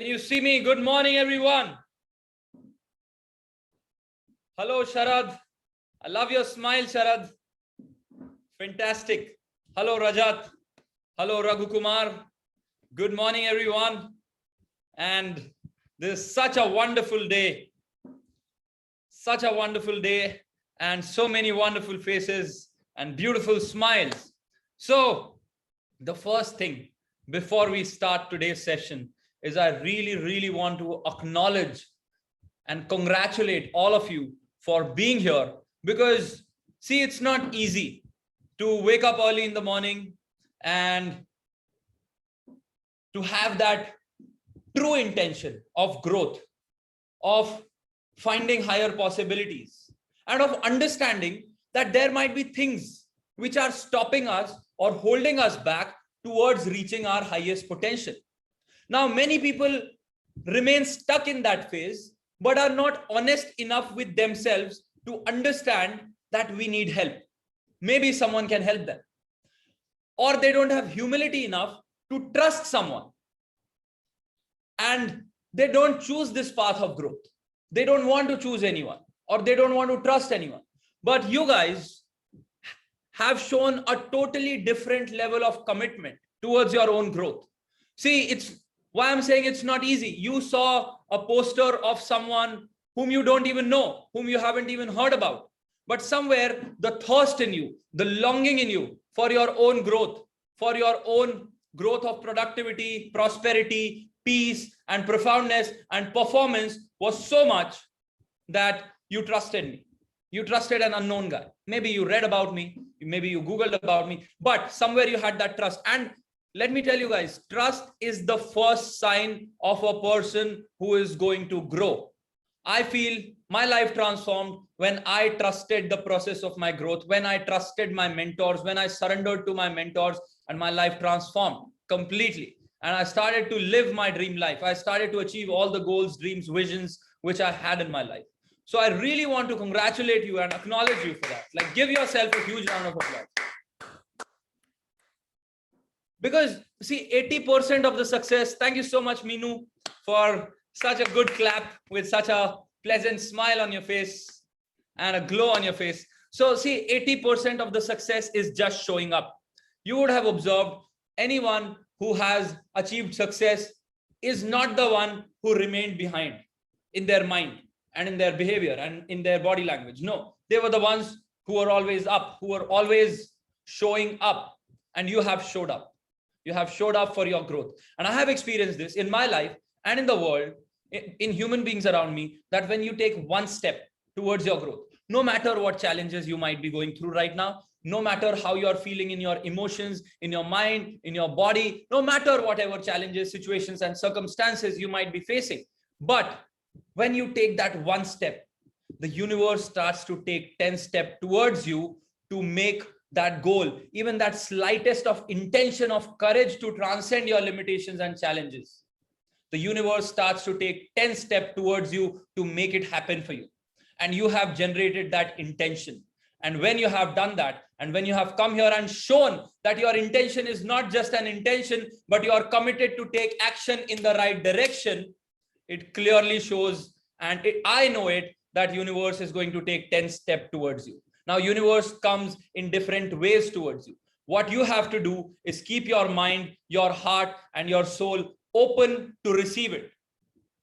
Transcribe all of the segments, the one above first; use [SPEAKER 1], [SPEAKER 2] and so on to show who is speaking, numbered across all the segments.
[SPEAKER 1] Can you see me? Good morning, everyone. Hello, Sharad. I love your smile, Sharad. Fantastic. Hello, Rajat. Hello, Raghu Kumar. Good morning, everyone. And this is such a wonderful day. Such a wonderful day, and so many wonderful faces and beautiful smiles. So, the first thing before we start today's session is I really want to acknowledge and congratulate all of you for being here, because see, it's not easy to wake up early in the morning and to have that true intention of growth, of finding higher possibilities, and of understanding that there might be things which are stopping us or holding us back towards reaching our highest potential. Now, many people remain stuck in that phase, but are not honest enough with themselves to understand that we need help. Maybe someone can help them. Or they don't have humility enough to trust someone. And they don't choose this path of growth. They don't want to choose anyone, or they don't want to trust anyone. But you guys have shown a totally different level of commitment towards your own growth. See, it's why I'm saying it's not easy. You saw a poster of someone whom you don't even know, whom you haven't even heard about. But somewhere the thirst in you, the longing in you for your own growth, for your own growth of productivity, prosperity, peace, and profoundness and performance was so much that you trusted me. You trusted an unknown guy. Maybe you read about me, maybe you Googled about me, but somewhere you had that trust. And let me tell you guys, trust is the first sign of a person who is going to grow. I feel my life transformed when I trusted the process of my growth, when I trusted my mentors, when I surrendered to my mentors, and my life transformed completely. And I started to live my dream life. I started to achieve all the goals, dreams, visions, which I had in my life. So I really want to congratulate you and acknowledge you for that. Like, give yourself a huge round of applause. Because see, 80% of the success, thank you so much, Minu, for such a good clap with such a pleasant smile on your face and a glow on your face. So see, 80% of the success is just showing up. You would have observed anyone who has achieved success is not the one who remained behind in their mind and in their behavior and in their body language. No, they were the ones who were always up, who were always showing up, and you have showed up. You have showed up for your growth. And I have experienced this in my life and in the world, in human beings around me, that when you take one step towards your growth, no matter what challenges you might be going through right now, no matter how you're feeling in your emotions, in your mind, in your body, no matter whatever challenges, situations, and circumstances you might be facing. But when you take that one step, the universe starts to take 10 steps towards you to make that goal, even that slightest of intention of courage to transcend your limitations and challenges. The universe starts to take 10 steps towards you to make it happen for you. And you have generated that intention. And when you have done that, and when you have come here and shown that your intention is not just an intention, but you are committed to take action in the right direction, it clearly shows, and I know it, that universe is going to take 10 steps towards you. Now, universe comes in different ways towards you. What you have to do is keep your mind, your heart, and your soul open to receive it.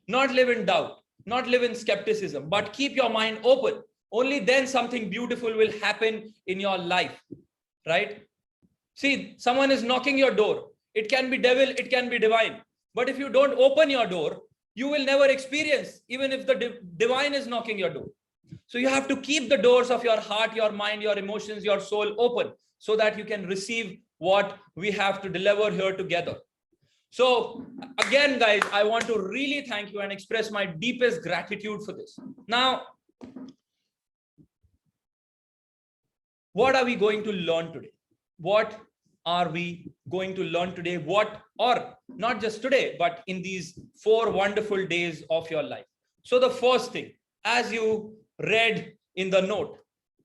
[SPEAKER 1] Not live in doubt, not live in skepticism, but keep your mind open. Only then something beautiful will happen in your life, right? See, someone is knocking your door. It can be devil, it can be divine. But if you don't open your door, you will never experience, even if the divine is knocking your door. So you have to keep the doors of your heart, your mind, your emotions, your soul open, so that you can receive what we have to deliver here together. So again, guys, I want to really thank you and express my deepest gratitude for this. Now, what are we going to learn today? What are we going to learn today? What, or not just today, but in these 4 wonderful days of your life? So the first thing, as you read in the note,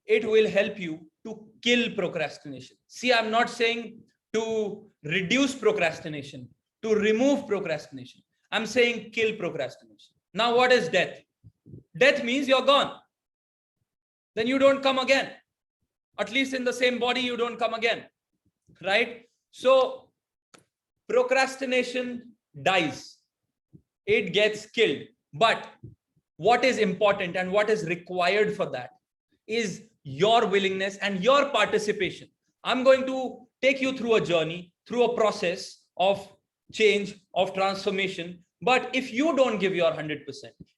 [SPEAKER 1] it will help you to kill procrastination. See, I'm not saying to reduce procrastination, to remove procrastination. I'm saying kill procrastination. Now, what is death? Death means you're gone. Then you don't come again. At least in the same body, you don't come again, right? So procrastination dies. It gets killed. But what is important and what is required for that is your willingness and your participation. I'm going to take you through a journey, through a process of change, of transformation. But if you don't give your 100%,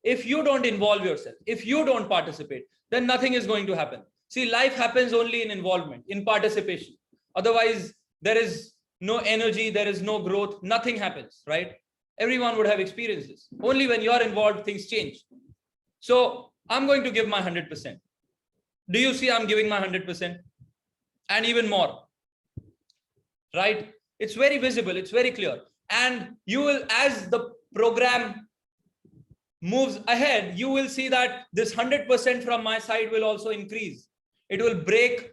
[SPEAKER 1] if you don't involve yourself, if you don't participate, then nothing is going to happen. See, life happens only in involvement, in participation. Otherwise, there is no energy, there is no growth, nothing happens, right? Everyone would have experienced this. Only when you're involved, things change. So I'm going to give my 100%. Do you see I'm giving my 100%? And even more, right? It's very visible, it's very clear. And you will, as the program moves ahead, you will see that this 100% from my side will also increase. It will break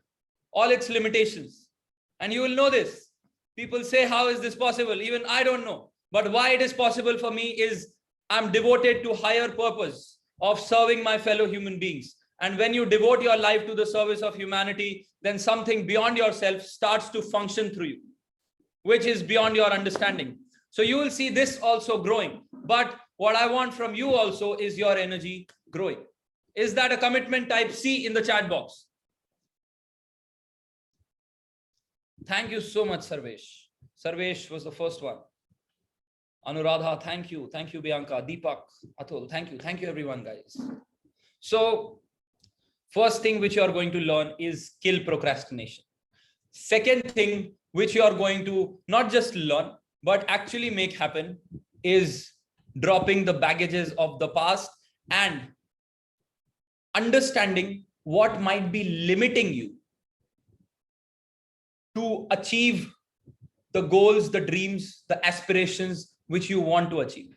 [SPEAKER 1] all its limitations. And you will know this. People say, how is this possible? Even I don't know. But why it is possible for me is I'm devoted to higher purpose of serving my fellow human beings. And when you devote your life to the service of humanity, then something beyond yourself starts to function through you, which is beyond your understanding. So you will see this also growing. But what I want from you also is your energy growing. Is that a commitment? Type C in the chat box. Thank you so much, Sarvesh. Sarvesh was the first one. Anuradha, thank you. Thank you, Bianca. Deepak, Atul, thank you. Thank you, everyone, guys. So first thing which you are going to learn is kill procrastination. Second thing which you are going to not just learn, but actually make happen is dropping the baggages of the past and understanding what might be limiting you to achieve the goals, the dreams, the aspirations which you want to achieve.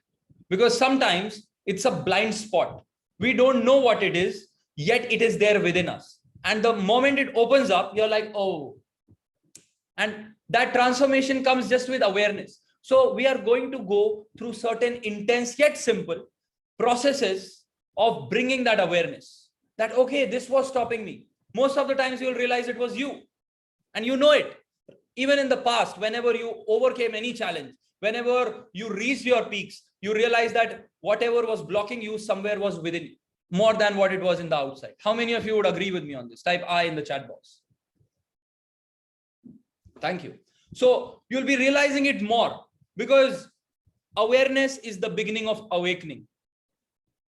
[SPEAKER 1] Because sometimes it's a blind spot. We don't know what it is, yet it is there within us. And the moment it opens up, you're like, oh. And that transformation comes just with awareness. So we are going to go through certain intense yet simple processes of bringing that awareness. That, okay, this was stopping me. Most of the times you'll realize it was you. And you know it. Even in the past, whenever you overcame any challenge, whenever you reached your peaks, you realize that whatever was blocking you somewhere was within you, more than what it was in the outside. How many of you would agree with me on this? Type I in the chat box. Thank you. So you'll be realizing it more because awareness is the beginning of awakening.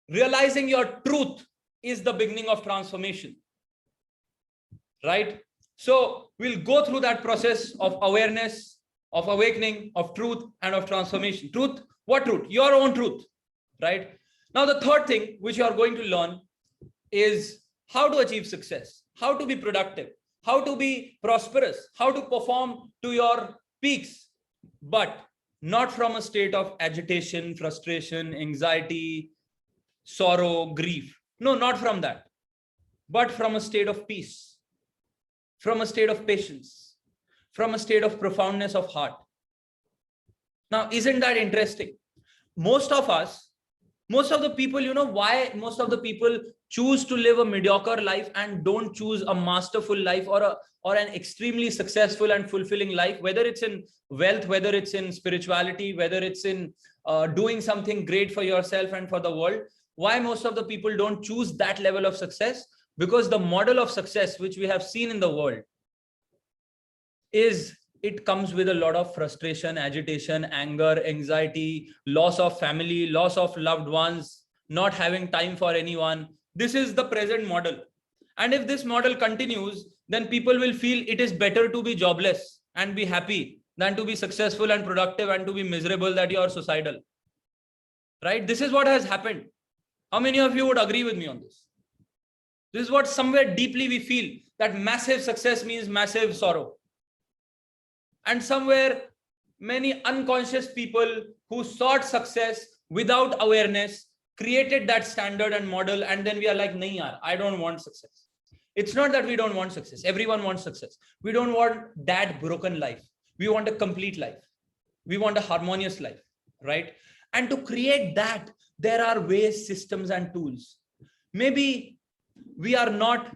[SPEAKER 1] Realizing your truth is the beginning of transformation, right? So we'll go through that process of awareness, of awakening, of truth, and of transformation. Truth, what truth? Your own truth, right? Now, the third thing which you are going to learn is how to achieve success, how to be productive, how to be prosperous, how to perform to your peaks, but not from a state of agitation, frustration, anxiety, sorrow, grief. No, not from that, but from a state of peace, from a state of patience, from a state of profoundness of heart. Now, isn't that interesting? Most of us, most of the people, you know why most of the people choose to live a mediocre life and don't choose a masterful life or an extremely successful and fulfilling life, whether it's in wealth, whether it's in spirituality, whether it's in doing something great for yourself and for the world. Why most of the people don't choose that level of success? Because the model of success which we have seen in the world is it comes with a lot of frustration, agitation, anger, anxiety, loss of family, loss of loved ones, not having time for anyone. This is the present model. And if this model continues, then people will feel it is better to be jobless and be happy than to be successful and productive and to be miserable that you are suicidal. Right? This is what has happened. How many of you would agree with me on this? This is what somewhere deeply we feel, that massive success means massive sorrow. And somewhere many unconscious people who sought success without awareness created that standard and model. And then we are like, nahi yaar, I don't want success. It's not that we don't want success. Everyone wants success. We don't want that broken life. We want a complete life. We want a harmonious life, right? And to create that, there are ways, systems, and tools. Maybe we are not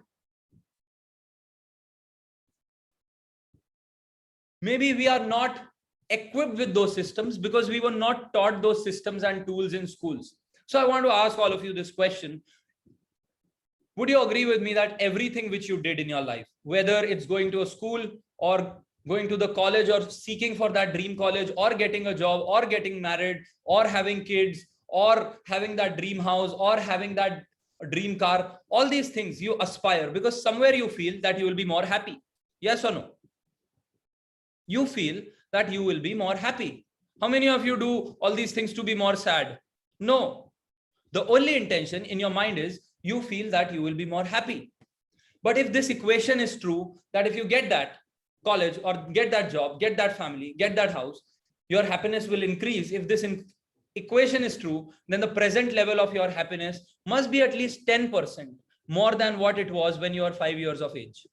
[SPEAKER 1] equipped with those systems because we were not taught those systems and tools in schools. So I want to ask all of you this question. Would you agree with me that everything which you did in your life, whether it's going to a school or going to the college or seeking for that dream college or getting a job or getting married or having kids or having that dream house or having that dream car, all these things you aspire because somewhere you feel that you will be more happy? Yes or no? You feel that you will be more happy. How many of you do all these things to be more sad? No. The only intention in your mind is you feel that you will be more happy. But if this equation is true, that if you get that college or get that job, get that family, get that house, your happiness will increase. If this equation is true, then the present level of your happiness must be at least 10% more than what it was when you were 5 years of age.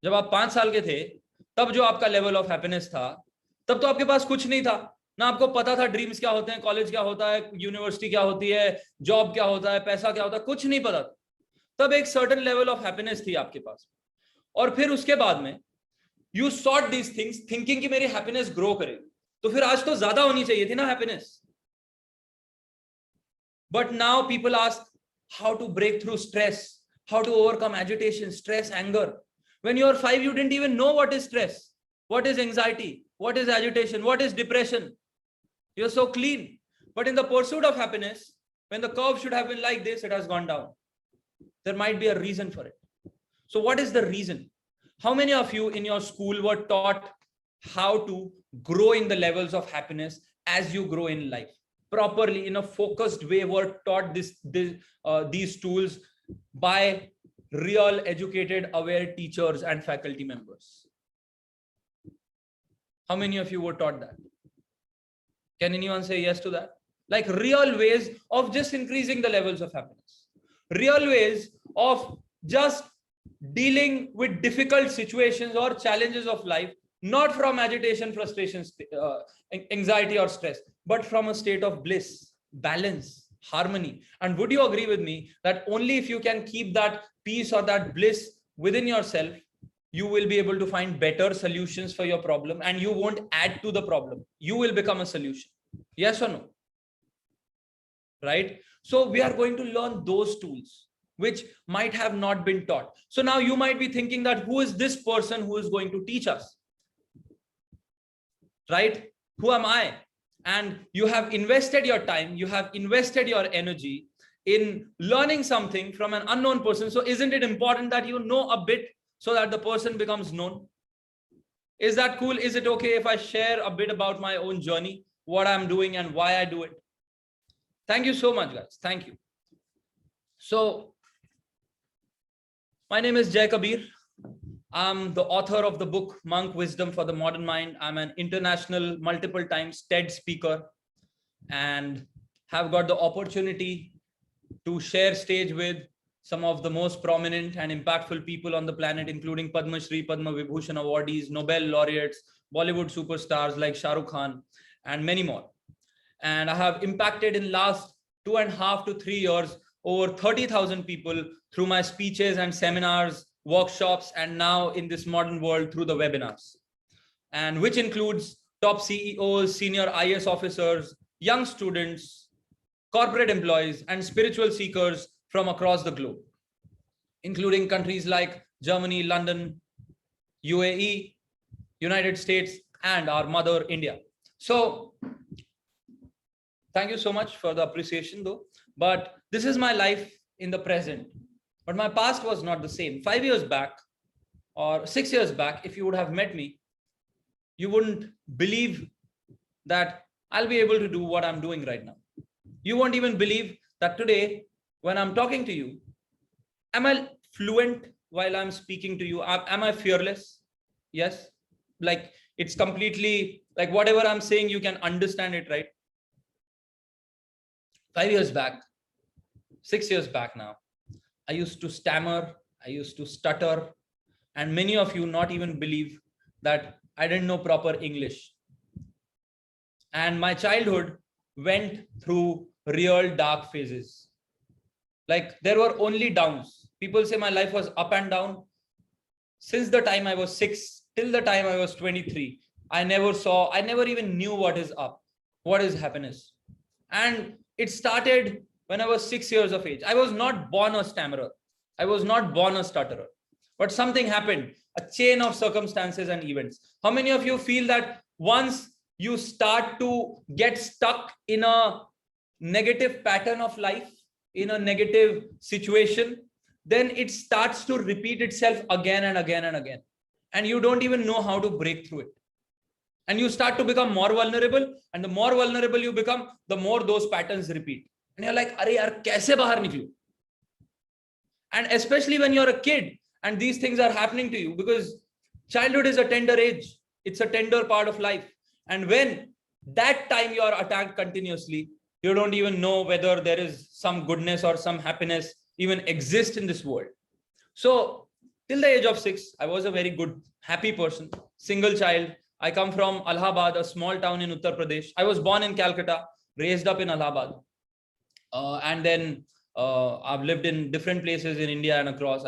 [SPEAKER 1] जब आप 5 साल के थे, तब जो आपका level of happiness था, तब तो आपके पास कुछ नहीं था ना, आपको पता था ड्रीम्स क्या होते हैं, कॉलेज क्या होता है, यूनिवर्सिटी क्या होती है, जॉब क्या होता है, पैसा क्या होता है, कुछ नहीं पता था. तब एक सर्टेन लेवल ऑफ हैप्पीनेस थी आपके पास. और फिर उसके बाद में you sought these things thinking कि मेरी हैप्पीनेस ग्रो करेगी. तो फिर आज तो ज्यादा होनी चाहिए थी ना happiness. But now people ask how to break through stress, how to overcome agitation, stress, anger. When you are 5, you didn't even know what is stress, what is anxiety, what is agitation, what is depression. You're so clean. But in the pursuit of happiness, when the curve should have been like this, it has gone down. There might be a reason for it. So what is the reason? How many of you in your school were taught how to grow in the levels of happiness as you grow in life? Properly, in a focused way, were taught these tools by real, educated, aware teachers and faculty members? How many of you were taught that? Can anyone say yes to that? Like real ways of just increasing the levels of happiness. Real ways of just dealing with difficult situations or challenges of life, not from agitation, frustration, anxiety or stress, but from a state of bliss, balance, harmony. And would you agree with me that only if you can keep that peace or that bliss within yourself, you will be able to find better solutions for your problem and you won't add to the problem. You will become a solution. Yes or no? Right? So we are going to learn those tools which might have not been taught. So now you might be thinking that who is this person who is going to teach us? Right? Who am I? And you have invested your time, you have invested your energy in learning something from an unknown person. So isn't it important that you know a bit so that the person becomes known? Is that cool? Is it okay if I share a bit about my own journey, what I'm doing and why I do it? Thank you so much, guys. Thank you. So my name is Jay Kabir. I'm the author of the book Monk Wisdom for the Modern Mind. I'm an international multiple times TED speaker and have got the opportunity to share stage with some of the most prominent and impactful people on the planet, including Padma Shri, Padma Vibhushan awardees, Nobel laureates, Bollywood superstars like Shah Rukh Khan, and many more. And I have impacted in last 2.5 to 3 years over 30,000 people through my speeches and seminars, workshops, and now in this modern world through the webinars, and which includes top CEOs, senior IAS officers, young students, corporate employees, and spiritual seekers from across the globe, including countries like Germany, London, UAE, United States, and our mother India. So thank you so much for the appreciation though, but this is my life in the present. But my past was not the same. 5 years back or 6 years back, if you would have met me, you wouldn't believe that I'll be able to do what I'm doing right now. You won't even believe that today, when I'm talking to you, am I fluent while I'm speaking to you? Am I fearless? Yes. Like it's completely like whatever I'm saying, you can understand it, right? 5 years back, 6 years back now, I used to stammer, I used to stutter, and many of you not even believe that I didn't know proper English. And my childhood, went through real dark phases. Like there were only downs. People say my life was up and down. Since the time I was 6 till the time I was 23, I never even knew what is up, what is happiness. And it started when I was 6 years of age. I was not born a stammerer. I was not born a stutterer. But something happened, a chain of circumstances and events. How many of you feel that once you start to get stuck in a negative pattern of life, in a negative situation, then it starts to repeat itself again and again and again. And you don't even know how to break through it. And you start to become more vulnerable. And the more vulnerable you become, the more those patterns repeat. And you're like, Arey yaar, kaise bahar niklu? And especially when you're a kid and these things are happening to you, because childhood is a tender age. It's a tender part of life. And when that time you are attacked continuously, you don't even know whether there is some goodness or some happiness even exist in this world. So till the age of 6, I was a very good, happy person, single child. I come from Allahabad, a small town in Uttar Pradesh. I was born in Calcutta, raised up in Allahabad. And then I've lived in different places in India and across.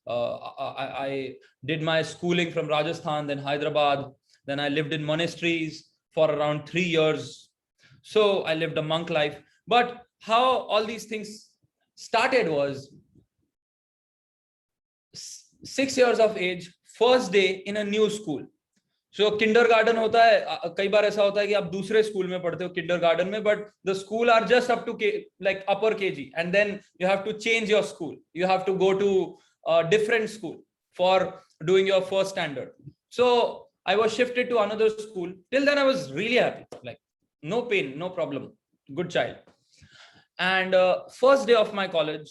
[SPEAKER 1] I did my schooling from Rajasthan, then Hyderabad. Then I lived in monasteries for around 3 years. So I lived a monk life. But how all these things started was 6 years of age, first day in a new school. So kindergarten होता है, कई बार ऐसा होता है कि आप दूसरे school में पढ़ते हो kindergarten में, but the school are just up to like upper KG, and then you have to change your school. You have to go to a different school for doing your first standard. So I was shifted to another school. Till then I was really happy, like no pain, no problem, good child. And first day of my college,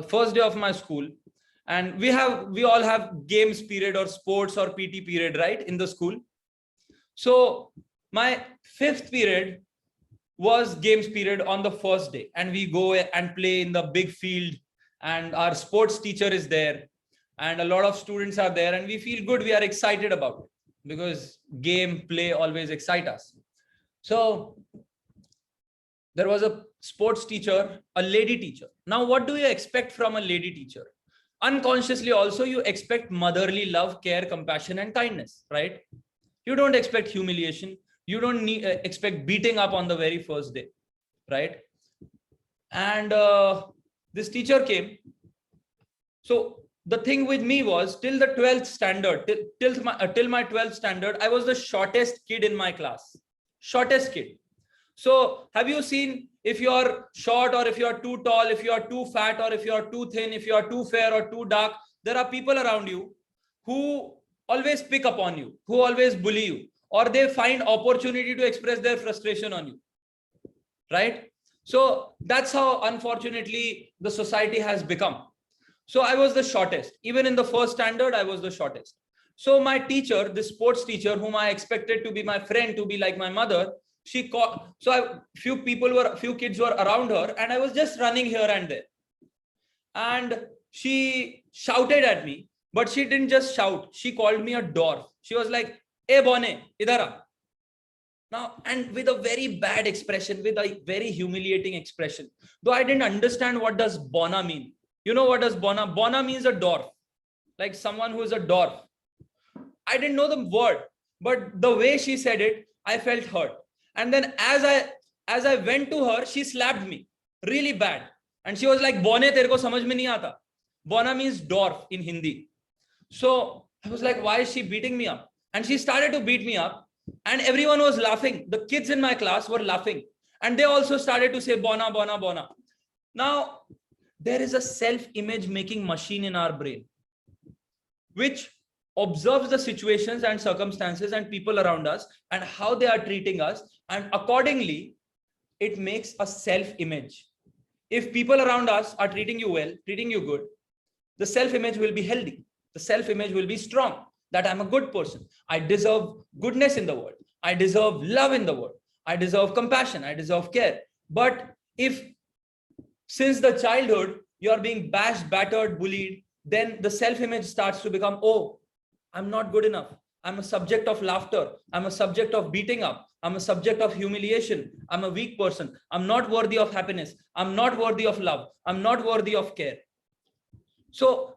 [SPEAKER 1] first day of my school, and we all have games period or sports or PT period, right, in the school. So my 5th period was games period on the first day, and we go and play in the big field, and our sports teacher is there, and a lot of students are there, and we feel good, we are excited about it, because game play always excite us. So there was a sports teacher, a lady teacher. Now what do you expect from a lady teacher? Unconsciously also you expect motherly love, care, compassion and kindness, right? You don't expect humiliation. You don't expect beating up on the very first day, right? And this teacher came. So the thing with me was, till the 12th standard, till my 12th standard, I was the shortest kid in my class. Shortest kid. So have you seen, if you're short or if you're too tall, if you're too fat or if you're too thin, if you're too fair or too dark, there are people around you who always pick upon you, who always bully you, or they find opportunity to express their frustration on you, right? So that's how, unfortunately, the society has become. So I was the shortest. Even in the first standard, I was the shortest. So my teacher, the sports teacher, whom I expected to be my friend, to be like my mother, she called. So few kids were around her, and I was just running here and there. And she shouted at me, but she didn't just shout. She called me a dwarf. She was like, "Hey, Bonne, idhar aa." Now, and with a very bad expression, with a very humiliating expression. Though I didn't understand what does Bona mean. You know what does Bona? Bona means a dwarf, like someone who is a dwarf. I didn't know the word, but the way she said it, I felt hurt. And then as I went to her, she slapped me really bad. And she was like, "Bonne, tere ko samajh mein nahi aata." Bona means dwarf in Hindi. So I was like, why is she beating me up? And she started to beat me up, and everyone was laughing. The kids in my class were laughing, and they also started to say, "Bona, Bona, Bona." Now, there is a self-image making machine in our brain, which observes the situations and circumstances and people around us and how they are treating us, and accordingly it makes a self-image. If people around us are treating you well, treating you good, the self-image will be healthy, the self-image will be strong, that I'm a good person, I deserve goodness in the world, I deserve love in the world, I deserve compassion, I deserve care. But if since the childhood you are being bashed, battered, bullied, then the self-image starts to become, oh, I'm not good enough, I'm a subject of laughter. I'm a subject of beating up. I'm a subject of humiliation. I'm a weak person. I'm not worthy of happiness. I'm not worthy of love. I'm not worthy of care. So,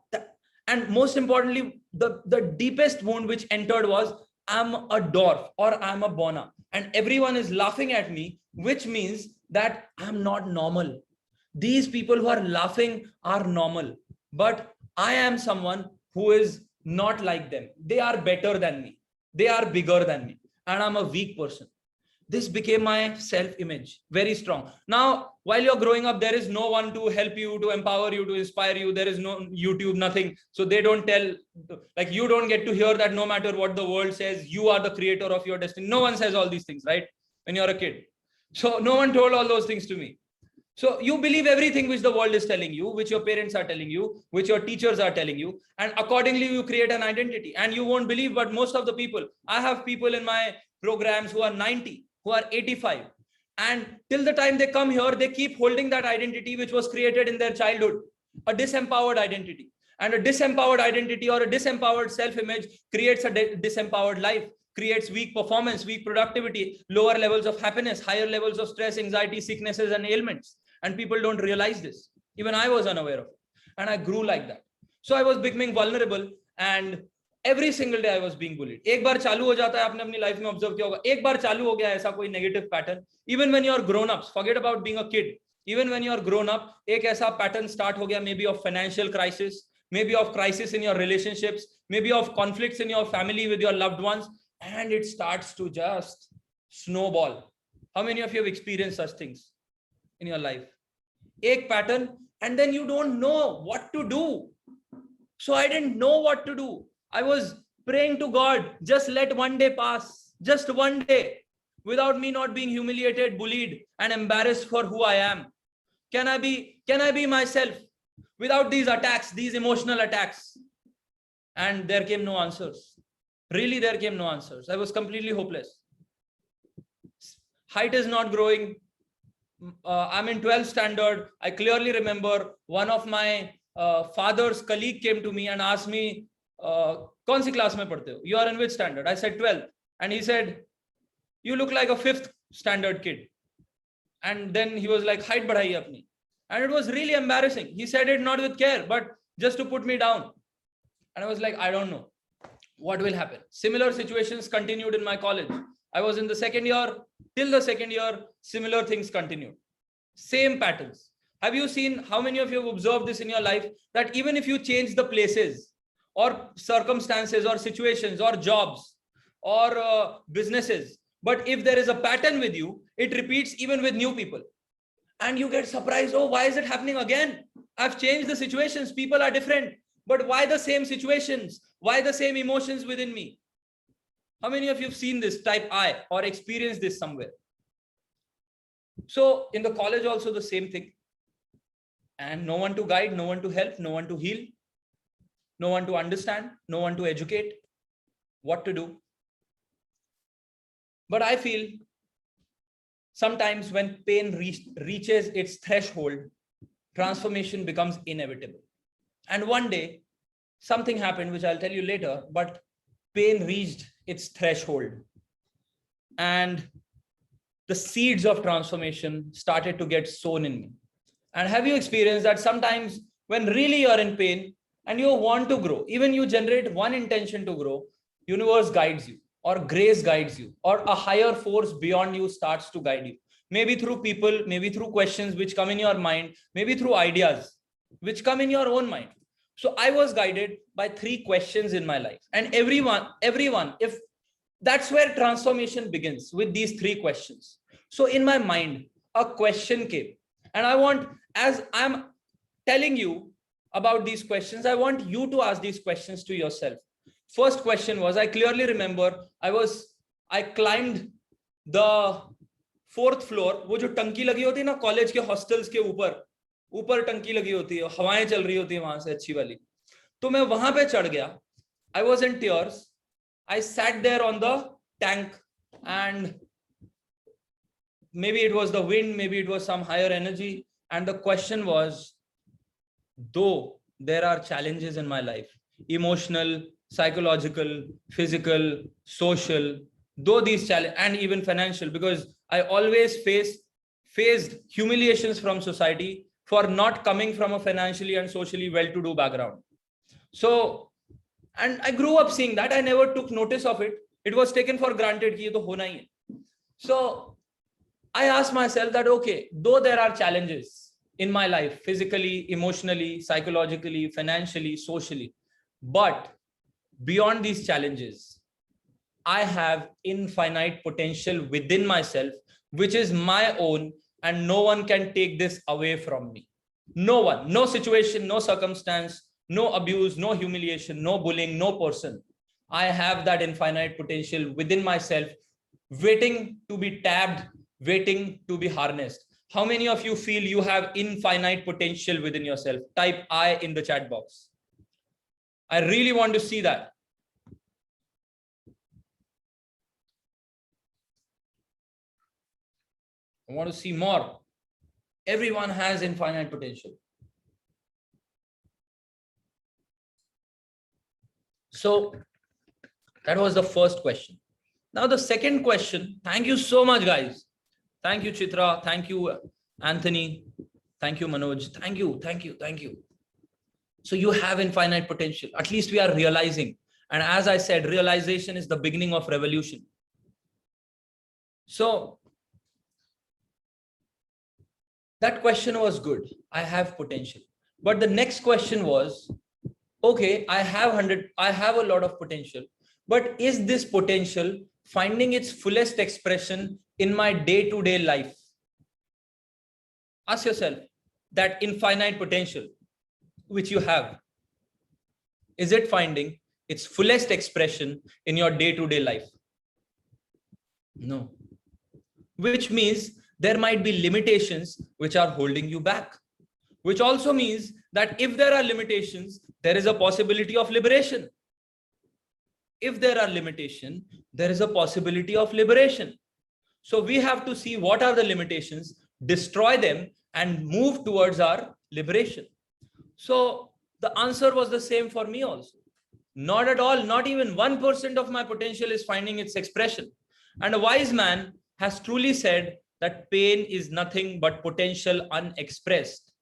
[SPEAKER 1] and most importantly, the deepest wound which entered was, I'm a dwarf or I'm a bona. And everyone is laughing at me, which means that I'm not normal. These people who are laughing are normal. But I am someone who is not like them. They are better than me. They are bigger than me. And I'm a weak person. This became my self-image, very strong. Now, while you're growing up, there is no one to help you, to empower you, to inspire you. There is no YouTube, nothing. So they don't tell, like, you don't get to hear that no matter what the world says, you are the creator of your destiny. No one says all these things, right? When you're a kid. So no one told all those things to me. So you believe everything which the world is telling you, which your parents are telling you, which your teachers are telling you, and accordingly you create an identity. And you won't believe, but most of the people, I have people in my programs who are 90, who are 85, and till the time they come here, they keep holding that identity which was created in their childhood, a disempowered identity. And a disempowered identity or a disempowered self-image creates a disempowered life, creates weak performance, weak productivity, lower levels of happiness, higher levels of stress, anxiety, sicknesses, and ailments. And people don't realize this. Even I was unaware of it. And I grew like that. So I was becoming vulnerable, and every single day I was being bullied. एक बार चालू हो जाता है, आपने अपनी life में observe किया होगा, एक बार चालू हो गया ऐसा कोई negative pattern, even when you're grown ups, forget about being a kid, even when you're grown up, एक ऐसा पैटर्न स्टार्ट हो गया, maybe of financial crisis, maybe of crisis in your relationships, maybe of conflicts in your family with your loved ones, and it starts to just snowball. How many of you have experienced such things in your life? Ek pattern, and then you don't know what to do. So I didn't know what to do. I was praying to God, just let one day pass, just one day, without me not being humiliated, bullied, and embarrassed for who I am. Can I be myself without these attacks, these emotional attacks? And there came no answers. Really, there came no answers. I was completely hopeless. Height is not growing. I'm in 12th standard. I clearly remember one of my father's colleague came to me and asked me, "Kaun si class mein padhte ho? You are in which standard?" I said 12th. And he said, "You look like a 5th standard kid." And then he was like, "Height badhaiye apni." And it was really embarrassing. He said it not with care, but just to put me down. And I was like, I don't know what will happen. Similar situations continued in my college. I was in the second year. Till the second year, similar things continued. Same patterns. Have you seen, how many of you have observed this in your life, that even if you change the places or circumstances or situations or jobs or businesses, but if there is a pattern with you, it repeats even with new people. And you get surprised, oh, why is it happening again? I've changed the situations, people are different, but why the same situations? Why the same emotions within me? How many of you have seen this type I or experienced this somewhere? So in the college also the same thing. And no one to guide, no one to help, no one to heal, no one to understand, no one to educate what to do. But I feel sometimes when pain reaches its threshold, transformation becomes inevitable. And one day, something happened, which I'll tell you later, but pain reached its threshold. And the seeds of transformation started to get sown in me. And have you experienced that sometimes when really you're in pain and you want to grow, even you generate one intention to grow, universe guides you, or grace guides you, or a higher force beyond you starts to guide you. Maybe through people, maybe through questions which come in your mind, maybe through ideas which come in your own mind. So I was guided by 3 questions in my life. And everyone, if that's where transformation begins, with these 3 questions. So in my mind, a question came. And I want, as I'm telling you about these questions, I want you to ask these questions to yourself. First question was, I clearly remember, I climbed the 4th floor. वो जो टंकी लगी होती है ना college के hostels के ऊपर टंकी लगी होती है, हवाएं चल रही होती है वहां से अच्छी वाली. तो मैं वहां पे चढ़ गया. I was in tears. I sat there on the tank, and maybe it was the wind, maybe it was some higher energy. And the question was, though there are challenges in my life, emotional, psychological, physical, social, though these challenges, and even financial, because I always faced humiliations from society for not coming from a financially and socially well-to-do background. So, and I grew up seeing that. I never took notice of it. It was taken for granted कि ये तो होना ही है. So I asked myself that, okay, though there are challenges in my life, physically, emotionally, psychologically, financially, socially, but beyond these challenges, I have infinite potential within myself, which is my own, and no one can take this away from me. No one, no situation, no circumstance, no abuse, no humiliation, no bullying, no person. I have that infinite potential within myself, waiting to be tapped, waiting to be harnessed. How many of you feel you have infinite potential within yourself? Type I in the chat box. I really want to see that. I want to see more. Everyone has infinite potential. So that was the first question. Now the second question. Thank you so much, guys. Thank you, Chitra. Thank you, Anthony. Thank you, Manoj. Thank you, thank you, thank you. So you have infinite potential. At least we are realizing. And as I said, realization is the beginning of revolution. So that question was good. I have potential. But the next question was, okay, I have a lot of potential, but is this potential finding its fullest expression in my day-to-day life? Ask yourself that infinite potential which you have, is it finding its fullest expression in your day-to-day life? No. Which means there might be limitations which are holding you back, which also means that if there are limitations, there is a possibility of liberation. If there are limitations, there is a possibility of liberation. So we have to see what are the limitations, destroy them, and move towards our liberation. So the answer was the same for me also. Not at all, not even 1% of my potential is finding its expression. And a wise man has truly said that pain is nothing but potential unexpressed.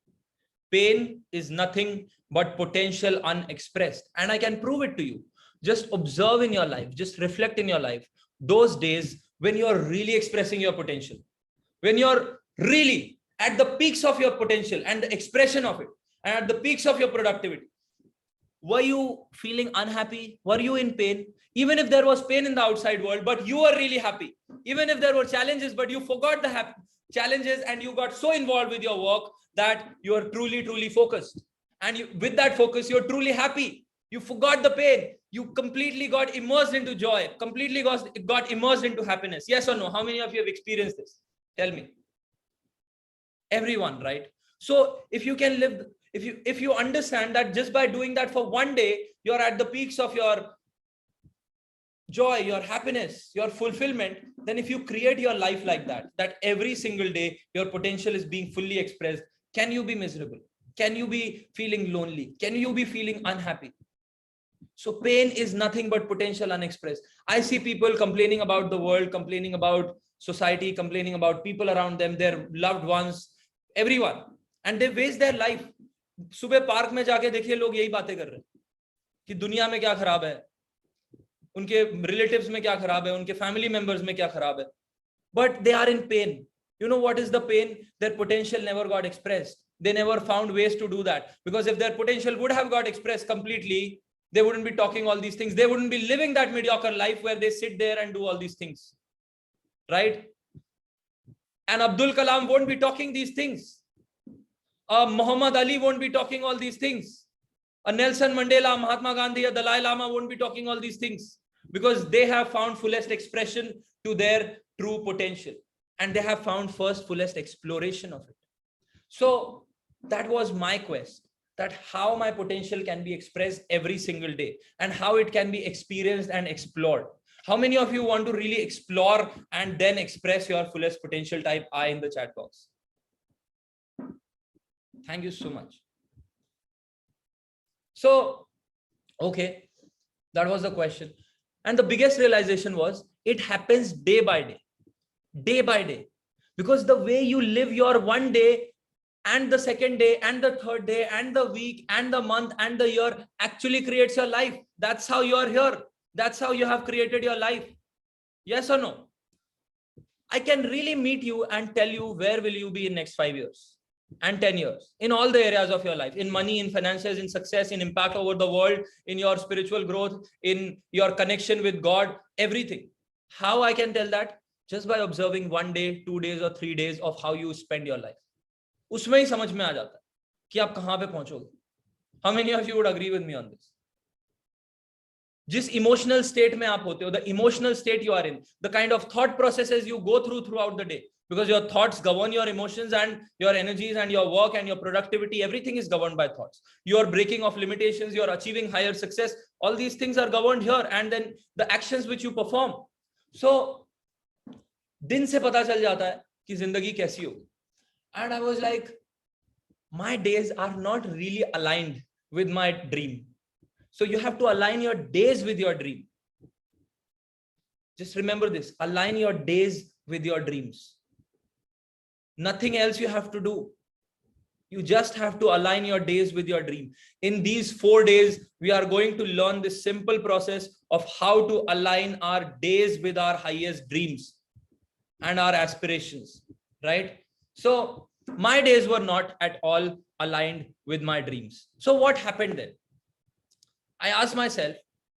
[SPEAKER 1] Pain is nothing but potential unexpressed. And I can prove it to you. Just observe in your life, just reflect in your life, those days when you're really expressing your potential, when you're really at the peaks of your potential and the expression of it, and at the peaks of your productivity. Were you feeling unhappy? Were you in pain? Even if there was pain in the outside world, but you were really happy. Even if there were challenges, but you forgot the challenges and you got so involved with your work that you are truly, truly focused. And with that focus, you're truly happy. You forgot the pain. You completely got immersed into joy, completely got immersed into happiness. Yes or no? How many of you have experienced this? Tell me. Everyone, right? So if you can live, if you understand that just by doing that for one day, you're at the peaks of your joy, your happiness, your fulfillment, then if you create your life like that, that every single day your potential is being fully expressed, can you be miserable? Can you be feeling lonely? Can you be feeling unhappy? So pain is nothing but potential unexpressed. I see people complaining about the world, complaining about society, complaining about people around them, their loved ones, everyone, and they waste their life. सुबह park में जाके देखिए लोग यही बातें कर रहे हैं कि दुनिया में क्या खराब है, उनके रिलेटिव्स में क्या खराब है, उनके फैमिली मेंबर्स में क्या खराब है, but they are in pain. You know what is the pain? Their potential never got expressed. They never found ways to do that, because if their potential would have got expressed completely, they wouldn't be talking all these things. They wouldn't be living that mediocre life where they sit there and do all these things, right? And Abdul Kalam won't be talking these things. Muhammad Ali won't be talking all these things. Nelson Mandela, Mahatma Gandhi, Dalai Lama won't be talking all these things, because they have found fullest expression to their true potential, and they have found first fullest exploration of it. So that was my quest, that how my potential can be expressed every single day and how it can be experienced and explored. How many of you want to really explore and then express your fullest potential? Type I in the chat box. Thank you so much. So, okay. That was the question. And the biggest realization was it happens day by day. Because the way you live your one day and the second day and the third day and the week and the month and the year actually creates your life. That's how you are here. That's how you have created your life. Yes or no? I can really meet you and tell you where will you be in next 5 years and 10 years in all the areas of your life, in money, in finances, in success, in impact over the world, in your spiritual growth, in your connection with God, everything. How I can tell that? Just by observing 1 day, 2 days or 3 days of how you spend your life. उसमें ही समझ में आ जाता है कि आप कहां पे पहुंचोगे. How many of you would agree with me on this? जिस इमोशनल स्टेट में आप होते हो, the emotional state you are in, the kind of thought processes you go throughout the day, because your thoughts govern your emotions and your energies and your work and your productivity. Everything is governed by thoughts. Your breaking of limitations, your achieving higher success, all these things are governed here, and then the actions which you perform. So दिन से पता चल जाता है कि जिंदगी कैसी होगी. And I was like, my days are not really aligned with my dream. So you have to align your days with your dream. Just remember this, align your days with your dreams. Nothing else you have to do. You just have to align your days with your dream. In these 4 days, we are going to learn this simple process of how to align our days with our highest dreams and our aspirations, right? So my days were not at all aligned with my dreams. So what happened then? I asked myself,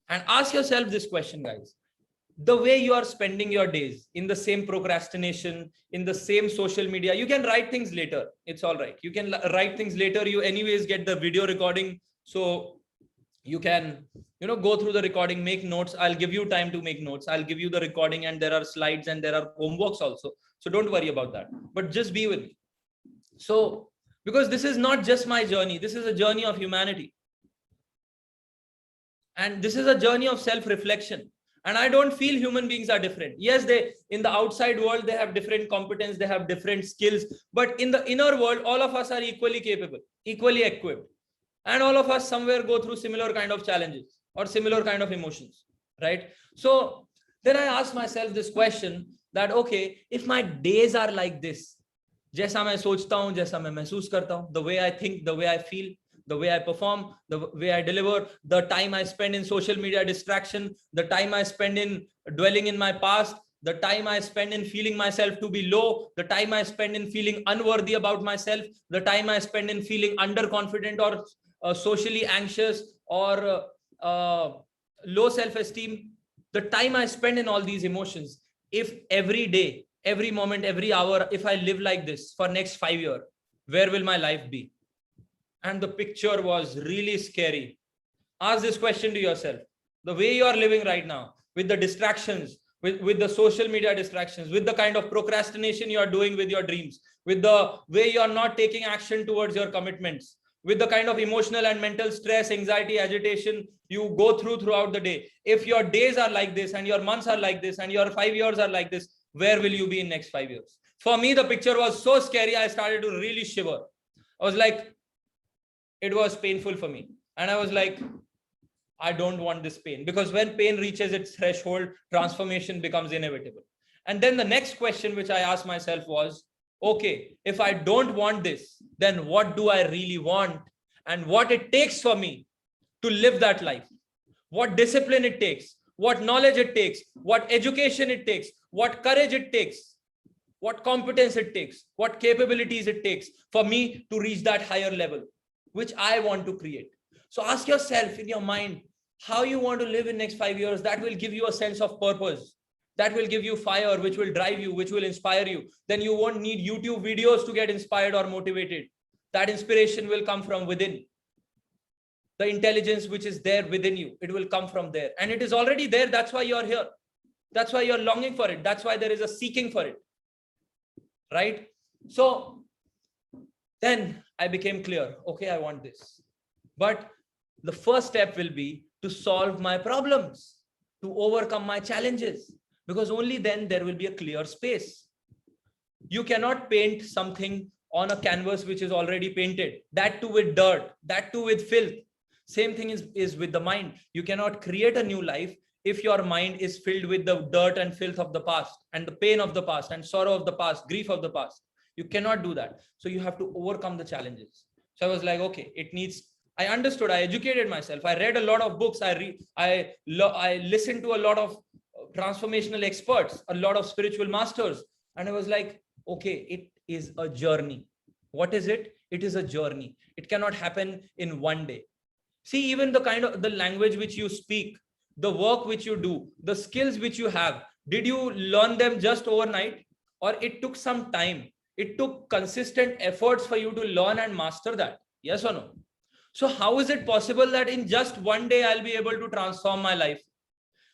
[SPEAKER 1] and ask yourself this question, guys. The way you are spending your days in the same procrastination, in the same social media, you can write things later. It's all right. You can write things later. You anyways get the video recording. So you can, go through the recording, make notes. I'll give you time to make notes. I'll give you the recording, and there are slides and there are homeworks also. So don't worry about that, but just be with me. So, because this is not just my journey, this is a journey of humanity. And this is a journey of self-reflection. And I don't feel human beings are different. Yes, they in the outside world, they have different competence, they have different skills. But in the inner world, all of us are equally capable, equally equipped. And all of us somewhere go through similar kind of challenges or similar kind of emotions, right? So then I asked myself this question that, okay, if my days are like this, जैसा मैं सोचता हूँ, जैसा मैं महसूस करता हूँ, the way I think, the way I feel, the way I perform, the way I deliver, the time I spend in social media distraction, the time I spend in dwelling in my past, the time I spend in feeling myself to be low, the time I spend in feeling unworthy about myself, the time I spend in feeling underconfident or socially anxious or low self-esteem, the time I spend in all these emotions, if every day, every moment, every hour, if I live like this for next 5 years, where will my life be? And the picture was really scary. Ask this question to yourself. The way you are living right now, with the distractions, with the social media distractions, with the kind of procrastination you are doing with your dreams, with the way you are not taking action towards your commitments, with the kind of emotional and mental stress, anxiety, agitation you go throughout the day. If your days are like this and your months are like this and your 5 years are like this, where will you be in next 5 years? For me, the picture was so scary, I started to really shiver. I was like, it was painful for me. And I was like, I don't want this pain, because when pain reaches its threshold, transformation becomes inevitable. And then the next question which I asked myself was, okay, if I don't want this, then what do I really want? And what it takes for me to live that life? What discipline it takes, what knowledge it takes, what education it takes, what courage it takes, what competence it takes, what capabilities it takes for me to reach that higher level, which I want to create. So ask yourself in your mind how you want to live in next 5 years. That will give you a sense of purpose. That will give you fire, which will drive you, which will inspire you. Then you won't need YouTube videos to get inspired or motivated. That inspiration will come from within. The intelligence which is there within you, it will come from there. And it is already there. That's why you're here. That's why you're longing for it. That's why there is a seeking for it. Right? So then I became clear. Okay, I want this. But the first step will be to solve my problems, to overcome my challenges, because only then there will be a clear space. You cannot paint something on a canvas which is already painted, that too with dirt, that too with filth. Same thing is with the mind. You cannot create a new life if your mind is filled with the dirt and filth of the past, and the pain of the past, and sorrow of the past, grief of the past. You cannot do that. So you have to overcome the challenges. So I was like, okay, it needs, I understood, I educated myself, I read a lot of books, I listened to a lot of transformational experts, a lot of spiritual masters, and I was like, okay, it is a journey. What is it? It is a journey. It cannot happen in one day. See, even the kind of the language which you speak, the work which you do, the skills which you have, did you learn them just overnight, or it took some time? It took consistent efforts for you to learn and master that. Yes or no? So how is it possible that in just one day I'll be able to transform my life?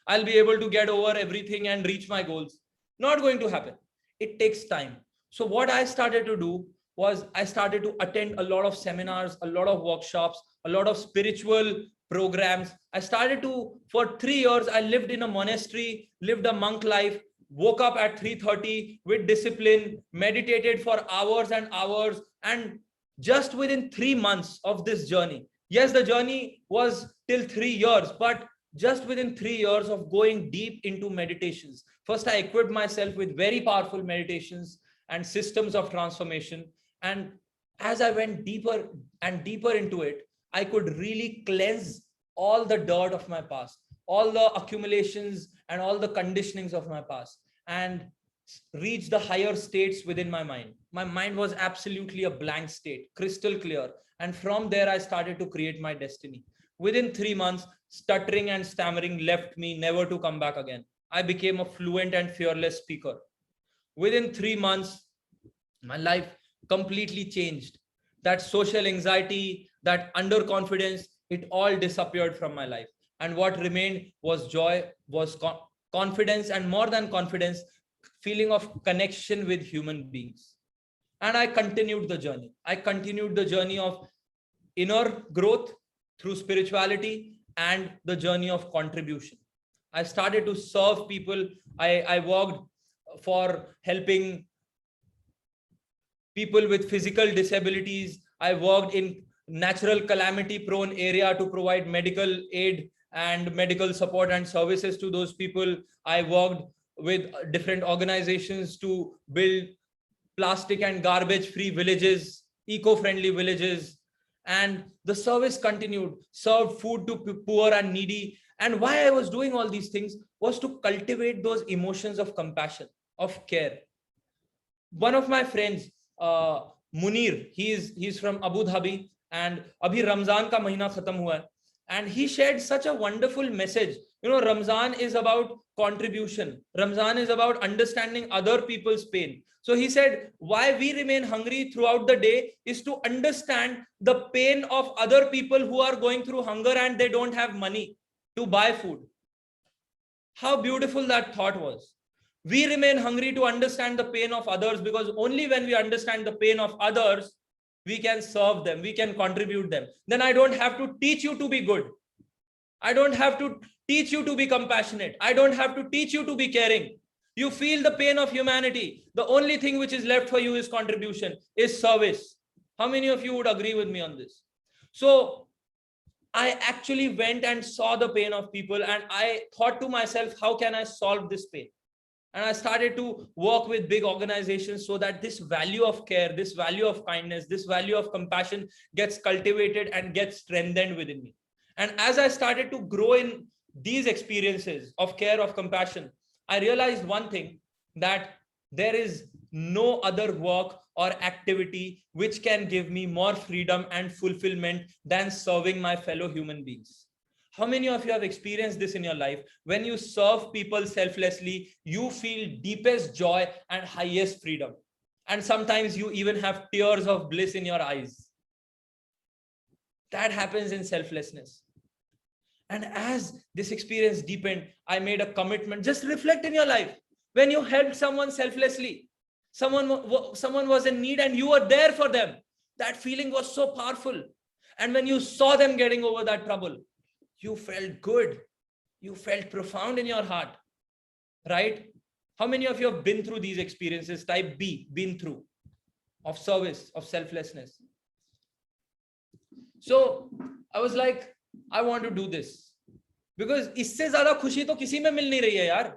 [SPEAKER 1] I'll be able to get over everything and reach my goals? Not going to happen. It takes time. So what I started to do was I started to attend a lot of seminars, a lot of workshops, a lot of spiritual programs. I started to, for 3 years, I lived in a monastery, lived a monk life, woke up at 3:30 with discipline, meditated for hours and hours. And just within 3 months of this journey, yes, the journey was till 3 years, but just within 3 years of going deep into meditations, first I equipped myself with very powerful meditations and systems of transformation. And as I went deeper and deeper into it, I could really cleanse all the dirt of my past, all the accumulations and all the conditionings of my past, and reach the higher states within my mind. My mind was absolutely a blank state, crystal clear. And from there, I started to create my destiny. Within 3 months, stuttering and stammering left me, never to come back again. I became a fluent and fearless speaker. Within 3 months, my life completely changed. That social anxiety, that underconfidence, it all disappeared from my life. And what remained was joy, was confidence, and more than confidence, feeling of connection with human beings. And I continued the journey. I continued the journey of inner growth through spirituality and the journey of contribution. I started to serve people. I worked for helping people with physical disabilities. I worked in natural calamity prone area to provide medical aid and medical support and services to those people. I worked with different organizations to build plastic and garbage free villages, eco-friendly villages. And the service continued, served food to poor and needy. And why I was doing all these things was to cultivate those emotions of compassion, of care. One of my friends, Munir, he's from Abu Dhabi, and abhi Ramzan ka mahina khatam hua hai, and he shared such a wonderful message. You know, Ramzan is about contribution. Ramzan is about understanding other people's pain. So he said, why we remain hungry throughout the day is to understand the pain of other people who are going through hunger and they don't have money to buy food. How beautiful that thought was. We remain hungry to understand the pain of others, because only when we understand the pain of others, we can serve them, we can contribute them. Then I don't have to teach you to be good. I don't have to teach you to be compassionate. I don't have to teach you to be caring. You feel the pain of humanity. The only thing which is left for you is contribution, is service. How many of you would agree with me on this? So I actually went and saw the pain of people, and I thought to myself, how can I solve this pain? And I started to work with big organizations so that this value of care, this value of kindness, this value of compassion gets cultivated and gets strengthened within me. And as I started to grow in these experiences of care, of compassion, I realized one thing, that there is no other work or activity which can give me more freedom and fulfillment than serving my fellow human beings. How many of you have experienced this in your life? When you serve people selflessly, you feel deepest joy and highest freedom. And sometimes you even have tears of bliss in your eyes. That happens in selflessness. And as this experience deepened, I made a commitment. Just reflect in your life. When you helped someone selflessly, someone was in need and you were there for them. That feeling was so powerful. And when you saw them getting over that trouble, you felt good. You felt profound in your heart, right? How many of you have been through these experiences? Type B, been through, of service, of selflessness. So I was like, I want to do this. Because isse zyada khushi to kisi mein mil nahi rahi hai yaar.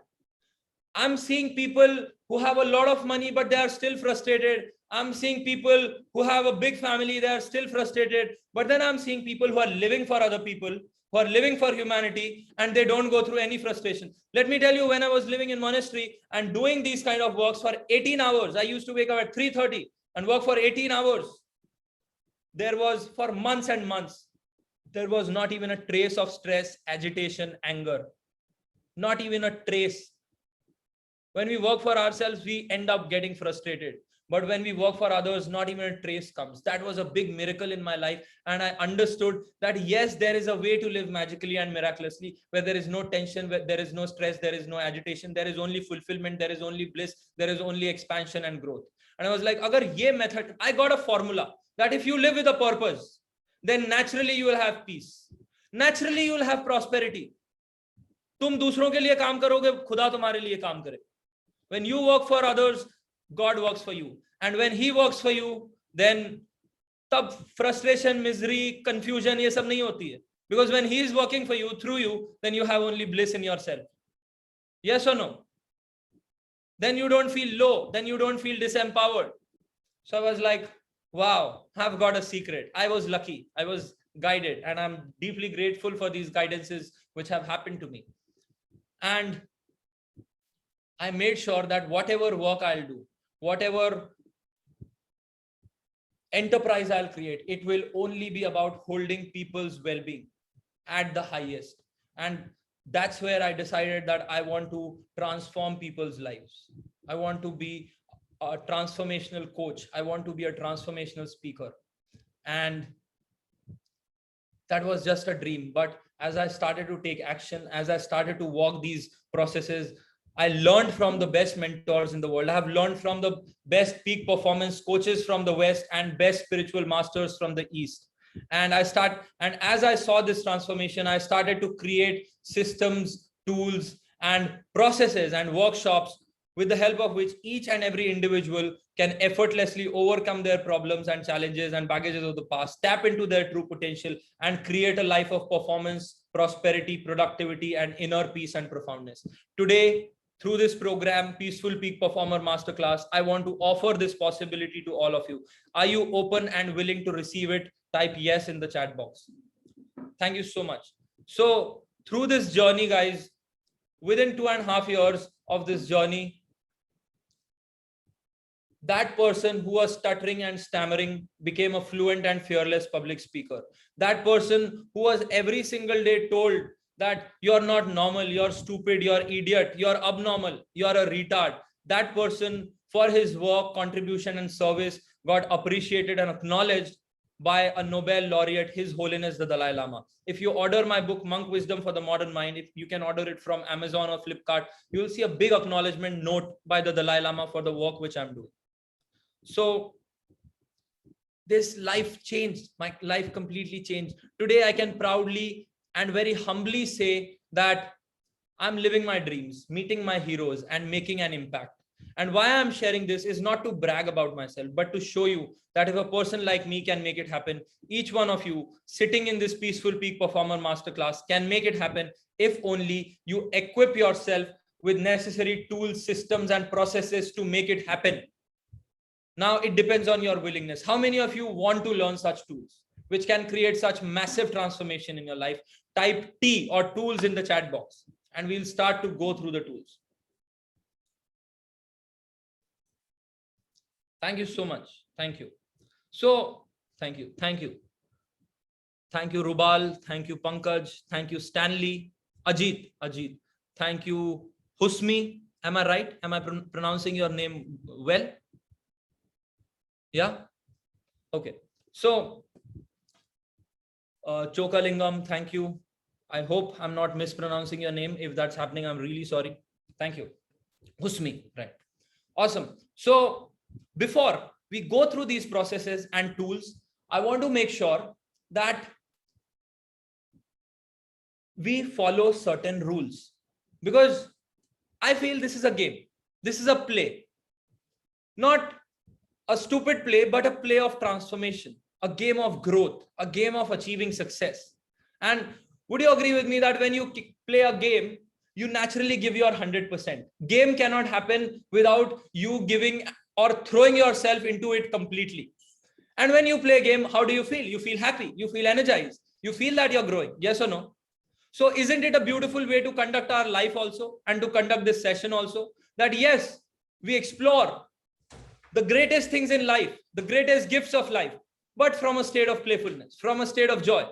[SPEAKER 1] I'm seeing people who have a lot of money, but they are still frustrated. I'm seeing people who have a big family, they are still frustrated. But then I'm seeing people who are living for other people, who are living for humanity, and they don't go through any frustration. Let me tell you, when I was living in monastery and doing these kind of works for 18 hours, I used to wake up at 3:30 and work for 18 hours. There was, for months and months, there was not even a trace of stress, agitation, anger. Not even a trace. When we work for ourselves, we end up getting frustrated. But when we work for others, not even a trace comes. That was a big miracle in my life. And I understood that yes, there is a way to live magically and miraculously, where there is no tension, where there is no stress, there is no agitation, there is only fulfillment, there is only bliss, there is only expansion and growth. And I was like, agar ye method, I got a formula that if you live with a purpose, then naturally you will have peace. Naturally you will have prosperity. तुम दूसरों के लिए काम करोगे, खुदा तुम्हारे लिए काम करे. When you work for others, God works for you. And when he works for you, then tab frustration, misery, confusion, ye sab nahi hoti hai. Because when he is working for you, through you, then you have only bliss in yourself. Yes or no? Then you don't feel low. Then you don't feel disempowered. So I was like, wow, I've got a secret. I was lucky. I was guided. And I'm deeply grateful for these guidances which have happened to me. And I made sure that whatever work I'll do, whatever enterprise I'll create, it will only be about holding people's well-being at the highest. And that's where I decided that I want to transform people's lives. I want to be a transformational coach. I want to be a transformational speaker. And that was just a dream. But as I started to take action, as I started to walk these processes, I learned from the best mentors in the world. I have learned from the best peak performance coaches from the West and best spiritual masters from the East. And as I saw this transformation, I started to create systems, tools, and processes and workshops with the help of which each and every individual can effortlessly overcome their problems and challenges and baggages of the past, tap into their true potential, and create a life of performance, prosperity, productivity, and inner peace and profoundness. Today, through this program, Peaceful Peak Performer Masterclass, I want to offer this possibility to all of you. Are you open and willing to receive it? Type yes in the chat box. Thank you so much. So through this journey, guys, within 2.5 years of this journey, that person who was stuttering and stammering became a fluent and fearless public speaker. That person who was every single day told that you're not normal, you're stupid, you're idiot, you're abnormal, you're a retard. That person, for his work, contribution, and service, got appreciated and acknowledged by a Nobel laureate, His Holiness the Dalai Lama. If you order my book, Monk Wisdom for the Modern Mind, if you can order it from Amazon or Flipkart, you will see a big acknowledgement note by the Dalai Lama for the work which I'm doing. So this life changed. My life completely changed. Today, I can proudly and very humbly say that I'm living my dreams, meeting my heroes, and making an impact. And why I'm sharing this is not to brag about myself, but to show you that if a person like me can make it happen, each one of you sitting in this Peaceful Peak Performer Masterclass can make it happen if only you equip yourself with necessary tools, systems, and processes to make it happen. Now it depends on your willingness. How many of you want to learn such tools which can create such massive transformation in your life? Type T or tools in the chat box and we'll start to go through the tools. Thank you so much. Thank you. So thank you. Thank you. Thank you, Rubal. Thank you, Pankaj. Thank you, Stanley. Ajit. Ajit. Thank you, Husmi. Am I right? Am I pronouncing your name well? Yeah. Okay. So, Chokalingam, thank you. I hope I'm not mispronouncing your name. If that's happening, I'm really sorry. Thank you. Husmi, right. Awesome. So before we go through these processes and tools, I want to make sure that we follow certain rules because I feel this is a game. This is a play, not a stupid play, but a play of transformation, a game of growth, a game of achieving success. And would you agree with me that when you play a game, you naturally give your 100%? Game cannot happen without you giving or throwing yourself into it completely. And when you play a game, how do you feel? You feel happy, you feel energized, you feel that you're growing. Yes or no? So isn't it a beautiful way to conduct our life also, and to conduct this session also? That yes, we explore the greatest things in life, the greatest gifts of life, but from a state of playfulness, from a state of joy.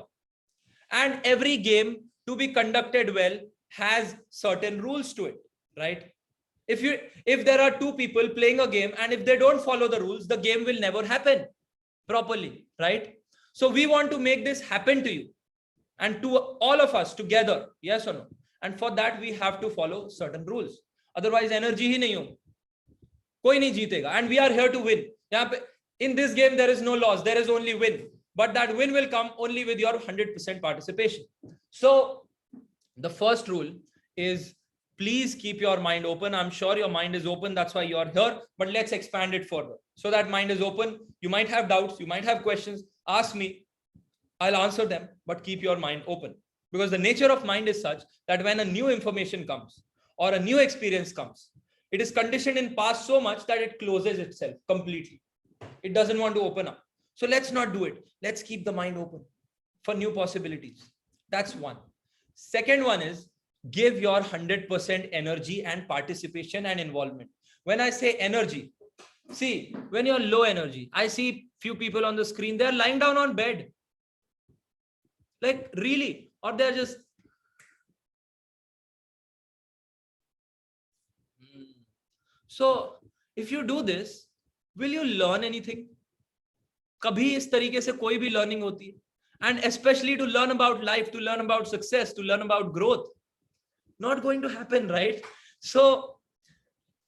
[SPEAKER 1] And every game, to be conducted well, has certain rules to it, right? If there are two people playing a game, and if they don't follow the rules, the game will never happen properly, right? So we want to make this happen to you and to all of us together. Yes or no? And for that we have to follow certain rules. Otherwise energy hi nahi ho, koi nahi jeetega. And we are here to win. In this game there is no loss, there is only win. But that win will come only with your 100% participation. So the first rule is, please keep your mind open. I'm sure your mind is open, that's why you're here, but let's expand it further. So that mind is open. You might have doubts, you might have questions, ask me, I'll answer them, but keep your mind open. Because the nature of mind is such that when a new information comes or a new experience comes, it is conditioned in past so much that it closes itself completely. It doesn't want to open up. So let's not do it. Let's keep the mind open for new possibilities. That's one. Second one is, give your 100% energy and participation and involvement. When I say energy, see, when you're low energy, I see few people on the screen, they're lying down on bed. Like really, or they're just. So if you do this, will you learn anything? कभी इस तरीके से कोई भी learning होती है? And especially to learn about life, to learn about success, to learn about growth. Not going to happen, right? So,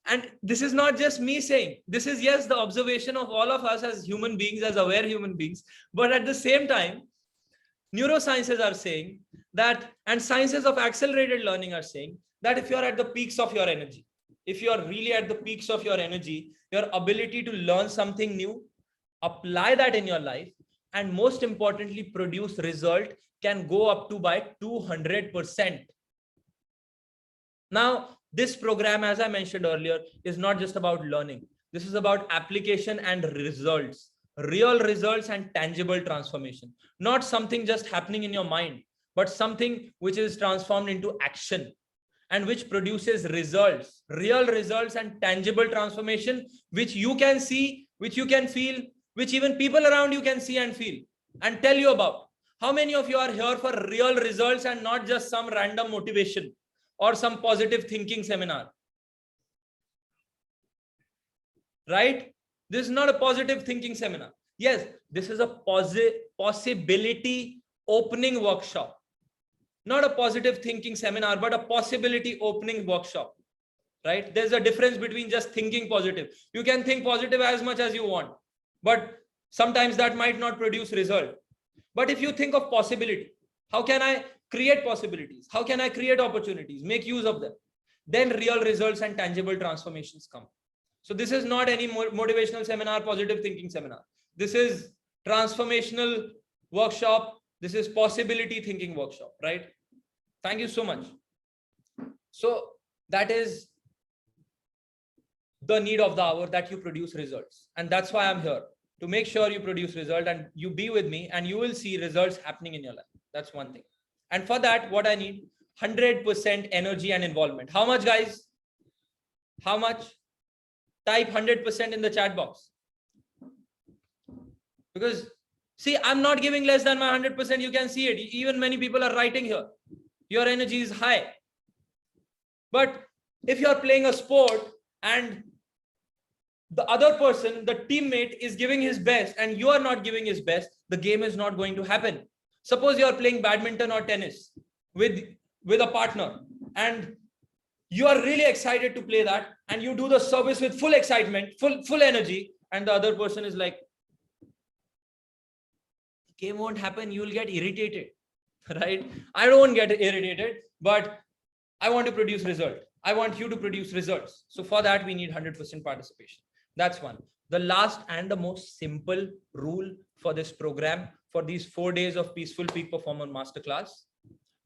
[SPEAKER 1] and this is not just me saying, this is, yes, the observation of all of us as human beings, as aware human beings. But at the same time, neurosciences are saying that, and sciences of accelerated learning are saying that if you're at the peaks of your energy, if you're really at the peaks of your energy, your ability to learn something new, apply that in your life, and most importantly, produce result can go up to by 200%. Now, this program, as I mentioned earlier, is not just about learning. This is about application and results, real results and tangible transformation. Not something just happening in your mind, but something which is transformed into action and which produces results, real results and tangible transformation, which you can see, which you can feel, which even people around you can see and feel and tell you about. How many of you are here for real results and not just some random motivation or some positive thinking seminar? Right? This is not a positive thinking seminar. Yes, this is a possibility opening workshop. Not a positive thinking seminar, but a possibility opening workshop. Right? There's a difference between just thinking positive. You can think positive as much as you want, but sometimes that might not produce result. But if you think of possibility, how can I create possibilities? How can I create opportunities? Make use of them. Then real results and tangible transformations come. So this is not any motivational seminar, positive thinking seminar. This is transformational workshop. This is possibility thinking workshop, right? Thank you so much. So that is the need of the hour, that you produce results. And that's why I'm here, to make sure you produce result and you be with me and you will see results happening in your life. That's one thing. And for that, what I need, 100% energy and involvement. How much, guys? How much? Type 100% in the chat box. Because see, I'm not giving less than my 100%. You can see it. Even many people are writing here. Your energy is high. But if you're playing a sport and the other person, the teammate, is giving his best and you are not giving his best, the game is not going to happen. Suppose you are playing badminton or tennis with a partner and you are really excited to play that and you do the service with full excitement, full energy, and the other person is like, the game won't happen, you will get irritated, right? I don't get irritated, but I want to produce result. I want you to produce results. So for that, we need 100% participation. That's one. The last and the most simple rule for this program, for these 4 days of Peaceful Peak Performance Masterclass: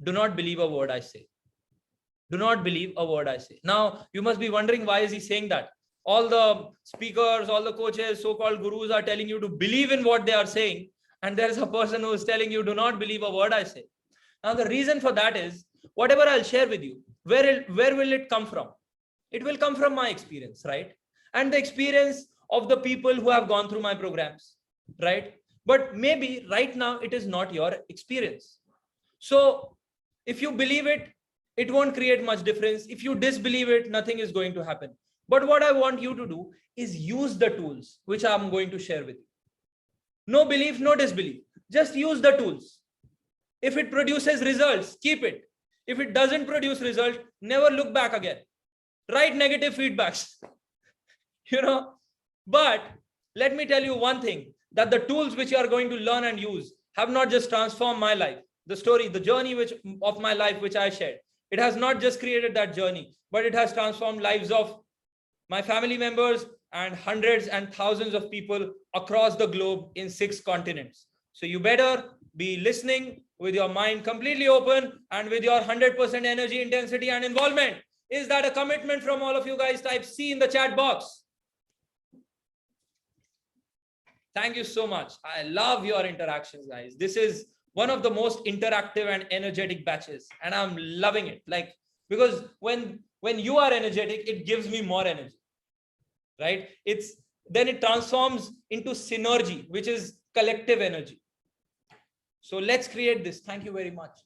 [SPEAKER 1] do not believe a word I say. Do not believe a word I say. Now, you must be wondering, why is he saying that? All the speakers, all the coaches, so-called gurus are telling you to believe in what they are saying. And there's a person who is telling you, do not believe a word I say. Now, the reason for that is, whatever I'll share with you, where will it come from? It will come from my experience, right? And the experience of the people who have gone through my programs, right? But maybe right now, it is not your experience. So if you believe it, it won't create much difference. If you disbelieve it, nothing is going to happen. But what I want you to do is use the tools which I'm going to share with you. No belief, no disbelief. Just use the tools. If it produces results, keep it. If it doesn't produce result, never look back again. Write negative feedbacks. But let me tell you one thing, that the tools which you are going to learn and use have not just transformed my life. The story, the journey of my life, which I shared, it has not just created that journey, but it has transformed lives of my family members and hundreds and thousands of people across the globe in 6 continents. So you better be listening with your mind completely open and with your 100% energy, intensity, and involvement. Is that a commitment from all of you guys? Type C in the chat box. Thank you so much. I love your interactions, guys. This is one of the most interactive and energetic batches, and I'm loving it. Because when you are energetic, it gives me more energy, right? Then it transforms into synergy, which is collective energy. So let's create this. Thank you very much.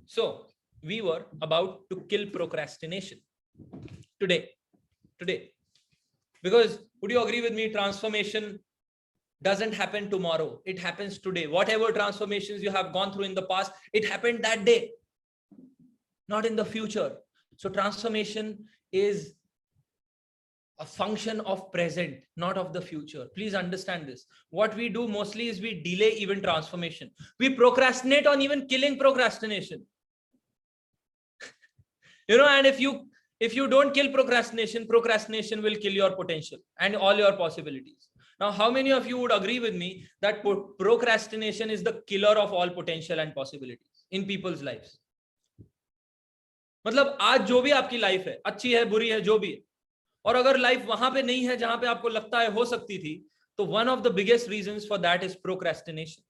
[SPEAKER 1] So we were about to kill procrastination today. Because would you agree with me? Transformation doesn't happen tomorrow. It happens today. Whatever transformations you have gone through in the past, it happened that day, not in the future. So transformation is a function of present, not of the future. Please understand this. What we do mostly is we delay even transformation. We procrastinate on even killing procrastination. And if you don't kill procrastination, procrastination will kill your potential and all your possibilities. Now, how many of you would agree with me that procrastination is the killer of all potential and possibilities in people's lives? मतलब आज जो भी आपकी life है, अच्छी है, बुरी है, जो भी है, और अगर लाइफ वहां पे नहीं है जहां पे आपको लगता है हो सकती थी, तो one of the biggest reasons for that is procrastination.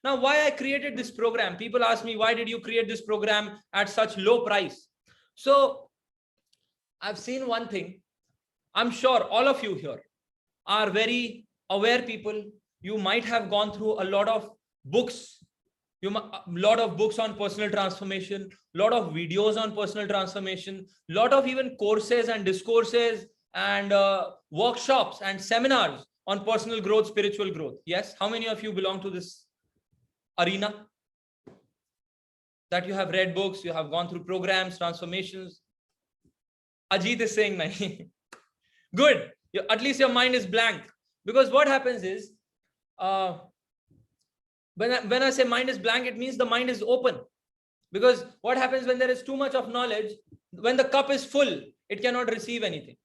[SPEAKER 1] Now, why I created this program? People ask me, why did you create this program at such low price? So I've seen one thing. I'm sure all of you here are very aware people. You might have gone through a lot of books, lot of books on personal transformation, lot of videos on personal transformation, lot of even courses and discourses and workshops and seminars on personal growth, spiritual growth. Yes, how many of you belong to this arena? That you have read books, you have gone through programs, transformations. Ajit is saying nahi. Good. At least your mind is blank. Because what happens is, when I say mind is blank, it means the mind is open. Because what happens when there is too much of knowledge, when the cup is full, it cannot receive anything.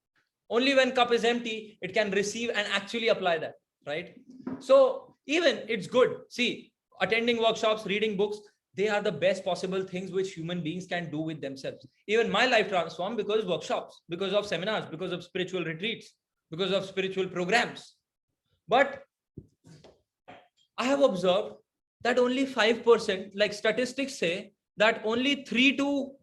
[SPEAKER 1] Only when cup is empty, it can receive and actually apply that, right? So even it's good. See, attending workshops, reading books, they are the best possible things which human beings can do with themselves. Even my life transformed because of workshops, because of seminars, because of spiritual retreats, because of spiritual programs. But I have observed that only 5%, like statistics say, that only 3 to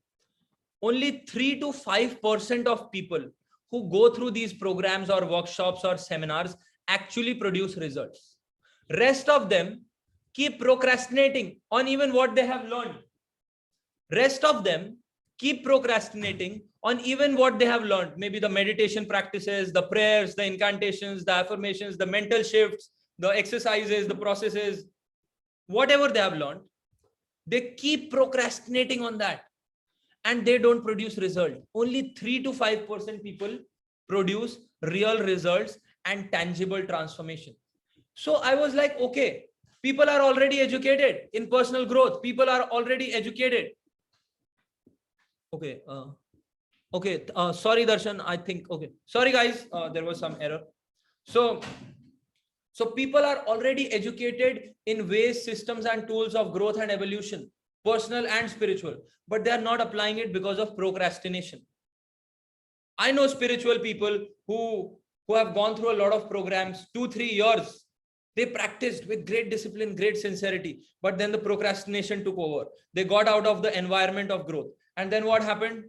[SPEAKER 1] 5% of people who go through these programs or workshops or seminars actually produce results. Rest of them keep procrastinating on even what they have learned. Rest of them keep procrastinating on even what they have learned. Maybe the meditation practices, the prayers, the incantations, the affirmations, the mental shifts, the exercises, the processes, whatever they have learned, they keep procrastinating on that and they don't produce result. Only 3 to 5% people produce real results and tangible transformation. So I was like, okay, people are already educated in personal growth. People are already educated. Okay. Okay, sorry, Darshan. I think, okay. Sorry, guys. There was some error. So, so people are already educated in ways, systems, and tools of growth and evolution, personal and spiritual, but they are not applying it because of procrastination. I know spiritual people who have gone through a lot of programs, 2-3 years. They practiced with great discipline, great sincerity, but then the procrastination took over. They got out of the environment of growth. And then what happened?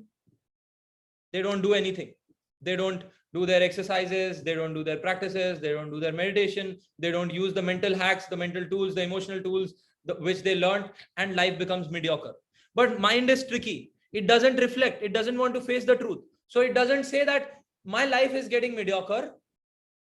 [SPEAKER 1] They don't do anything. They don't do their exercises, they don't do their practices, they don't do their meditation, they don't use the mental hacks, the mental tools, the emotional tools which they learned, and life becomes mediocre. But mind is tricky. It doesn't reflect, it doesn't want to face the truth. So it doesn't say that my life is getting mediocre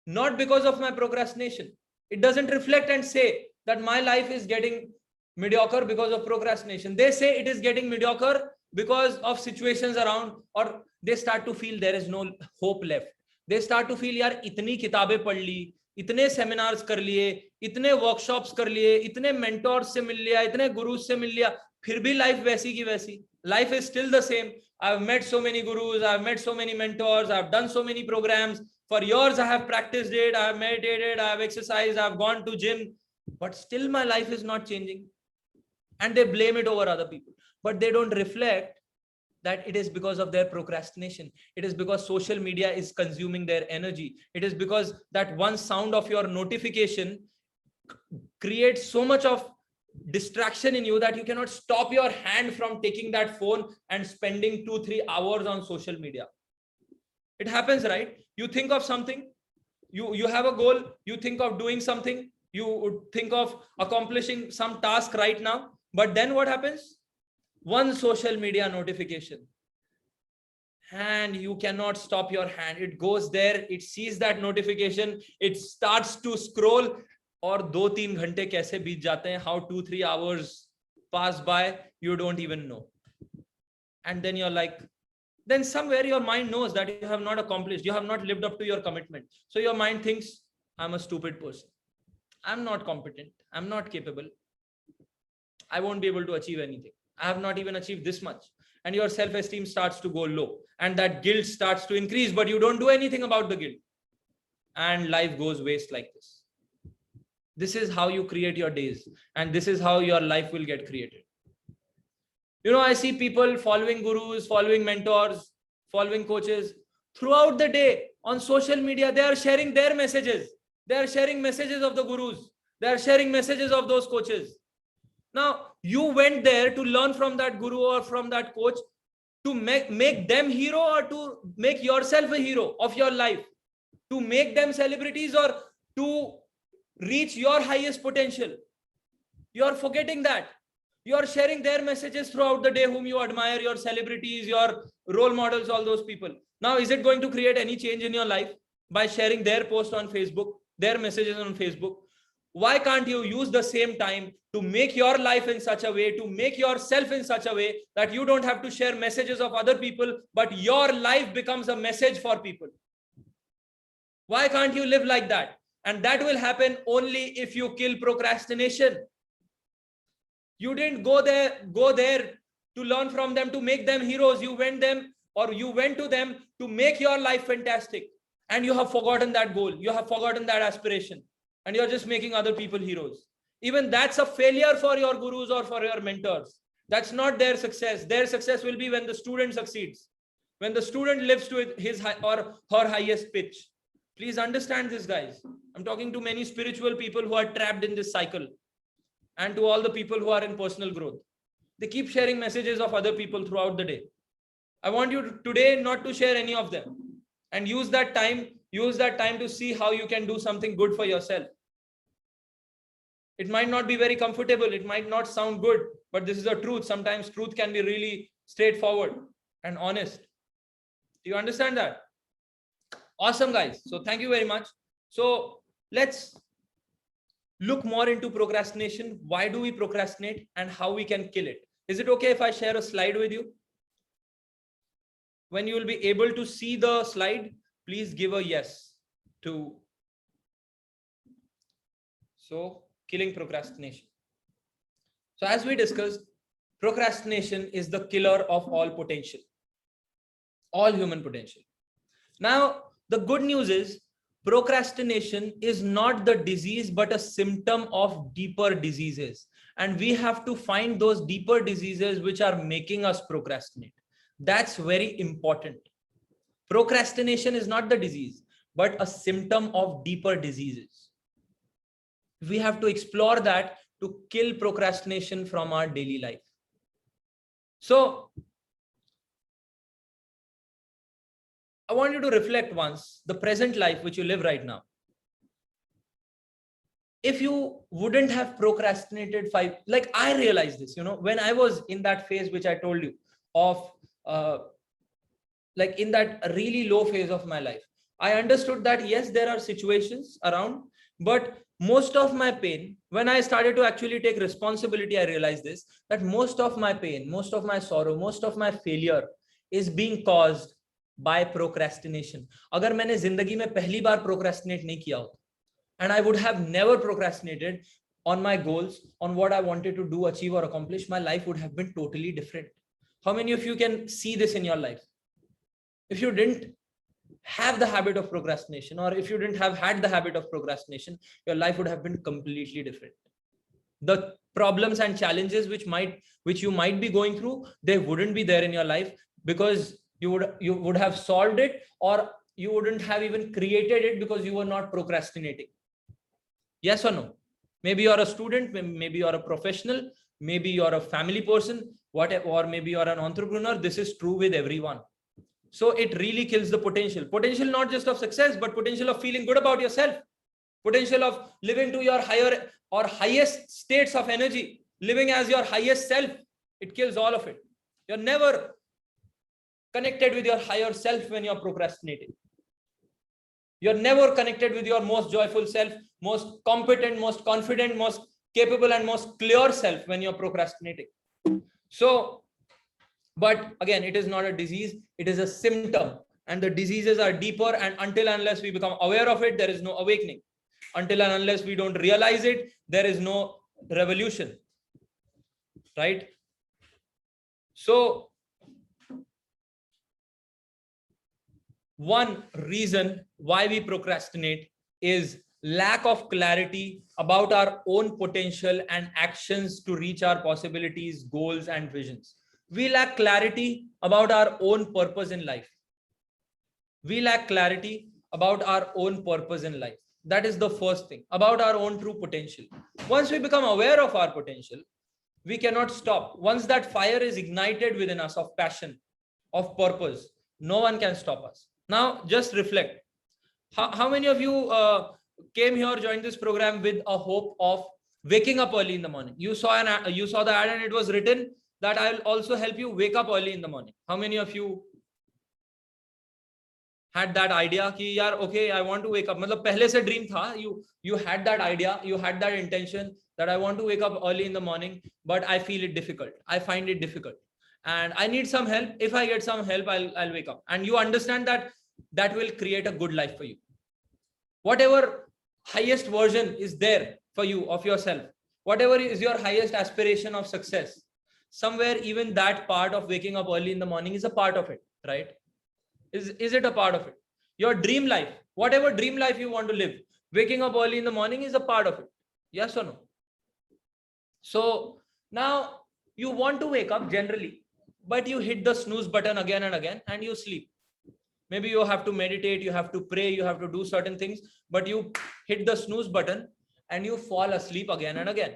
[SPEAKER 1] not because of my procrastination. It doesn't reflect and say that my life is getting mediocre because of procrastination. They say it is getting mediocre because of situations around, or they start to feel there is no hope left. They start to feel, यार इतनी किताबें पढ़ ली, इतने seminars कर लिए, इतने workshops कर लिए, इतने मेंटोर्स से मिल लिया, इतने गुरुज से मिल लिया, फिर भी लाइफ वैसी की वैसी. Life is still the same. I've met so many gurus, I've met so many mentors, I've done so many programs. For years I have practiced it, I have meditated, I have exercised, I have gone to gym, but still my life is not changing. And they blame it over other people, but they don't reflect that it is because of their procrastination. It is because social media is consuming their energy. It is because that one sound of your notification creates so much of distraction in you that you cannot stop your hand from taking that phone and spending 2-3 hours on social media. It happens, right? You think of something, you have a goal, you think of doing something, you would think of accomplishing some task right now, but then what happens? One social media notification, and you cannot stop your hand. It goes there, it sees that notification, it starts to scroll, और 2-3 घंटे कैसे बीत जाते हैं, how 2-3 hours pass by, you don't even know. And then you're like, then somewhere your mind knows that you have not accomplished, you have not lived up to your commitment. So your mind thinks, I'm a stupid person, I'm not competent, I'm not capable, I won't be able to achieve anything, I have not even achieved this much. And your self-esteem starts to go low, and that guilt starts to increase, but you don't do anything about the guilt, and life goes waste like this. This is how you create your days, and this is how your life will get created. You know, I see people following gurus, following mentors, following coaches throughout the day on social media. They are sharing their messages. They are sharing messages of the gurus. They are sharing messages of those coaches. Now, you went there to learn from that guru or from that coach to make them hero, or to make yourself a hero of your life, to make them celebrities, or to reach your highest potential. You are forgetting that. You are sharing their messages throughout the day, whom you admire, your celebrities, your role models, all those people. Now, is it going to create any change in your life by sharing their post on Facebook, their messages on Facebook? Why can't you use the same time to make your life in such a way, to make yourself in such a way that you don't have to share messages of other people, but your life becomes a message for people? Why can't you live like that? And that will happen only if you kill procrastination. You didn't go there to learn from them, to make them heroes. You went to them to make your life fantastic. And you have forgotten that goal. You have forgotten that aspiration. And you're just making other people heroes. Even that's a failure for your gurus or for your mentors. That's not their success. Their success will be when the student succeeds, when the student lives to his or her highest pitch. Please understand this, guys. I'm talking to many spiritual people who are trapped in this cycle, and to all the people who are in personal growth. They keep sharing messages of other people throughout the day. I want you today not to share any of them, and use that time to see how you can do something good for yourself. It might not be very comfortable, it might not sound good, but this is the truth. Sometimes truth can be really straightforward and honest. Do you understand that? Awesome, guys. So thank you very much. So let's look more into procrastination. Why do we procrastinate and how we can kill it? Is it okay if I share a slide with you? When you will be able to see the slide, please give a yes to. So, killing procrastination. So as we discussed, procrastination is the killer of all potential. all human potential. Now, the good news is procrastination is not the disease, but a symptom of deeper diseases. And we have to find those deeper diseases which are making us procrastinate. That's very important. Procrastination is not the disease, but a symptom of deeper diseases. We have to explore that to kill procrastination from our daily life. So I want you to reflect once the present life which you live right now. If you wouldn't have procrastinated like I realized this, when I was in that phase, which I told you of, like in that really low phase of my life, I understood that yes, there are situations around, but most of my pain, when I started to actually take responsibility, I realized this, that most of my pain, most of my sorrow, most of my failure is being caused by procrastination. अगर मैंने जिंदगी में पहली बार procrastinate नहीं किया होता, and I would have never procrastinated on my goals, on what I wanted to do, achieve or accomplish, my life would have been totally different. How many of you can see this in your life? If you didn't have the habit of procrastination, or if you didn't have had the habit of procrastination, your life would have been completely different. The problems and challenges which you might be going through, they wouldn't be there in your life, because you would have solved it, or you wouldn't have even created it because you were not procrastinating. Yes or no? Maybe you're a student, maybe you're a professional, maybe you're a family person, whatever, or maybe you're an entrepreneur. This is true with everyone. So it really kills the potential not just of success, but potential of feeling good about yourself, potential of living to your higher or highest states of energy, living as your highest self. It kills all of it. You're never connected with your higher self when you're procrastinating. You're never connected with your most joyful self, most competent, most confident, most capable, and most clear self when you're procrastinating. So, but again, it is not a disease, it is a symptom, and the diseases are deeper, and until and unless we become aware of it, there is no awakening. Until and unless we don't realize it, there is no revolution, right? So one reason why we procrastinate is lack of clarity about our own potential and actions to reach our possibilities, goals, and visions. We lack clarity about our own purpose in life. We lack clarity about our own purpose in life. That is the first thing, about our own true potential. Once we become aware of our potential, we cannot stop. Once that fire is ignited within us of passion, of purpose, no one can stop us. Now, just reflect. How many of you came here, joined this program with a hope of waking up early in the morning? You saw the ad, and it was written that I'll also help you wake up early in the morning. How many of you had that idea कि यार okay, I want to wake up? मतलब पहले से dream था, you had that idea, you had that intention that I want to wake up early in the morning, but I feel it difficult. I find it difficult, and I need some help. If I get some help, I'll wake up. And you understand that will create a good life for you. Whatever highest version is there for you of yourself, whatever is your highest aspiration of success, somewhere even that part of waking up early in the morning is a part of it, right? Is it a part of it? Your dream life, whatever dream life you want to live, waking up early in the morning is a part of it. Yes or no? So now you want to wake up generally, but you hit the snooze button again and again, and you sleep. Maybe you have to meditate, you have to pray, you have to do certain things, but you hit the snooze button and you fall asleep again and again.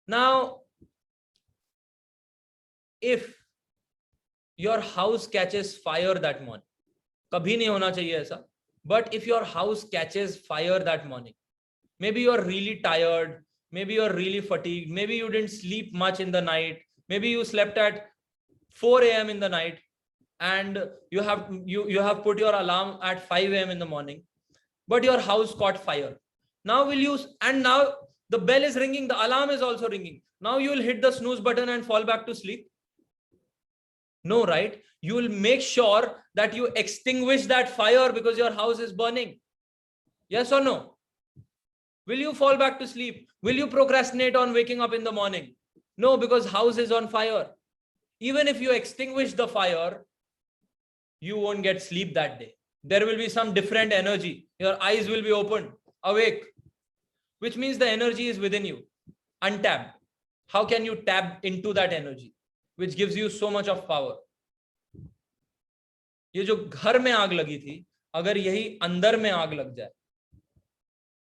[SPEAKER 1] Now, if your house catches fire that morning, kabhi nahi hona chahiye aisa, but if your house catches fire that morning, maybe you're really tired, maybe you're really fatigued, maybe you didn't sleep much in the night, maybe you slept at 4 a.m. in the night, and you have put your alarm at 5 a.m. in the morning, but your house caught fire. Now now the bell is ringing, the alarm is also ringing. Now you will hit the snooze button and fall back to sleep? No, right? You will make sure that you extinguish that fire because your house is burning. Yes or no? Will you fall back to sleep? Will you procrastinate on waking up in the morning? No, because house is on fire. Even if you extinguish the fire, you won't get sleep that day. There will be some different energy. Your eyes will be open, awake, which means the energy is within you, untapped. How can you tap into that energy, which gives you so much of power? ये जो घर में आग लगी थी, अगर यही अंदर में आग लग जाए,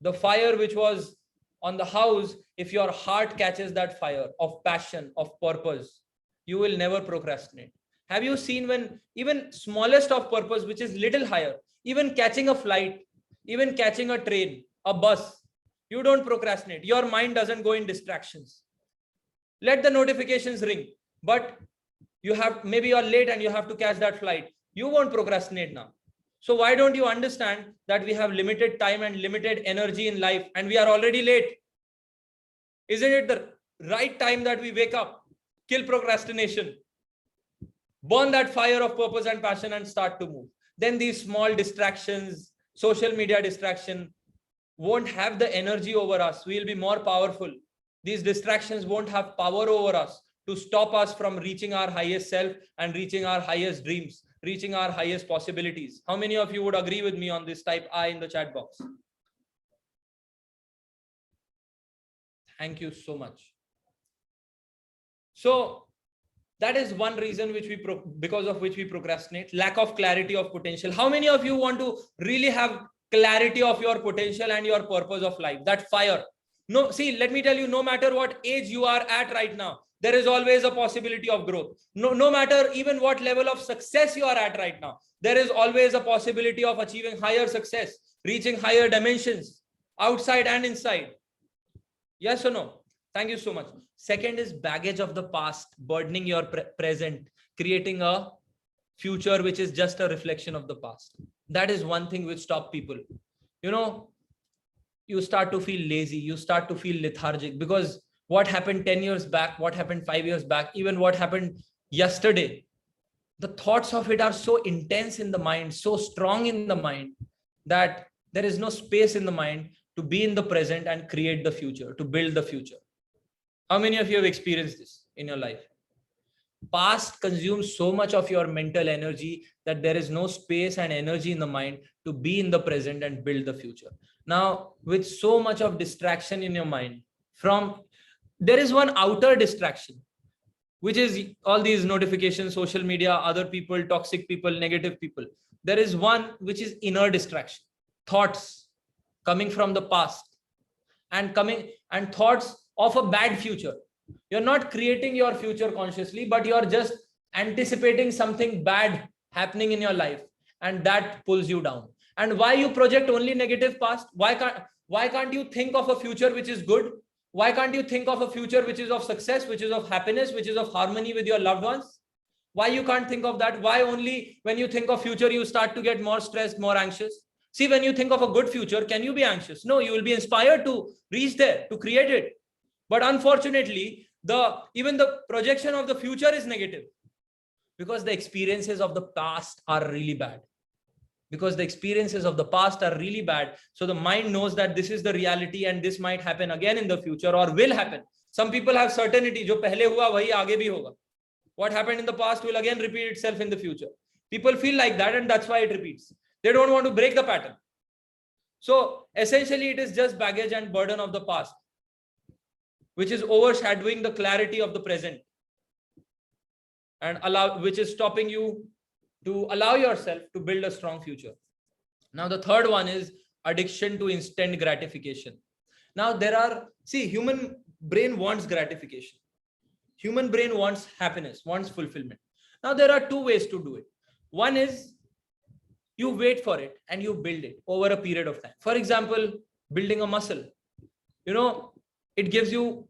[SPEAKER 1] the fire which was on the house, if your heart catches that fire of passion, of purpose, you will never procrastinate. Have you seen when even smallest of purpose, which is little higher, even catching a flight, even catching a train, a bus, you don't procrastinate. Your mind doesn't go in distractions. Let the notifications ring, but you have, maybe you're late and you have to catch that flight. You won't procrastinate now. So why don't you understand that we have limited time and limited energy in life and we are already late? Isn't it the right time that we wake up, kill procrastination, burn that fire of purpose and passion and start to move? Then these small distractions, social media distraction, won't have the energy over us. We'll be more powerful. These distractions won't have power over us to stop us from reaching our highest self and reaching our highest dreams, reaching our highest possibilities. How many of you would agree with me on this? Type I in the chat box. Thank you so much. So that is one reason which because of which we procrastinate. Lack of clarity of potential. How many of you want to really have clarity of your potential and your purpose of life? That fire. No, see, let me tell you, no matter what age you are at right now, there is always a possibility of growth. No matter even what level of success you are at right now, there is always a possibility of achieving higher success, reaching higher dimensions, outside and inside. Yes or no? Thank you so much. Second is baggage of the past, burdening your present, creating a future which is just a reflection of the past. That is one thing which stops people. You know, you start to feel lazy, you start to feel lethargic, because what happened 10 years back, what happened 5 years back, even what happened yesterday, the thoughts of it are so intense in the mind, so strong in the mind, that there is no space in the mind to be in the present and create the future, to build the future. How many of you have experienced this in your life? Past consumes so much of your mental energy that there is no space and energy in the mind to be in the present and build the future. Now, with so much of distraction in your mind, there is one outer distraction, which is all these notifications, social media, other people, toxic people, negative people. There is one which is inner distraction, thoughts coming from the past and thoughts of a bad future. You're not creating your future consciously, but you're just anticipating something bad happening in your life, and that pulls you down. And why you project only negative past? Why can't you think of a future which is good? Why can't you think of a future which is of success, which is of happiness, which is of harmony with your loved ones? Why you can't think of that? Why only when you think of future, you start to get more stressed, more anxious? See, when you think of a good future, can you be anxious? No, you will be inspired to reach there, to create it. But unfortunately, even the projection of the future is negative, because the experiences of the past are really bad. Because the experiences of the past are really bad. So the mind knows that this is the reality and this might happen again in the future or will happen. Some people have certainty, jo pehle hua, wahi aage bhi hoga. What happened in the past will again repeat itself in the future. People feel like that, and that's why it repeats. They don't want to break the pattern. So essentially, it is just baggage and burden of the past, which is overshadowing the clarity of the present, and which is stopping you to allow yourself to build a strong future. Now, the third one is addiction to instant gratification. Now, human brain wants gratification. Human brain wants happiness, wants fulfillment. Now, there are two ways to do it. One is you wait for it and you build it over a period of time. For example, building a muscle. It gives you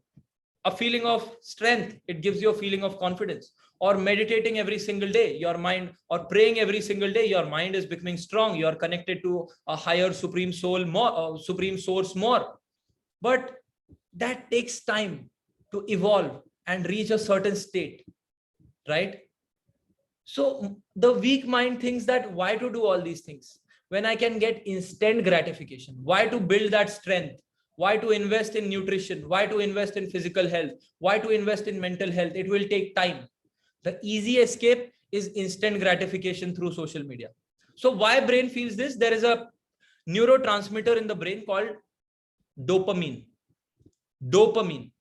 [SPEAKER 1] a feeling of strength. It gives you a feeling of confidence. Or meditating every single day, your mind, or praying every single day, your mind is becoming strong. You are connected to a higher supreme soul more, supreme source more. But that takes time to evolve and reach a certain state, right? So the weak mind thinks that why to do all these things when I can get instant gratification? Why to build that strength? Why to invest in nutrition? Why to invest in physical health? Why to invest in mental health? It will take time. The easy escape is instant gratification through social media. So why brain feels this? There is a neurotransmitter in the brain called dopamine. Dopamine.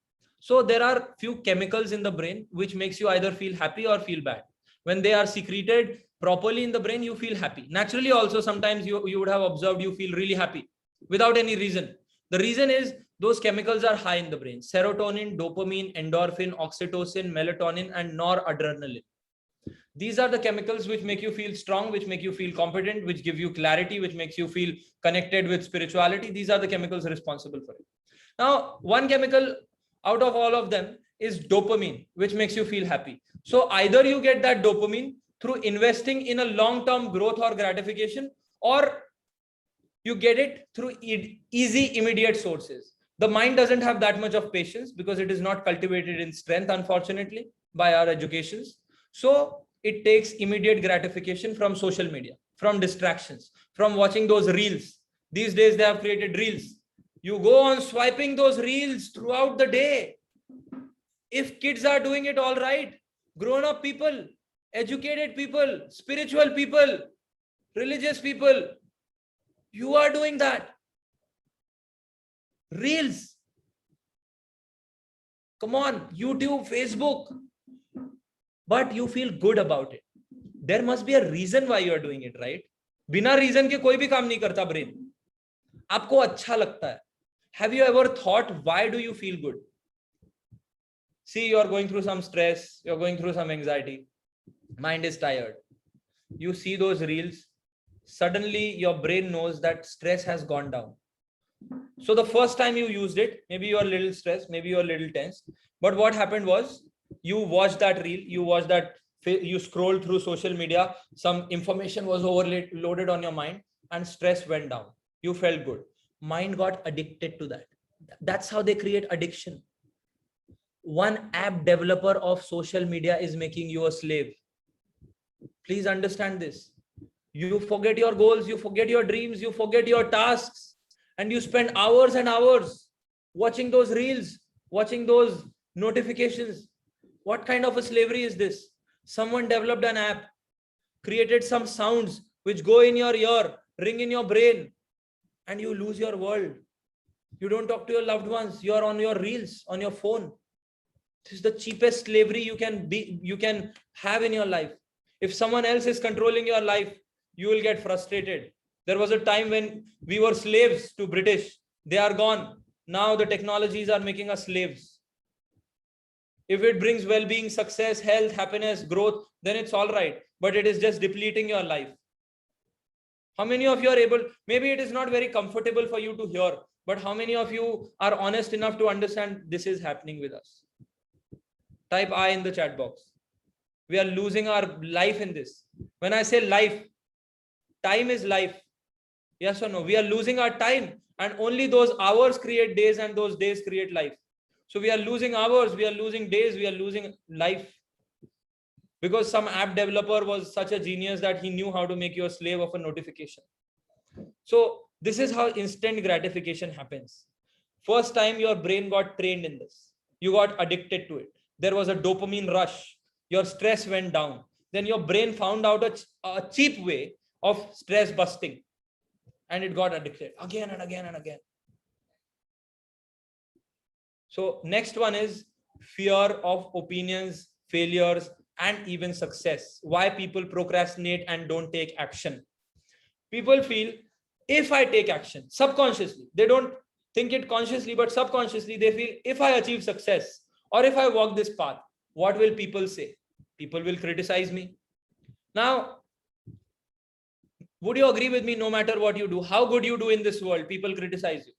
[SPEAKER 1] So there are few chemicals in the brain which makes you either feel happy or feel bad. When they are secreted properly in the brain, you feel happy. Naturally, also sometimes you would have observed you feel really happy without any reason. The reason is those chemicals are high in the brain: serotonin, dopamine, endorphin, oxytocin, melatonin, and noradrenaline. These are the chemicals which make you feel strong, which make you feel competent, which give you clarity, which makes you feel connected with spirituality. These are the chemicals responsible for it. Now, one chemical out of all of them is dopamine, which makes you feel happy. So either you get that dopamine through investing in a long-term growth or gratification, or you get it through easy, immediate sources. The mind doesn't have that much of patience because it is not cultivated in strength, unfortunately, by our educations. So it takes immediate gratification from social media, from distractions, from watching those reels. These days they have created reels. You go on swiping those reels throughout the day. If kids are doing it all right, grown-up people, educated people, spiritual people, religious people, you are doing that. Reels. Come on, YouTube, Facebook. But you feel good about it. There must be a reason why you are doing it, right? बिना reason के कोई भी काम नहीं करता brain. आपको अच्छा लगता है. Have you ever thought, why do you feel good? See, you are going through some stress, you're going through some anxiety, mind is tired. You see those reels, suddenly your brain knows that stress has gone down. So the first time you used it, maybe you are a little stressed, maybe you are a little tense. But what happened was, you watched that reel, you scrolled through social media, some information was overloaded on your mind, and stress went down. You felt good. Mind got addicted to that. That's how they create addiction. One app developer of social media is making you a slave. Please understand this. You forget your goals, you forget your dreams, you forget your tasks, and you spend hours and hours watching those reels, watching those notifications. What kind of a slavery is this? Someone developed an app, created some sounds which go in your ear, ring in your brain, and you lose your world. You don't talk to your loved ones. You are on your reels, on your phone. This is the cheapest slavery you can have in your life. If someone else is controlling your life, you will get frustrated. There was a time when we were slaves to British. They are gone. Now the technologies are making us slaves. If it brings well-being, success, health, happiness, growth, then it's all right. But it is just depleting your life. How many of you are able, maybe it is not very comfortable for you to hear, but how many of you are honest enough to understand this is happening with us? Type I in the chat box. We are losing our life in this. When I say life, time is life. Yes or no? We are losing our time, and only those hours create days, and those days create life. So we are losing hours, we are losing days, we are losing life. Because some app developer was such a genius that he knew how to make you a slave of a notification. So this is how instant gratification happens. First time your brain got trained in this. You got addicted to it. There was a dopamine rush. Your stress went down. Then your brain found out a cheap way of stress busting. And it got addicted again and again and again. So next one is fear of opinions, failures, and even success. Why people procrastinate and don't take action. People feel, if I take action subconsciously, they don't think it consciously, but subconsciously they feel, if I achieve success or if I walk this path, what will people say? People will criticize me. Now, would you agree with me? No matter what you do, how good you do in this world, people criticize you.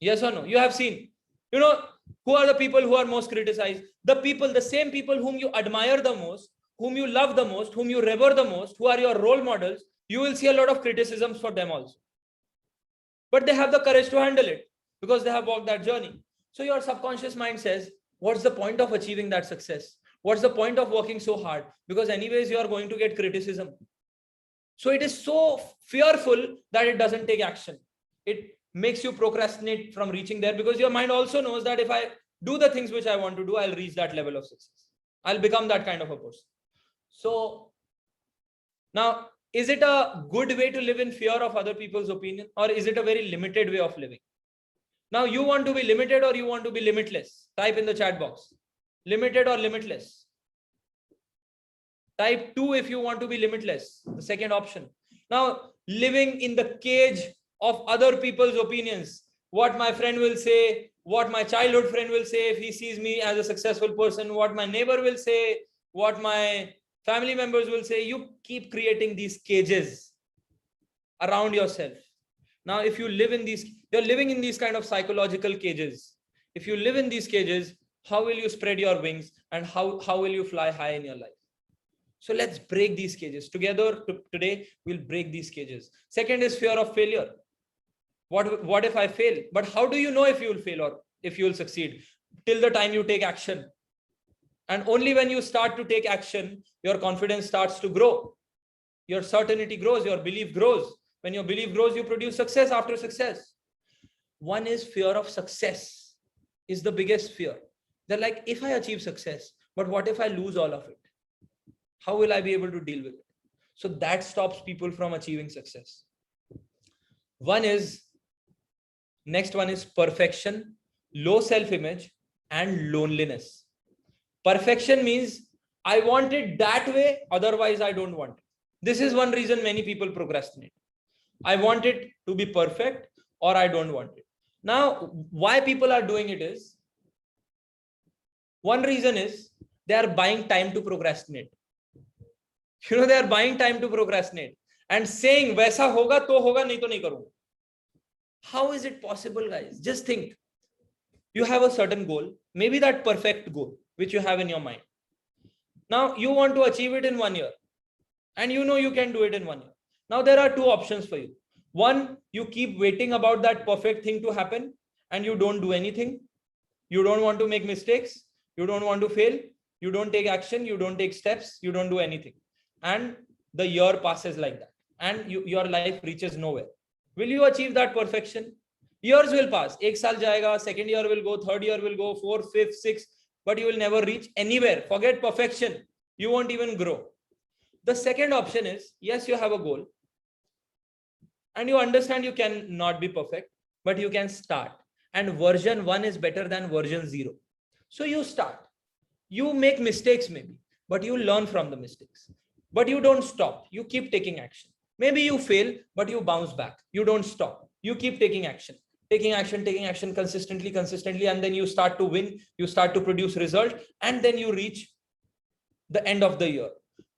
[SPEAKER 1] Yes or no? You have seen, who are the people who are most criticized? The same people whom you admire the most, whom you love the most, whom you revere the most, who are your role models. You will see a lot of criticisms for them also. But they have the courage to handle it because they have walked that journey. So your subconscious mind says, what's the point of achieving that success? What's the point of working so hard? Because anyways, you are going to get criticism. So it is so fearful that it doesn't take action. It makes you procrastinate from reaching there, because your mind also knows that if I do the things which I want to do, I'll reach that level of success. I'll become that kind of a person. So now, is it a good way to live in fear of other people's opinion, or is it a very limited way of living? Now, you want to be limited or you want to be limitless? Type in the chat box. Limited or limitless? Type 2 if you want to be limitless, the second option. Now, living in the cage of other people's opinions, what my friend will say, what my childhood friend will say if he sees me as a successful person, what my neighbor will say, what my family members will say. You keep creating these cages around yourself. Now, if you live in these, you're living in these kind of psychological cages. If you live in these cages, how will you spread your wings and how will you fly high in your life? So let's break these cages. Together today, we'll break these cages. Second is fear of failure. What if I fail? But how do you know if you will fail or if you will succeed? Till the time you take action. And only when you start to take action, your confidence starts to grow. Your certainty grows, your belief grows. When your belief grows, you produce success after success. One is fear of success is the biggest fear. They're like, if I achieve success, but what if I lose all of it? How will I be able to deal with it? So that stops people from achieving success. Next one is perfection, low self-image, and loneliness. Perfection means I want it that way, otherwise I don't want it. This is one reason many people procrastinate. I want it to be perfect or I don't want it. Now, why people are doing it is, one reason is they are buying time to procrastinate. They are buying time to procrastinate and saying, Vaisa hoga to hoga, nahi to nahi karunga. How is it possible, guys? Just think. You have a certain goal, maybe that perfect goal, which you have in your mind. Now, you want to achieve it in 1 year. And you know you can do it in 1 year. Now, there are two options for you. One, you keep waiting about that perfect thing to happen and you don't do anything. You don't want to make mistakes. You don't want to fail. You don't take action. You don't take steps. You don't do anything. And the year passes like that. And your life reaches nowhere. Will you achieve that perfection? Years will pass. Ek saal jayega, second year will go, third year will go, fourth, fifth, sixth, but you will never reach anywhere. Forget perfection. You won't even grow. The second option is, yes, you have a goal and you understand you cannot be perfect, but you can start. And version 1 is better than version 0. So you start. You make mistakes maybe, but you learn from the mistakes. But you don't stop. You keep taking action. Maybe you fail, but you bounce back. You don't stop. You keep taking action, taking action consistently. And then you start to win. You start to produce result. And then you reach the end of the year.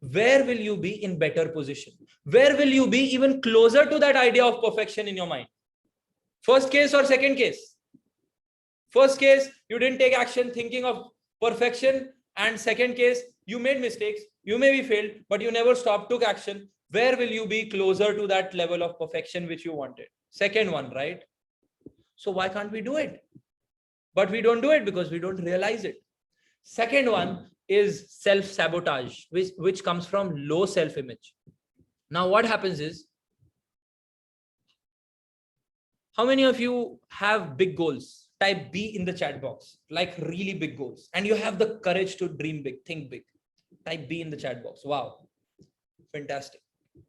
[SPEAKER 1] Where will you be in better position? Where will you be even closer to that idea of perfection in your mind? First case or second case? First case, you didn't take action thinking of perfection. And second case, you made mistakes. You maybe failed, but you never stopped, took action. Where will you be closer to that level of perfection which you wanted? Second one, right? So why can't we do it? But we don't do it because we don't realize it. Second one is self-sabotage, which comes from low self-image. Now, what happens is, how many of you have big goals? Type B in the chat box, like really big goals. And you have the courage to dream big, think big. Type B in the chat box. Wow. Fantastic.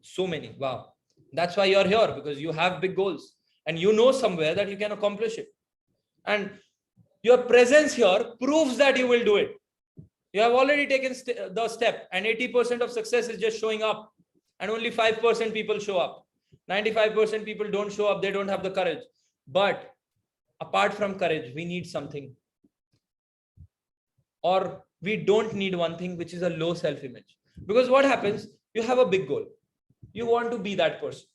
[SPEAKER 1] So many. Wow. That's why you're here, because you have big goals and you know somewhere that you can accomplish it. And your presence here proves that you will do it. You have already taken the step, and 80% of success is just showing up, and only 5% people show up. 95% people don't show up. They don't have the courage. But apart from courage, we need something, or we don't need one thing, which is a low self-image. Because what happens, you have a big goal. You want to be that person,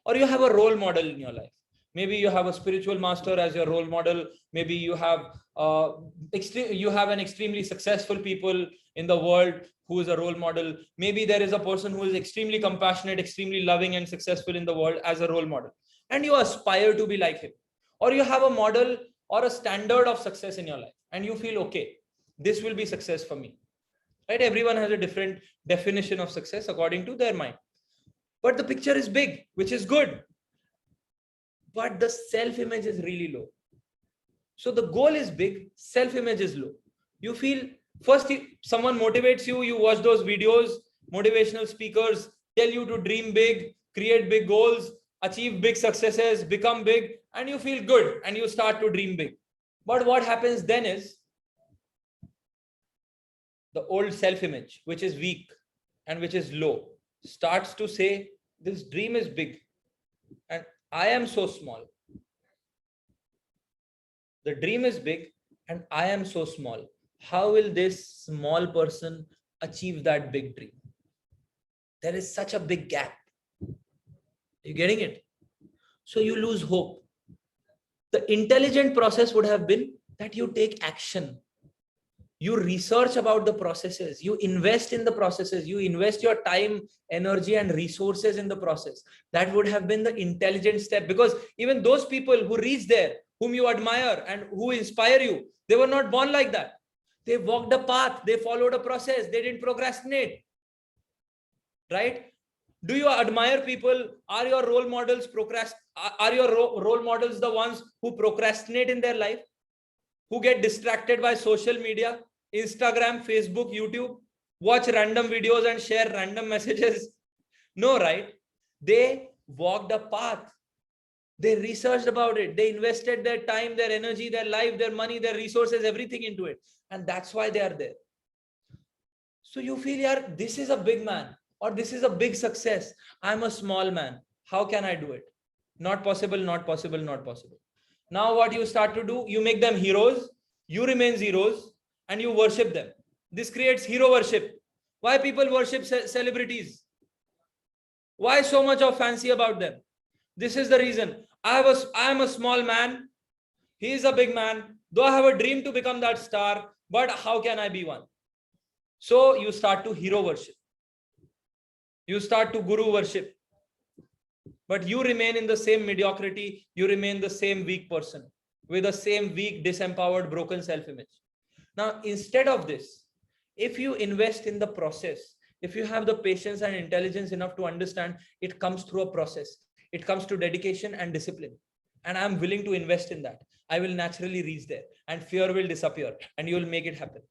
[SPEAKER 1] or you have a role model in your life. Maybe you have a spiritual master as your role model. Maybe you have an extremely successful people in the world who is a role model. Maybe there is a person who is extremely compassionate, extremely loving and successful in the world as a role model. And you aspire to be like him. Or you have a model or a standard of success in your life. And you feel, okay, this will be success for me. Right? Everyone has a different definition of success according to their mind. But the picture is big, which is good. But the self-image is really low. So the goal is big, self-image is low. You feel, first someone motivates you, you watch those videos, motivational speakers tell you to dream big, create big goals, achieve big successes, become big, and you feel good and you start to dream big. But what happens then is the old self-image, which is weak and which is low, starts to say, this dream is big and I am so small. The dream is big and I am so small. How will this small person achieve that big dream? There is such a big gap. You're getting it? So you lose hope. The intelligent process would have been that you take action. You research about the processes. You invest in the processes. You invest your time, energy, and resources in the process. That would have been the intelligent step, because even those people who reach there, whom you admire and who inspire you, they were not born like that. They walked a path. They followed a process. They didn't procrastinate. Right? Do you admire people? Are your role models role models the ones who procrastinate in their life? Who get distracted by social media, Instagram, Facebook, YouTube, watch random videos and share random messages? No, right? They walked a path. They researched about it. They invested their time, their energy, their life, their money, their resources, everything into it. And that's why they are there. So you feel, yeah, this is a big man, or this is a big success. I'm a small man. How can I do it? Not possible, not possible, not possible. Now what you start to do, you make them heroes, you remain zeros, and you worship them. This creates hero worship. Why people worship celebrities? Why so much of fancy about them? This is the reason. I am a small man. He is a big man. Though I have a dream to become that star, but how can I be one? So you start to hero worship. You start to guru worship. But you remain in the same mediocrity. You remain the same weak person with the same weak, disempowered, broken self-image. Now, instead of this, if you invest in the process, if you have the patience and intelligence enough to understand, it comes through a process. It comes to dedication and discipline. And I'm willing to invest in that. I will naturally reach there and fear will disappear and you will make it happen.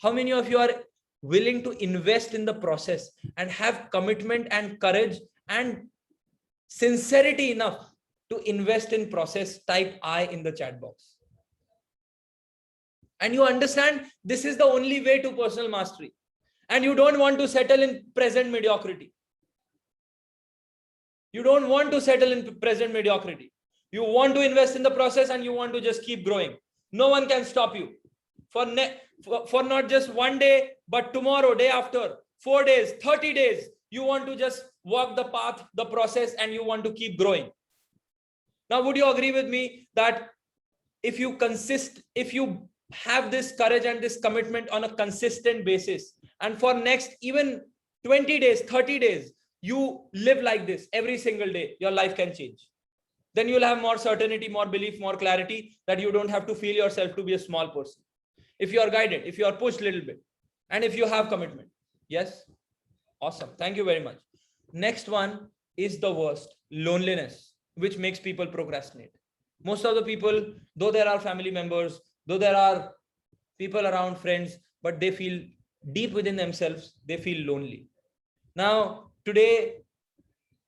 [SPEAKER 1] How many of you are willing to invest in the process and have commitment and courage and sincerity enough to invest in process? Type I in the chat box. And you understand this is the only way to personal mastery. And you don't want to settle in present mediocrity. You don't want to settle in present mediocrity. You want to invest in the process and you want to just keep growing. No one can stop you. For not just one day, but tomorrow, day after, 4 days, 30 days, you want to just walk the path, the process, and you want to keep growing. Now, would you agree with me that if you have this courage and this commitment on a consistent basis, and for next even 20 days, 30 days, you live like this every single day, your life can change. Then you'll have more certainty, more belief, more clarity that you don't have to feel yourself to be a small person. If you are guided, if you are pushed a little bit, and if you have commitment. Yes? Awesome. Thank you very much. Next one is the worst, loneliness, which makes people procrastinate. Most of the people, though there are family members, though there are people around, friends, but they feel deep within themselves, they feel lonely. Now, today,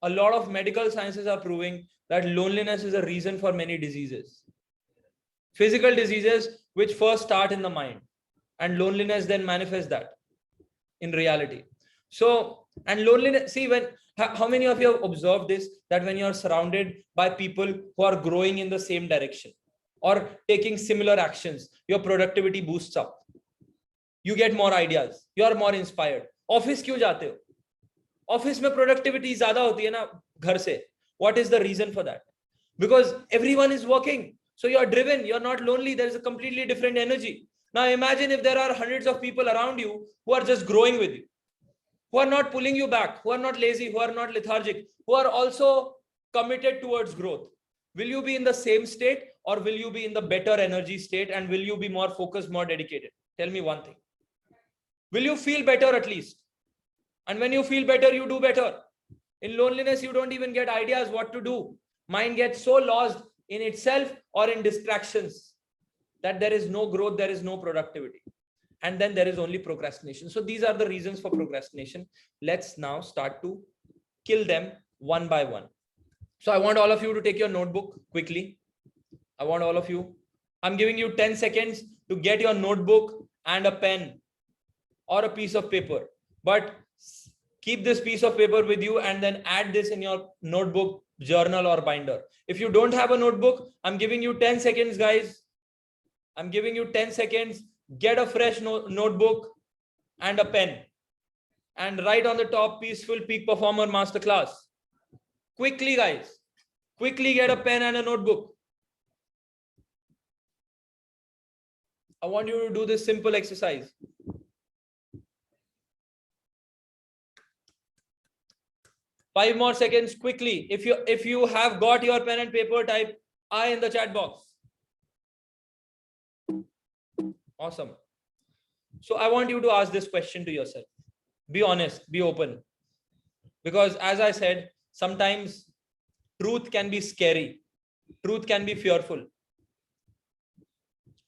[SPEAKER 1] a lot of medical sciences are proving that loneliness is a reason for many diseases. Physical diseases, which first start in the mind, and loneliness then manifests that in reality. So, and loneliness, see, how many of you have observed this, that when you are surrounded by people who are growing in the same direction or taking similar actions, your productivity boosts up. You get more ideas. You are more inspired. Office क्यों जाते हो? Office में productivity ज़्यादा होती है ना घर से. What is the reason for that? Because everyone is working. So you are driven. You are not lonely. There is a completely different energy. Now imagine if there are hundreds of people around you who are just growing with you, who are not pulling you back, who are not lazy, who are not lethargic, who are also committed towards growth. Will you be in the same state, or will you be in the better energy state, and will you be more focused, more dedicated? Tell me one thing. Will you feel better at least? And when you feel better, you do better. In loneliness, you don't even get ideas what to do. Mind gets so lost in itself or in distractions that there is no growth, there is no productivity. And then there is only procrastination. So these are the reasons for procrastination. Let's now start to kill them one by one. So I want all of you to take your notebook quickly. I want all of you. I'm giving you 10 seconds to get your notebook and a pen or a piece of paper. But keep this piece of paper with you and then add this in your notebook, journal, or binder. If you don't have a notebook, I'm giving you 10 seconds, guys. I'm giving you 10 seconds. Get a fresh notebook and a pen and write on the top Peaceful Peak Performer Masterclass. Quickly, guys. Quickly get a pen and a notebook. I want you to do this simple exercise. Five more seconds quickly. If you have got your pen and paper, type I in the chat box. Awesome. So I want you to ask this question to yourself. Be honest, be open. Because as I said, sometimes truth can be scary. Truth can be fearful.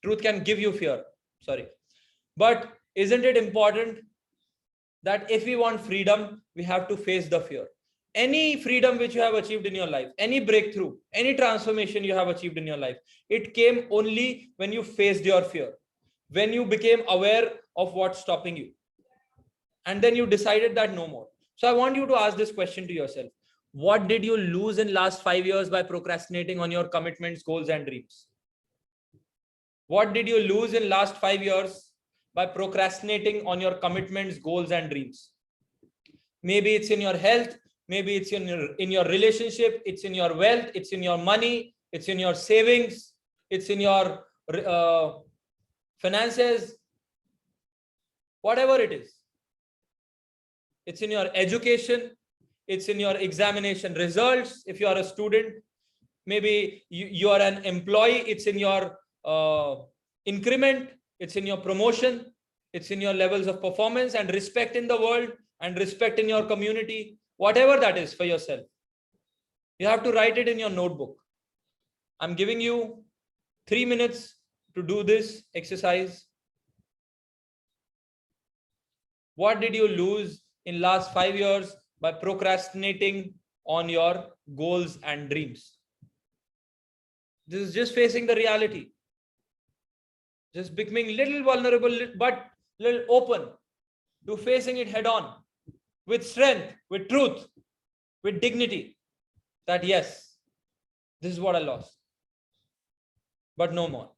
[SPEAKER 1] Truth can give you fear. Sorry. But isn't it important that if we want freedom, we have to face the fear? Any freedom which you have achieved in your life, any breakthrough, any transformation you have achieved in your life, it came only when you faced your fear, when you became aware of what's stopping you. And then you decided that no more. So I want you to ask this question to yourself. What did you lose in last 5 years by procrastinating on your commitments, goals, and dreams? What did you lose in last 5 years by procrastinating on your commitments, goals, and dreams? Maybe it's in your health. Maybe it's in your relationship. It's in your wealth. It's in your money. It's in your savings. It's in your finances. Whatever it is. It's in your education. It's in your examination results. If you are a student, maybe you are an employee. It's in your increment. It's in your promotion. It's in your levels of performance and respect in the world and respect in your community. Whatever that is for yourself. You have to write it in your notebook. I'm giving you 3 minutes to do this exercise. What did you lose in last 5 years by procrastinating on your goals and dreams? This is just facing the reality. Just becoming little vulnerable, but little open to facing it head on with strength, with truth, with dignity. That yes, this is what I lost, but no more.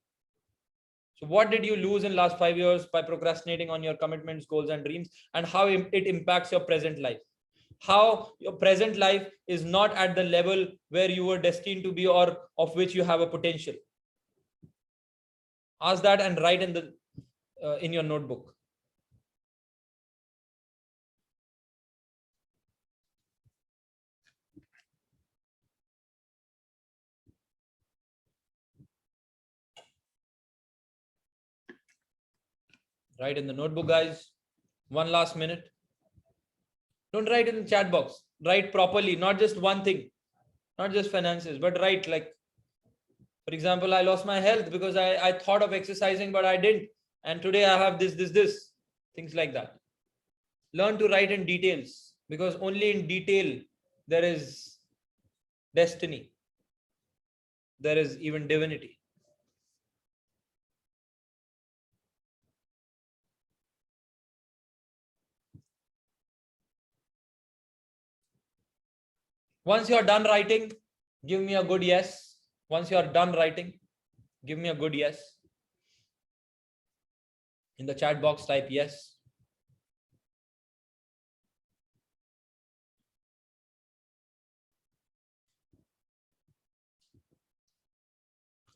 [SPEAKER 1] So what did you lose in last 5 years by procrastinating on your commitments, goals, and dreams, and how it impacts your present life? How your present life is not at the level where you were destined to be or of which you have a potential. Ask that and write in your notebook. Write in the notebook, guys. One last minute. Don't write in the chat box. Write properly, not just one thing, not just finances, but write like, for example, I lost my health because I thought of exercising, but I didn't. And today I have this, things like that. Learn to write in details, because only in detail there is destiny. There is even divinity. Once you are done writing, give me a good yes. Once you are done writing, give me a good yes. In the chat box, type yes.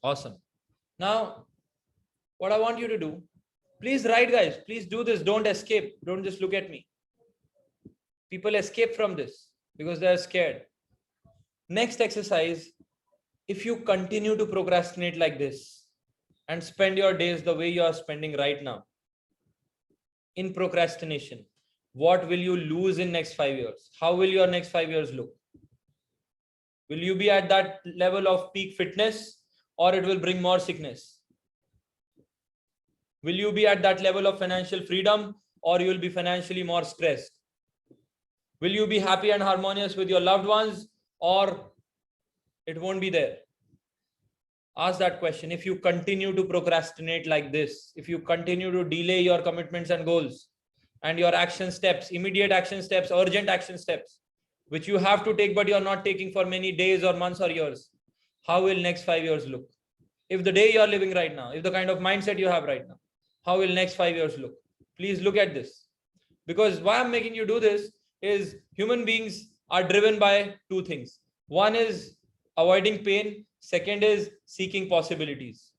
[SPEAKER 1] Awesome. Now, what I want you to do, please write, guys. Please do this. Don't escape. Don't just look at me. People escape from this because they're scared. Next exercise, if you continue to procrastinate like this and spend your days the way you are spending right now in procrastination, what will you lose in next 5 years? How will your next 5 years look? Will you be at that level of peak fitness, or it will bring more sickness? Will you be at that level of financial freedom, or you will be financially more stressed? Will you be happy and harmonious with your loved ones, or it won't be there? Ask that question. If you continue to procrastinate like this, if you continue to delay your commitments and goals and your action steps, immediate action steps, urgent action steps, which you have to take, but you're not taking for many days or months or years, how will next 5 years look? If the day you're living right now, if the kind of mindset you have right now, how will next 5 years look? Please look at this. Because why I'm making you do this is human beings are driven by two things. One is avoiding pain. Second is seeking possibilities.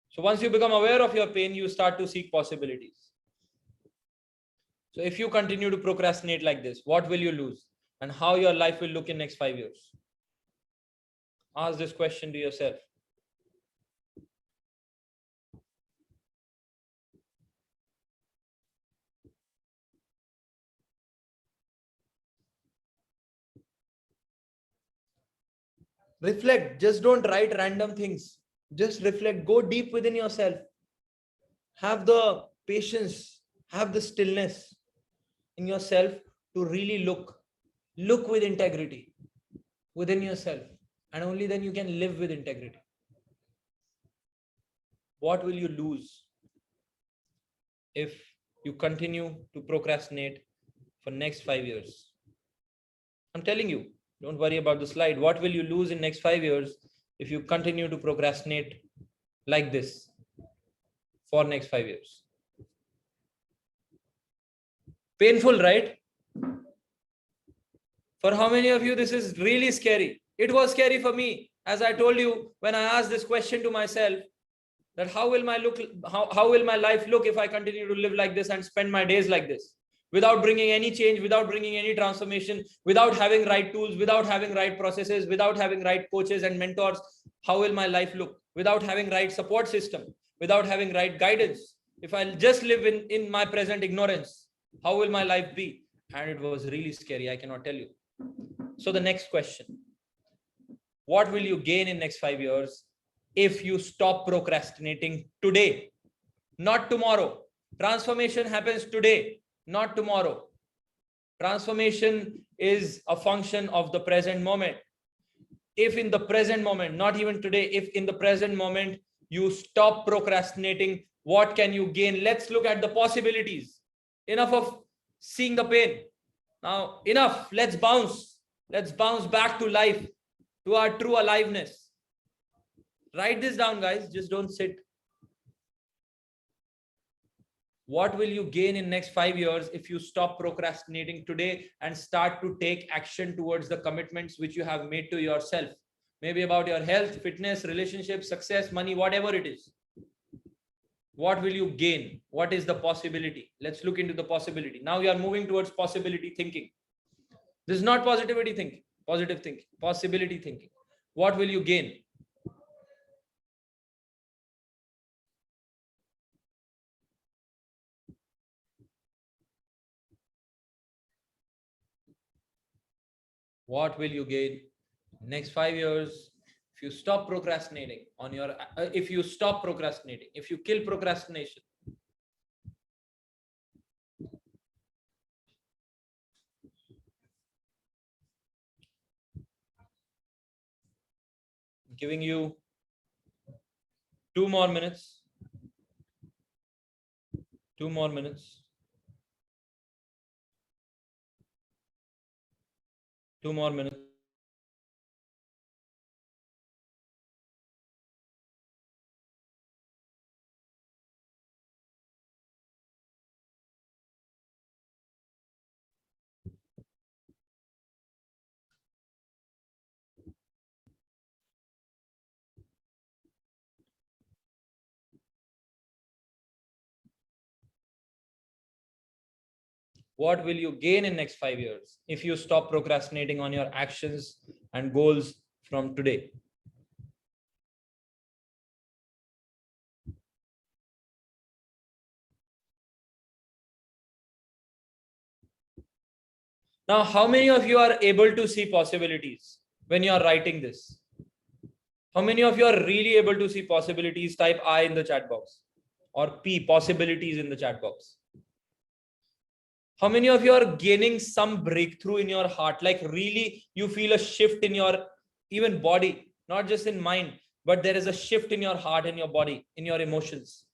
[SPEAKER 1] So once you become aware of your pain, you start to seek possibilities. So if you continue to procrastinate like this, what will you lose? And how your life will look in next 5 years? Ask this question to yourself. Reflect. Just don't write random things. Just reflect. Go deep within yourself. Have the patience, have the stillness in yourself to really look with integrity within yourself, and only then you can live with integrity. What will you lose if you continue to procrastinate for next 5 years? I'm telling you, don't worry about the slide. What will you lose in next 5 years if you continue to procrastinate like this for next 5 years? Painful, right? For how many of you this is really scary? It was scary for me. As I told you, when I asked this question to myself, that how will my life look if I continue to live like this and spend my days like this, without bringing any change, without bringing any transformation, without having right tools, without having right processes, without having right coaches and mentors? How will my life look without having right support system, without having right guidance? If I just live in my present ignorance, how will my life be? And it was really scary, I cannot tell you. So the next question, what will you gain in next 5 years if you stop procrastinating today, not tomorrow? Transformation happens today, not tomorrow. Transformation is a function of the present moment. If in the present moment, not even today, if in the present moment you stop procrastinating, what can you gain? Let's look at the possibilities. Enough of seeing the pain. Now, enough. Let's bounce. Let's bounce back to life, to our true aliveness. Write this down, guys. Just don't sit. What will you gain in next 5 years if you stop procrastinating today and start to take action towards the commitments which you have made to yourself? Maybe about your health, fitness, relationships, success, money, whatever it is. What will you gain? What is the possibility? Let's look into the possibility. Now we are moving towards possibility thinking. This is not positivity thinking, positive thinking, possibility thinking. What will you gain? What will you gain next 5 years if you stop procrastinating on your, if you stop procrastinating, if you kill procrastination? I'm giving you 2 more minutes. 2 more minutes. 2 more minutes. What will you gain in next 5 years if you stop procrastinating on your actions and goals from today? Now, how many of you are able to see possibilities when you are writing this? How many of you are really able to see possibilities? Type I in the chat box, or P, possibilities, in the chat box. How many of you are gaining some breakthrough in your heart? Like really you feel a shift in your even body, not just in mind, but there is a shift in your heart, in your body, in your emotions,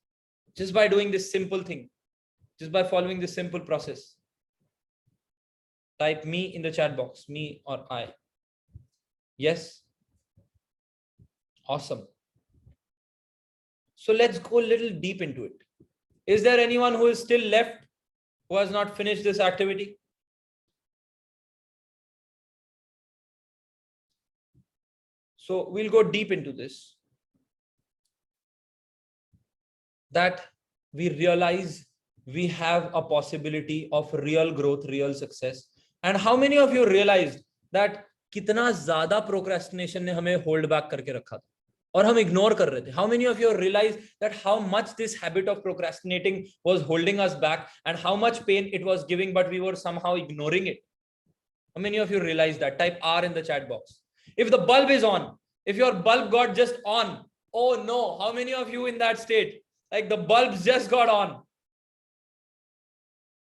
[SPEAKER 1] just by doing this simple thing, just by following this simple process. Type me in the chat box, me or I. Yes. Awesome. So let's go a little deep into it. Is there anyone who is still left, who has not finished this activity? So we'll go deep into this. That we realize we have a possibility of real growth, real success. And how many of you realized that कितना ज्यादा procrastination ने हमें hold back करके रखा था और हम ignore कर रहे थे? How many of you realized that how much this habit of procrastinating was holding us back and how much pain it was giving, but we were somehow ignoring it? How many of you realized that? Type R in the chat box. If the bulb is on, if your bulb got just on, oh no, how many of you in that state? Like the bulbs just got on.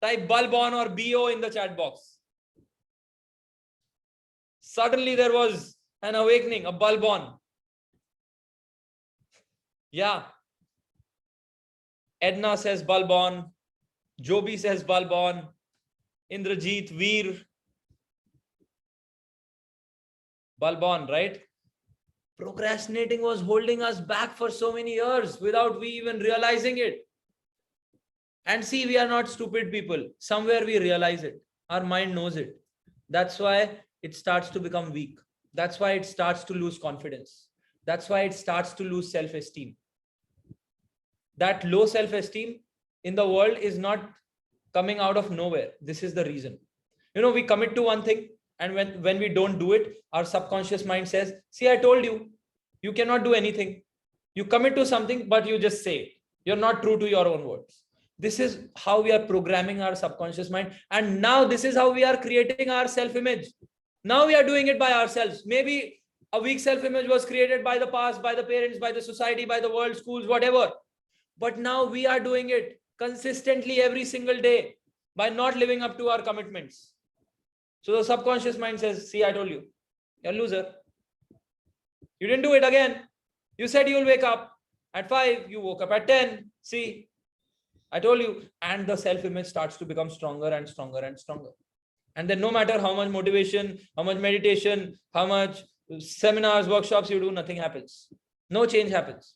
[SPEAKER 1] Type bulb on or BO in the chat box. Suddenly there was an awakening, a bulb on. Yeah. Edna says bulb on. Joby says bulb on. Indrajit, Veer. Bulb on, right? Procrastinating was holding us back for so many years without we even realizing it. And see, we are not stupid people. Somewhere we realize it. Our mind knows it. That's why it starts to become weak. That's why it starts to lose confidence. That's why it starts to lose self-esteem. That low self-esteem in the world is not coming out of nowhere. This is the reason. You know, we commit to one thing, and when we don't do it, our subconscious mind says, see, I told you, you cannot do anything. You commit to something, but you just say it. You're not true to your own words. This is how we are programming our subconscious mind. And now this is how we are creating our self-image. Now we are doing it by ourselves. Maybe a weak self-image was created by the past, by the parents, by the society, by the world, schools, whatever. But now we are doing it consistently every single day by not living up to our commitments. So the subconscious mind says, see, I told you, you're a loser. You didn't do it again. You said you'll wake up at 5, you woke up at 10. See, I told you. And the self-image starts to become stronger and stronger and stronger. And then no matter how much motivation, how much meditation, how much seminars, workshops you do, nothing happens. No change happens.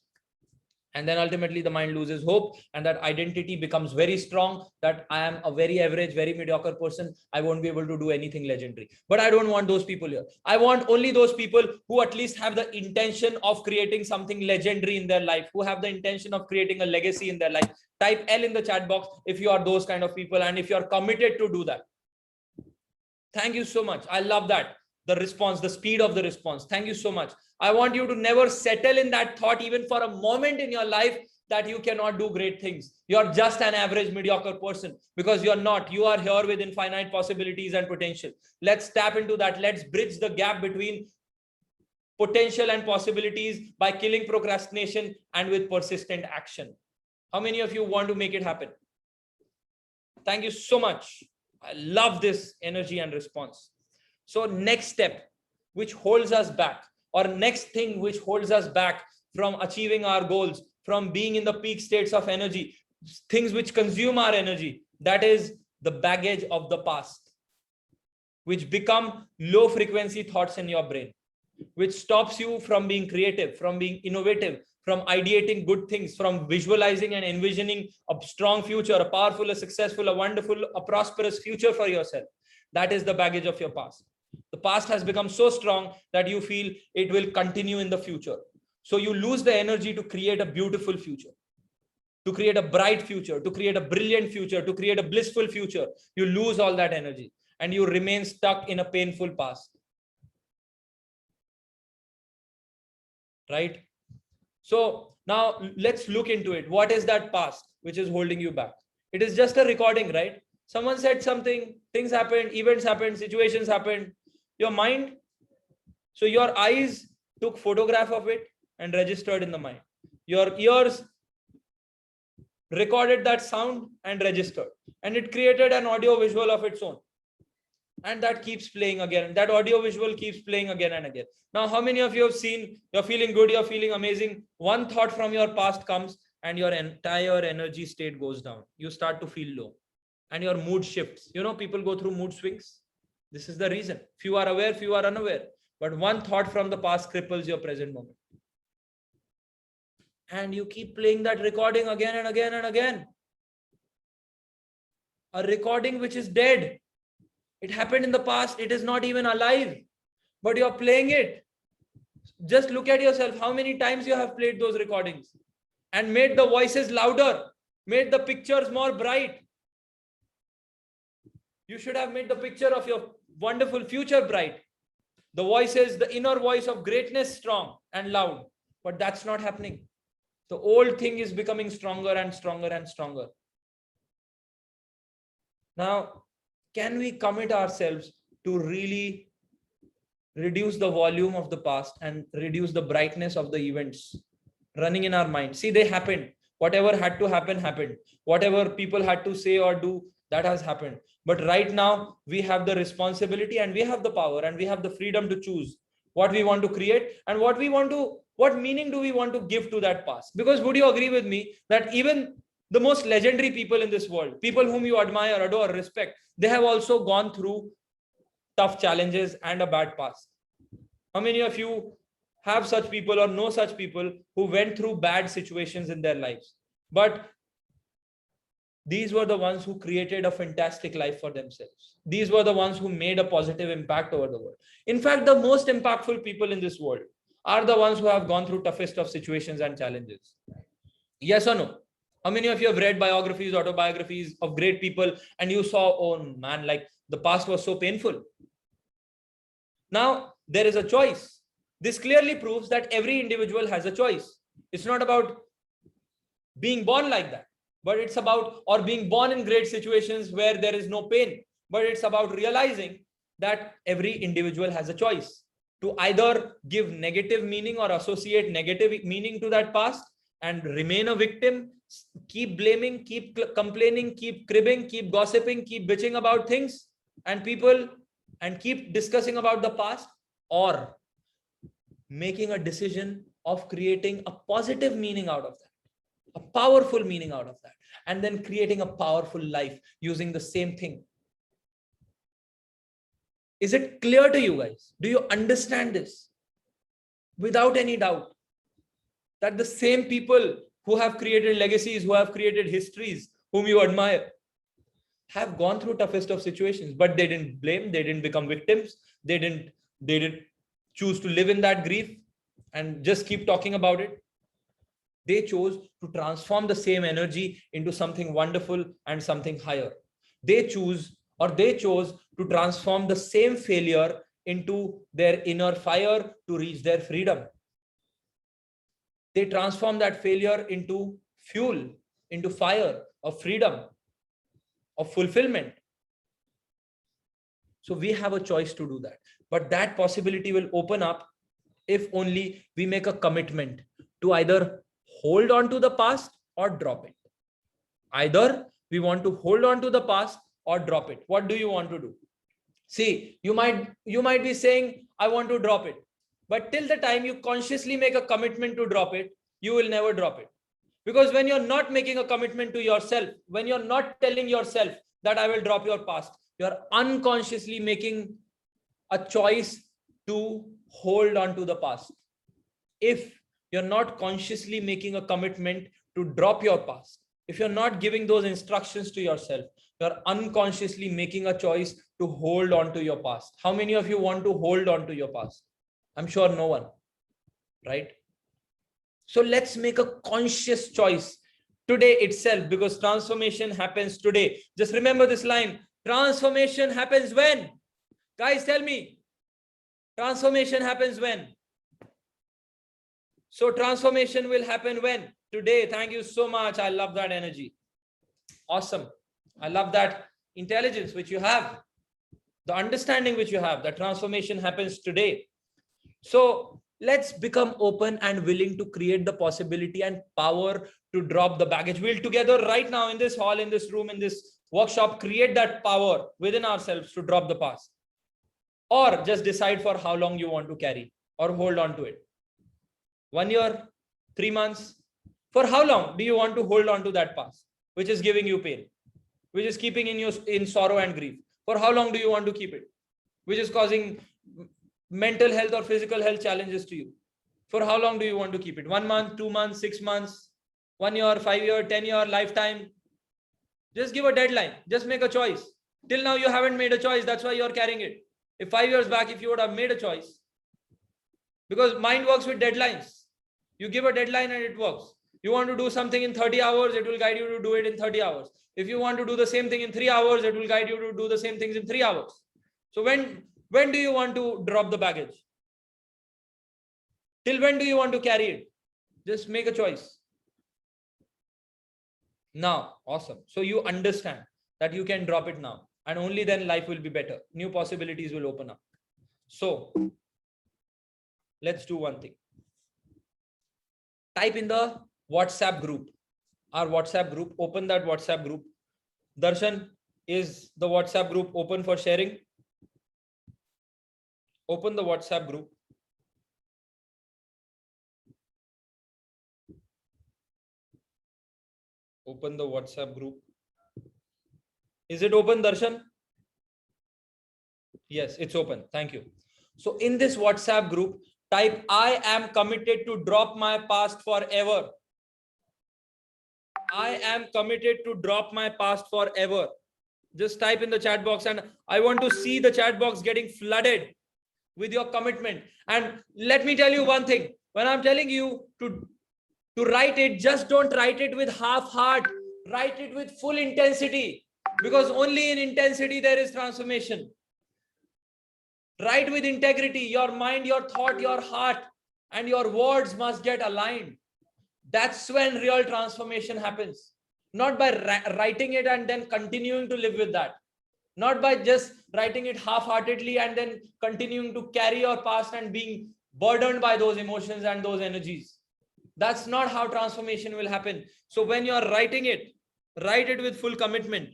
[SPEAKER 1] And then ultimately the mind loses hope, and that identity becomes very strong, that I am a very average, very mediocre person. I won't be able to do anything legendary. But I don't want those people here. I want only those people who at least have the intention of creating something legendary in their life, who have the intention of creating a legacy in their life. Type L in the chat box if you are those kind of people and if you are committed to do that. Thank you so much. I love that. The response, the speed of the response. Thank you so much. I want you to never settle in that thought, even for a moment in your life, that you cannot do great things. You're just an average, mediocre person, because you're not. You are here with infinite possibilities and potential. Let's tap into that. Let's bridge the gap between potential and possibilities by killing procrastination and with persistent action. How many of you want to make it happen? Thank you so much. I love this energy and response. So next step, which holds us back, or next thing which holds us back from achieving our goals, from being in the peak states of energy, things which consume our energy, that is the baggage of the past, which become low frequency thoughts in your brain, which stops you from being creative, from being innovative, from ideating good things, from visualizing and envisioning a strong future, a powerful, a successful, a wonderful, a prosperous future for yourself. That is the baggage of your past. The past has become so strong that you feel it will continue in the future. So you lose the energy to create a beautiful future, to create a bright future, to create a brilliant future, to create a blissful future. You lose all that energy and you remain stuck in a painful past. Right? So now let's look into it. What is that past which is holding you back? It is just a recording, right? Someone said something, things happened, events happened, situations happened. Your mind, so your eyes took photograph of it and registered in the mind. Your ears recorded that sound and registered, and it created an audio visual of its own. And that keeps playing again. That audio visual keeps playing again and again. Now, how many of you have seen, you're feeling good, you're feeling amazing. One thought from your past comes and your entire energy state goes down. You start to feel low and your mood shifts. You know, people go through mood swings. This is the reason. Few are aware, few are unaware. But one thought from the past cripples your present moment. And you keep playing that recording again and again and again. A recording which is dead. It happened in the past. It is not even alive, but you're playing it. Just look at yourself. How many times you have played those recordings and made the voices louder, made the pictures more bright. You should have made the picture of your wonderful future bright. The voices, the inner voice of greatness strong and loud, but that's not happening. The old thing is becoming stronger and stronger and stronger. Now, can we commit ourselves to really reduce the volume of the past and reduce the brightness of the events running in our mind? See, they happened. Whatever had to happen, happened. Whatever people had to say or do, that has happened. But right now, we have the responsibility and we have the power and we have the freedom to choose what we want to create and what meaning do we want to give to that past? Because would you agree with me that even the most legendary people in this world, people whom you admire, adore, respect, they have also gone through tough challenges and a bad past. How many of you have such people or know such people who went through bad situations in their lives? But these were the ones who created a fantastic life for themselves. These were the ones who made a positive impact over the world. In fact, the most impactful people in this world are the ones who have gone through toughest of situations and challenges. Yes or no? How many of you have read biographies, autobiographies of great people and you saw, oh man, like the past was so painful? Now, there is a choice. This clearly proves that every individual has a choice. It's not about being born like that, but it's about, or being born in great situations where there is no pain, but it's about realizing that every individual has a choice to either give negative meaning or associate negative meaning to that past and remain a victim, keep blaming, keep complaining, keep cribbing, keep gossiping, keep bitching about things and people and keep discussing about the past, or making a decision of creating a positive meaning out of that, a powerful meaning out of that, and then creating a powerful life using the same thing. Is it clear to you guys? Do you understand this? Without any doubt, that the same people who have created legacies, who have created histories, whom you admire, have gone through toughest of situations, but they didn't blame, they didn't become victims, they didn't choose to live in that grief and just keep talking about it. They chose to transform the same energy into something wonderful and something higher. They chose to transform the same failure into their inner fire to reach their freedom. They transform that failure into fuel, into fire of freedom, of fulfillment. So we have a choice to do that. But that possibility will open up if only we make a commitment to either hold on to the past or drop it. Either we want to hold on to the past or drop it. What do you want to do? See, you might be saying, I want to drop it. But till the time you consciously make a commitment to drop it, you will never drop it. Because when you're not making a commitment to yourself, when you're not telling yourself that I will drop your past, you're unconsciously making a choice to hold on to the past. If you're not consciously making a commitment to drop your past, if you're not giving those instructions to yourself, you're unconsciously making a choice to hold on to your past. How many of you want to hold on to your past? I'm sure no one, right? So let's make a conscious choice today itself, because transformation happens today. Just remember this line: transformation happens when? Guys, tell me. Transformation happens when? So transformation will happen when? Today. Thank you so much. I love that energy. Awesome. I love that intelligence which you have, the understanding which you have, that transformation happens today. So Let's become open and willing to create the possibility and power to drop the baggage. We'll together right now in this hall, in this room, in this workshop, create that power within ourselves to drop the past. Or just decide for how long you want to carry or hold on to it. 1 year, 3 months. For how long do you want to hold on to that past, which is giving you pain, which is keeping in you in sorrow and grief? For how long do you want to keep it, which is causing mental health or physical health challenges to you? For how long do you want to keep it? 1 month, 2 months, 6 months, 1 year, 5 year, 10 year, lifetime? Just give a deadline. Just make a choice. Till now, you haven't made a choice. That's why you're carrying it. If 5 years back, if you would have made a choice, because mind works with deadlines. You give a deadline and it works. You want to do something in 30 hours, it will guide you to do it in 30 hours. If you want to do the same thing in 3 hours, it will guide you to do the same things in 3 hours. So when do you want to drop the baggage? Till when do you want to carry it? Just make a choice. Now, awesome. So you understand that you can drop it now, and only then life will be better. New possibilities will open up. So let's do one thing. Type in the WhatsApp group, our WhatsApp group, open that WhatsApp group. Darshan, is the WhatsApp group open for sharing? Open the WhatsApp group. Open the WhatsApp group. Is it open, Darshan? Yes, it's open. Thank you. So in this WhatsApp group, type, I am committed to drop my past forever. I am committed to drop my past forever. Just type in the chat box, and I want to see the chat box getting flooded with your commitment. And let me tell you one thing. When I'm telling you to write it, just don't write it with half heart. Write it with full intensity, because only in intensity there is transformation. Write with integrity. Your mind, your thought, your heart, and your words must get aligned. That's when real transformation happens. Not by writing it and then continuing to live with that. Not by just writing it half-heartedly and then continuing to carry your past and being burdened by those emotions and those energies. That's not how transformation will happen. So when you're writing it, write it with full commitment.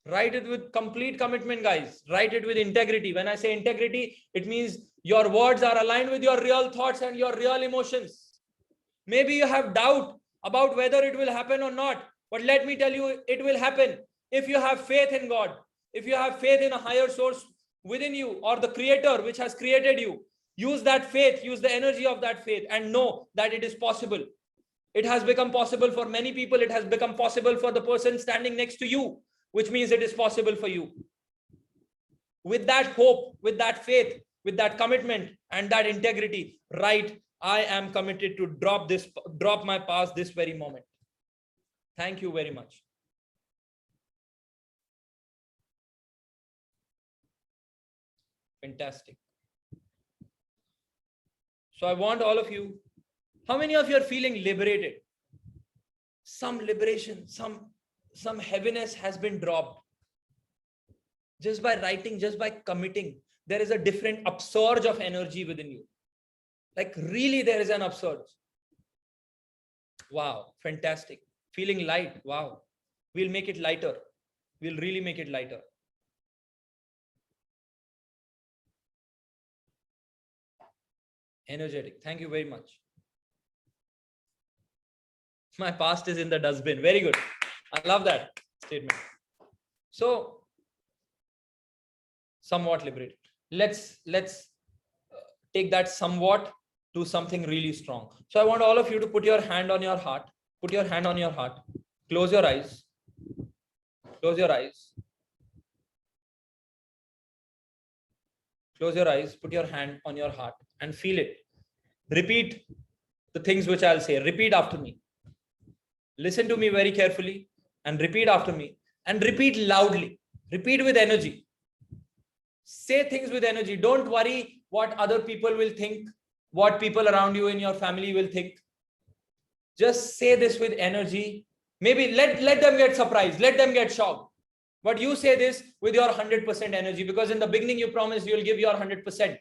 [SPEAKER 1] Write it with complete commitment, guys. Write it with integrity. When I say integrity, it means your words are aligned with your real thoughts and your real emotions. Maybe you have doubt about whether it will happen or not, but let me tell you, it will happen. If you have faith in God, if you have faith in a higher source within you, or the creator which has created you, use that faith, use the energy of that faith, and know that it is possible. It has become possible for many people. It has become possible for the person standing next to you, which means it is possible for you. With that hope, with that faith, with that commitment and that integrity, write, I am committed to drop my past this very moment. Thank you very much. Fantastic. So I want all of you, how many of you are feeling liberated? Some liberation, some heaviness has been dropped. Just by writing, just by committing, there is a different upsurge of energy within you. Like really, there is an upsurge. Wow, fantastic. Feeling light. Wow. We'll make it lighter. We'll really make it lighter. Energetic. Thank you very much. My past is in the dustbin. Very good. I love that statement. So, somewhat liberated. Let's take that somewhat to something really strong. So I want all of you to put your hand on your heart. Put your hand on your heart. Close your eyes. Close your eyes. Close your eyes. Put your hand on your heart and feel it. Repeat the things which I'll say. Repeat after me. Listen to me very carefully and repeat after me, and repeat loudly. Repeat with energy. Say things with energy. Don't worry what other people will think, what people around you in your family will think. Just say this with energy. Maybe let them get surprised. Let them get shocked. But you say this with your 100% energy, because in the beginning you promised you'll give your 100%.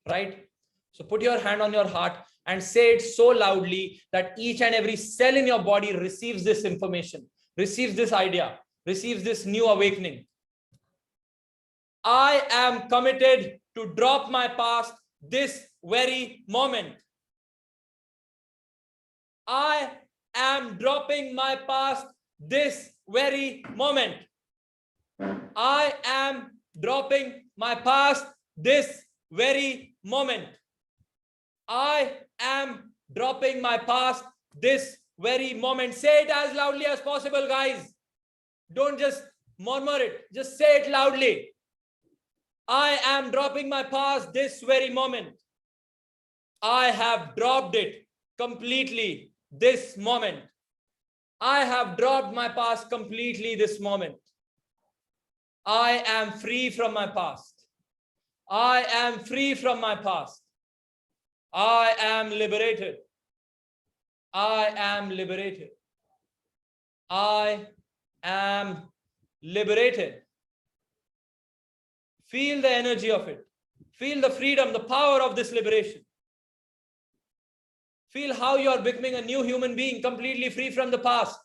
[SPEAKER 1] right? So put your hand on your heart and say it so loudly that each and every cell in your body receives this information, receives this idea, receives this new awakening. I am committed to drop my past this very moment. I am dropping my past this very moment. I am dropping my past this very moment. I am dropping my past this very moment. Say it as loudly as possible, guys. Don't just murmur it. Just say it loudly. I am dropping my past this very moment. I have dropped it completely this moment. I have dropped my past completely this moment. I am free from my past. I am free from my past. I am liberated. I am liberated. I am liberated. Feel the energy of it. Feel the freedom, the power of this liberation. Feel how you are becoming a new human being, completely free from the past.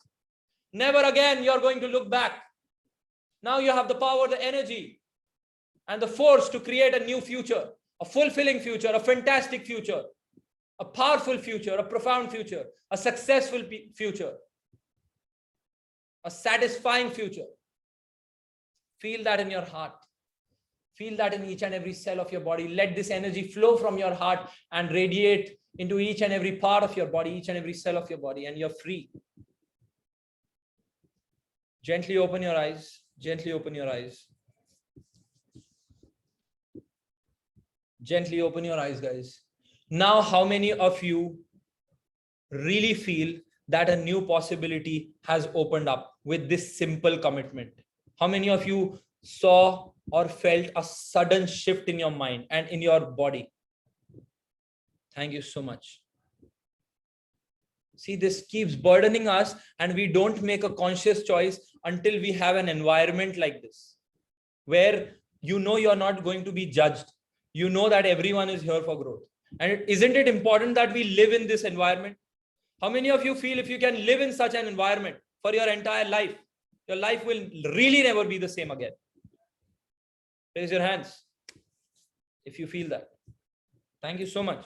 [SPEAKER 1] Never again you are going to look back. Now you have the power, the energy, and the force to create a new future, a fulfilling future, a fantastic future, a powerful future, a profound future, a successful future, a satisfying future. Feel that in your heart. Feel that in each and every cell of your body. Let this energy flow from your heart and radiate into each and every part of your body, each and every cell of your body, and you're free. Gently open your eyes. Gently open your eyes. Gently open your eyes, guys. Now, how many of you really feel that a new possibility has opened up with this simple commitment? How many of you saw or felt a sudden shift in your mind and in your body? Thank you so much. See, this keeps burdening us, and we don't make a conscious choice until we have an environment like this, where you know you're not going to be judged. You know that everyone is here for growth. And isn't it important that we live in this environment? How many of you feel if you can live in such an environment for your entire life, your life will really never be the same again? Raise your hands if you feel that. Thank you so much.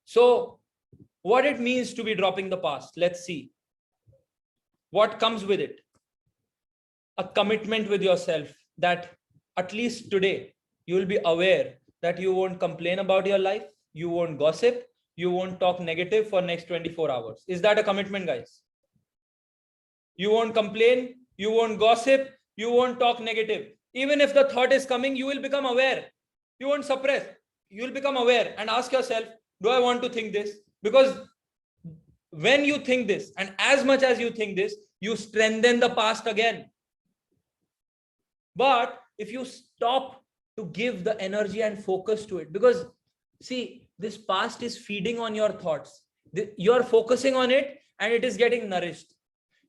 [SPEAKER 1] So, what it means to be dropping the past, let's see. What comes with it? A commitment with yourself that at least today you will be aware that you won't complain about your life, you won't gossip, you won't talk negative for next 24 hours. Is that a commitment, guys? You won't complain, you won't gossip, you won't talk negative. Even if the thought is coming, you will become aware. You won't suppress. You will become aware and ask yourself, do I want to think this? Because when you think this, and as much as you think this, you strengthen the past again. But if you stop to give the energy and focus to it, because see, this past is feeding on your thoughts. You're focusing on it and it is getting nourished.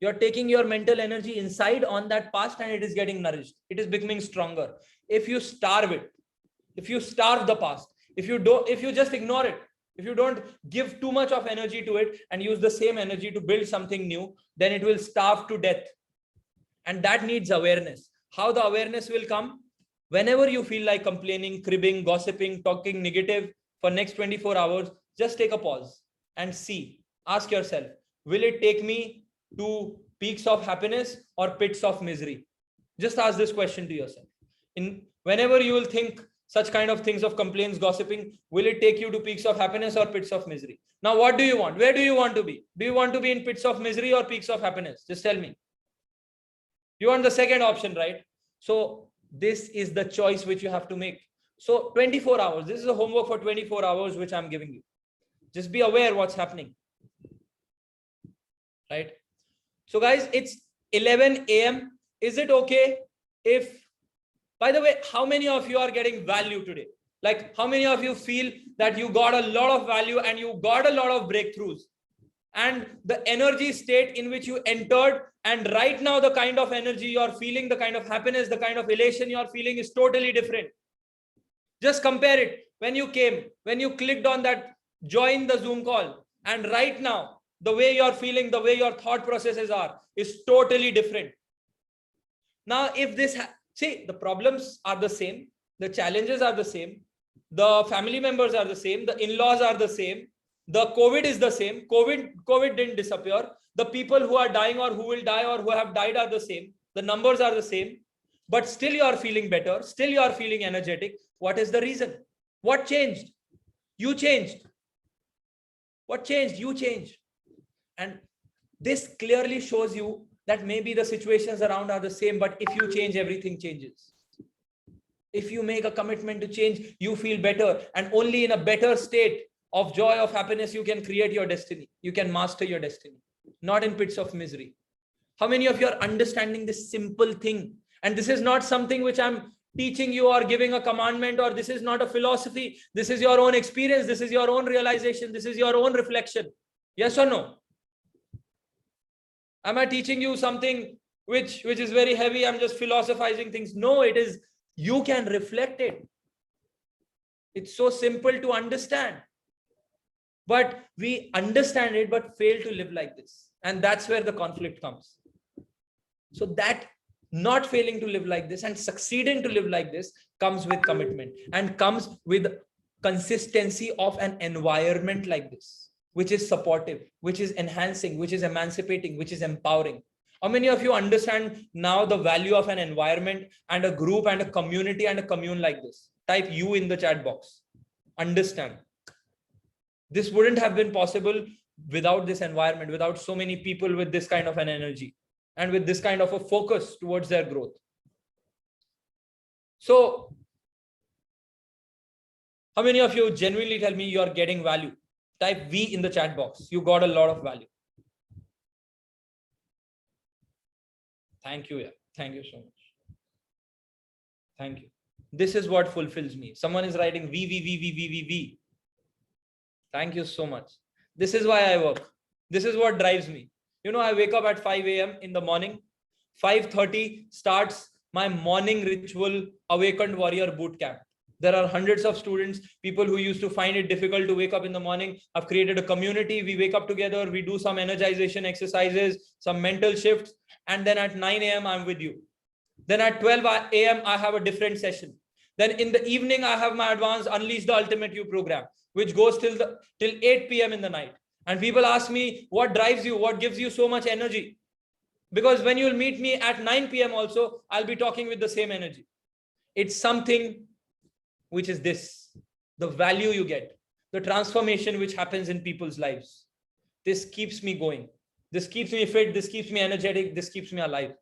[SPEAKER 1] You're taking your mental energy inside on that past and it is getting nourished. It is becoming stronger. If you starve it, if you starve the past, if you just ignore it, if you don't give too much of energy to it and use the same energy to build something new, then it will starve to death. And that needs awareness. How the awareness will come? Whenever you feel like complaining, cribbing, gossiping, talking negative for next 24 hours, just take a pause and see. Ask yourself, will it take me to peaks of happiness or pits of misery? Just ask this question to yourself. Whenever you will think such kind of things of complaints, gossiping, will it take you to peaks of happiness or pits of misery? Now, what do you want? Where do you want to be? Do you want to be in pits of misery or peaks of happiness? Just tell me. You want the second option, right? So this is the choice which you have to make. So 24 hours, this is a homework for 24 hours, which I'm giving you. Just be aware what's happening, right? So guys, it's 11 a.m. Is it okay if, by the way, how many of you are getting value today? Like, how many of you feel that you got a lot of value and you got a lot of breakthroughs? And the energy state in which you entered, and right now the kind of energy you're feeling, the kind of happiness, the kind of elation you're feeling is totally different. Just compare it. When you came, when you clicked on that join the Zoom call, and right now, the way you're feeling, the way your thought processes are, is totally different. Now, if this, see, the problems are the same, the challenges are the same, the family members are the same, the in-laws are the same, the COVID is the same. COVID didn't disappear. The people who are dying or who will die or who have died are the same. The numbers are the same, but still you are feeling better. Still you are feeling energetic. What is the reason? What changed? You changed. What changed? You changed. And this clearly shows you that maybe the situations around are the same, but if you change, everything changes. If you make a commitment to change, you feel better, and only in a better state of joy, of happiness, you can create your destiny. You can master your destiny, not in pits of misery. How many of you are understanding this simple thing? And this is not something which I'm teaching you or giving a commandment, or this is not a philosophy. This is your own experience. This is your own realization. This is your own reflection. Yes or no? Am I teaching you something which is very heavy? I'm just philosophizing things. No, it is, you can reflect it. It's so simple to understand. But we understand it, but fail to live like this. And that's where the conflict comes. So that not failing to live like this and succeeding to live like this comes with commitment, and comes with consistency of an environment like this, which is supportive, which is enhancing, which is emancipating, which is empowering. How many of you understand now the value of an environment and a group and a community and a commune like this? Type U in the chat box. Understand. This wouldn't have been possible without this environment, without so many people with this kind of an energy and with this kind of a focus towards their growth. So, how many of you genuinely tell me you are getting value? Type V in the chat box. You got a lot of value. Thank you. Yeah. Thank you so much. Thank you. This is what fulfills me. Someone is writing V. Thank you so much. This is why I work. This is what drives me. You know, I wake up at 5 a.m. in the morning. 5:30 starts my morning ritual Awakened Warrior Bootcamp. There are hundreds of students, people who used to find it difficult to wake up in the morning. I've created a community. We wake up together. We do some energization exercises, some mental shifts. And then at 9 a.m., I'm with you. Then at 12 a.m., I have a different session. Then in the evening, I have my advanced Unleash the Ultimate You program, which goes till 8 p.m. in the night. And people ask me, what drives you? What gives you so much energy? Because when you'll meet me at 9 p.m. also, I'll be talking with the same energy. It's something which is this, the value you get, the transformation which happens in people's lives. This keeps me going. This keeps me fit. This keeps me energetic. This keeps me alive.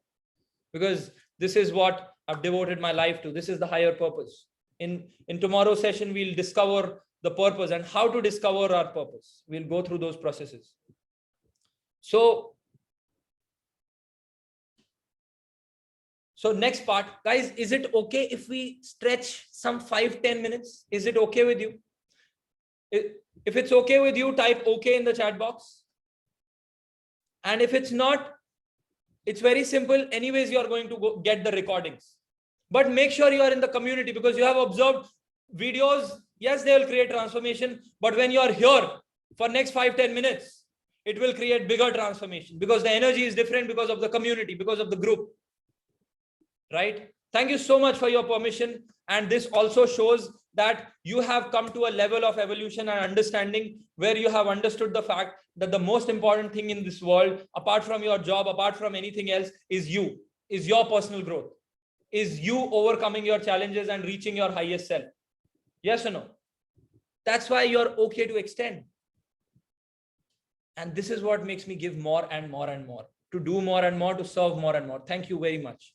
[SPEAKER 1] Because this is what I've devoted my life to. This is the higher purpose. In tomorrow's session, we'll discover the purpose and how to discover our purpose. We'll go through those processes. So next part, guys, is it okay if we stretch some 5-10 minutes? Is it okay with you? If it's okay with you, type okay in the chat box. And if it's not, it's very simple. Anyways, you are going to go get the recordings. But make sure you are in the community, because you have observed videos. Yes, they will create transformation. But when you are here for next 5-10 minutes, it will create bigger transformation, because the energy is different, because of the community, because of the group. Right? Thank you so much for your permission. And this also shows that you have come to a level of evolution and understanding where you have understood the fact that the most important thing in this world, apart from your job, apart from anything else, is you, is your personal growth, is you overcoming your challenges and reaching your highest self. Yes or no? That's why you're okay to extend. And this is what makes me give more and more and more, to do more and more, to serve more and more. Thank you very much.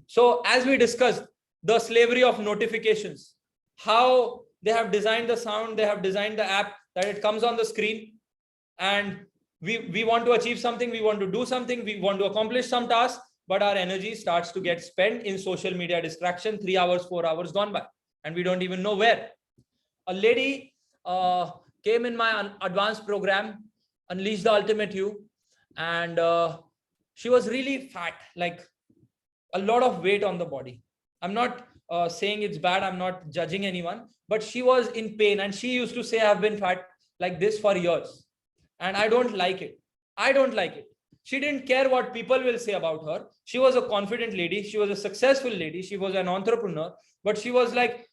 [SPEAKER 1] So as we discussed, the slavery of notifications, how they have designed the sound, they have designed the app that it comes on the screen, and we want to achieve something, we want to do something, we want to accomplish some task, but our energy starts to get spent in social media distraction, 3 hours, 4 hours gone by, and we don't even know where. A lady came in my advanced program, Unleash the Ultimate You, and she was really fat, like a lot of weight on the body. I'm not saying it's bad. I'm not judging anyone, but she was in pain and she used to say, I've been fat like this for years and I don't like it. I don't like it. She didn't care what people will say about her. She was a confident lady. She was a successful lady. She was an entrepreneur, but she was like,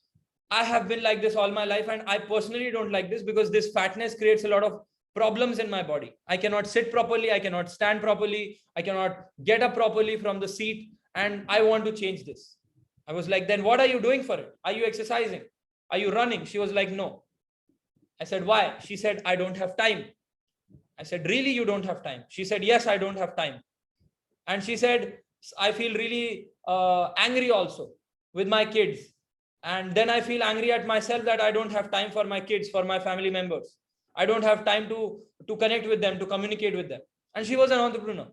[SPEAKER 1] I have been like this all my life. And I personally don't like this because this fatness creates a lot of problems in my body. I cannot sit properly. I cannot stand properly. I cannot get up properly from the seat. And I want to change this. I was like, then what are you doing for it? Are you exercising? Are you running? She was like, no. I said, why? She said, I don't have time. I said, really, you don't have time? She said, yes, I don't have time. And she said, I feel really angry also with my kids. And then I feel angry at myself that I don't have time for my kids, for my family members. I don't have time to connect with them, to communicate with them. And she was an entrepreneur.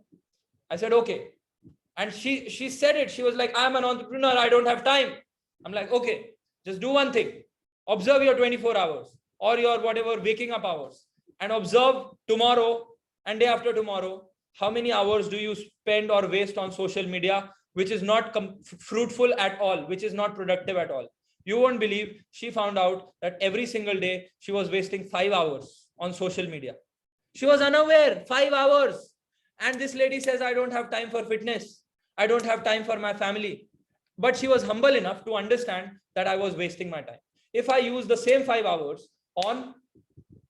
[SPEAKER 1] I said, okay. And she said it. She was like, I'm an entrepreneur. I don't have time. I'm like, okay, just do one thing. Observe your 24 hours or your whatever waking up hours and observe tomorrow and day after tomorrow. How many hours do you spend or waste on social media, which is not fruitful at all, which is not productive at all? You won't believe she found out that every single day she was wasting 5 hours on social media. She was unaware, 5 hours. And this lady says, I don't have time for fitness. I don't have time for my family. But she was humble enough to understand that I was wasting my time. If I use the same 5 hours on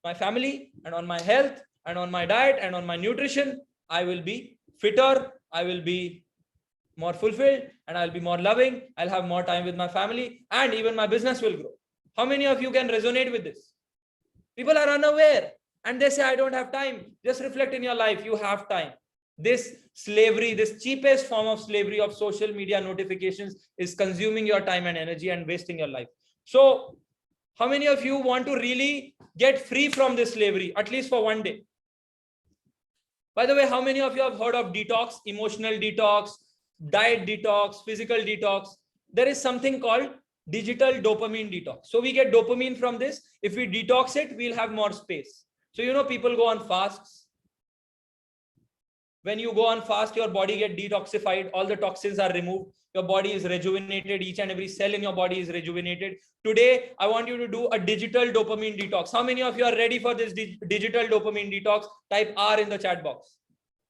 [SPEAKER 1] my family and on my health and on my diet and on my nutrition, I will be fitter. I will be more fulfilled and I'll be more loving. I'll have more time with my family and even my business will grow. How many of you can resonate with this? People are unaware and they say, I don't have time. Just reflect in your life. You have time. This slavery, this cheapest form of slavery of social media notifications is consuming your time and energy and wasting your life. So how many of you want to really get free from this slavery, at least for one day? By the way, how many of you have heard of detox, emotional detox, diet detox, physical detox? There is something called digital dopamine detox. So we get dopamine from this. If we detox it, we'll have more space. So, you know, people go on fasts. When you go on fast, your body gets detoxified. All the toxins are removed. Your body is rejuvenated. Each and every cell in your body is rejuvenated. Today, I want you to do a digital dopamine detox. How many of you are ready for this digital dopamine detox? Type R in the chat box.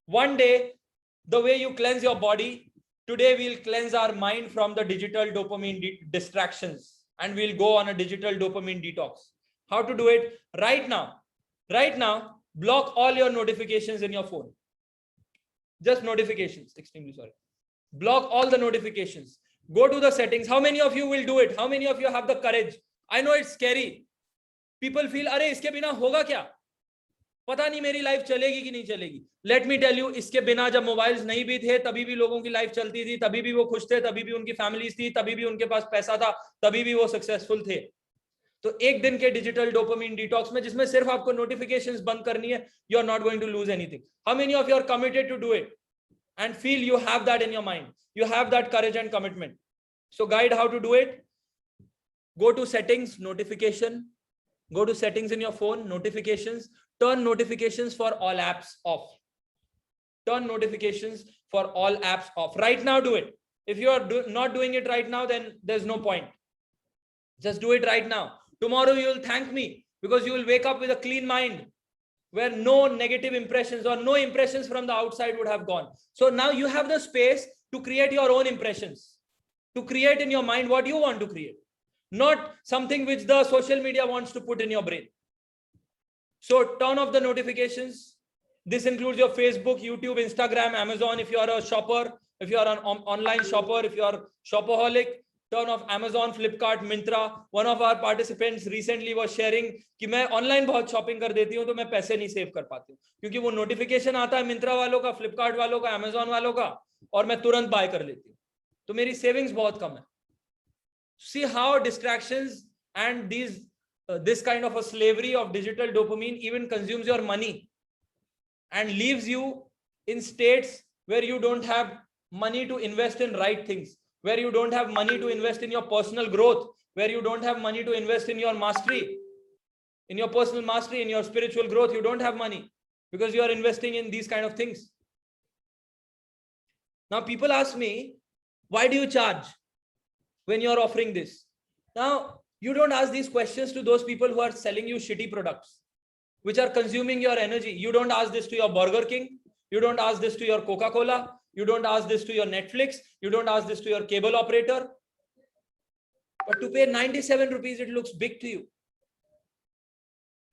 [SPEAKER 1] One day, the way you cleanse your body, today we'll cleanse our mind from the digital dopamine distractions and we'll go on a digital dopamine detox. How to do it? Right now, block all your notifications in your phone. Just notifications, extremely sorry. Block all the notifications. Go to the settings. How many of you will do it? How many of you have the courage? I know it's scary. People feel, अरे इसके बिना होगा क्या? पता नहीं मेरी life चलेगी कि नहीं चलेगी. Let me tell you, इसके बिना जब मोबाइल्स नहीं भी थे, तभी भी लोगों की लाइफ चलती थी, तभी भी वो खुश थे, तभी भी उनकी फैमिलीज थी, तभी भी उनके पास पैसा था, तभी भी वो सक्सेसफुल थे. तो एक दिन के डिजिटल डोपामिन डिटॉक्स में जिसमें सिर्फ आपको नोटिफिकेशंस बंद करनी है, you are not going to lose anything. How many of you are committed to do it and feel you have that in your mind? You have that courage and commitment. So guide how to do it. Go to settings, notification. Go to settings in your phone, notifications. Turn notifications for all apps off. Turn notifications for all apps off. Right now, do it. If you are not doing it right now, then there's no point. Just do it right now. Tomorrow you will thank me because you will wake up with a clean mind, where no negative impressions or no impressions from the outside would have gone. So now you have the space to create your own impressions, to create in your mind what you want to create, not something which the social media wants to put in your brain. So turn off the notifications. This includes your Facebook, YouTube, Instagram, Amazon. If you are a shopper, if you are an online shopper, if you are shopaholic, turn off Amazon, Flipkart, Myntra. One of our participants recently was sharing कि मैं online बहुत shopping कर देती हूँ तो मैं पैसे नहीं सेव कर पाती हूँ क्योंकि वो नोटिफिकेशन आता है मिंत्रा वालों का, फ्लिपकार्ट वालों का, अमेजोन वालों का और मैं तुरंत बाय कर लेती हूँ तो मेरी सेविंग्स बहुत कम है. See how distractions and this kind of a slavery of digital dopamine even consumes your money and leaves you in states where you don't have money to invest in right things, where you don't have money to invest in your personal growth, where you don't have money to invest in your mastery, in your personal mastery, in your spiritual growth. You don't have money because you are investing in these kind of things. Now people ask me, why do you charge? when you're offering this. Now, you don't ask these questions to those people who are selling you shitty products, which are consuming your energy. You don't ask this to your Burger King. You don't ask this to your Coca-Cola. You don't ask this to your Netflix. You don't ask this to your cable operator. But to pay 97 rupees, it looks big to you.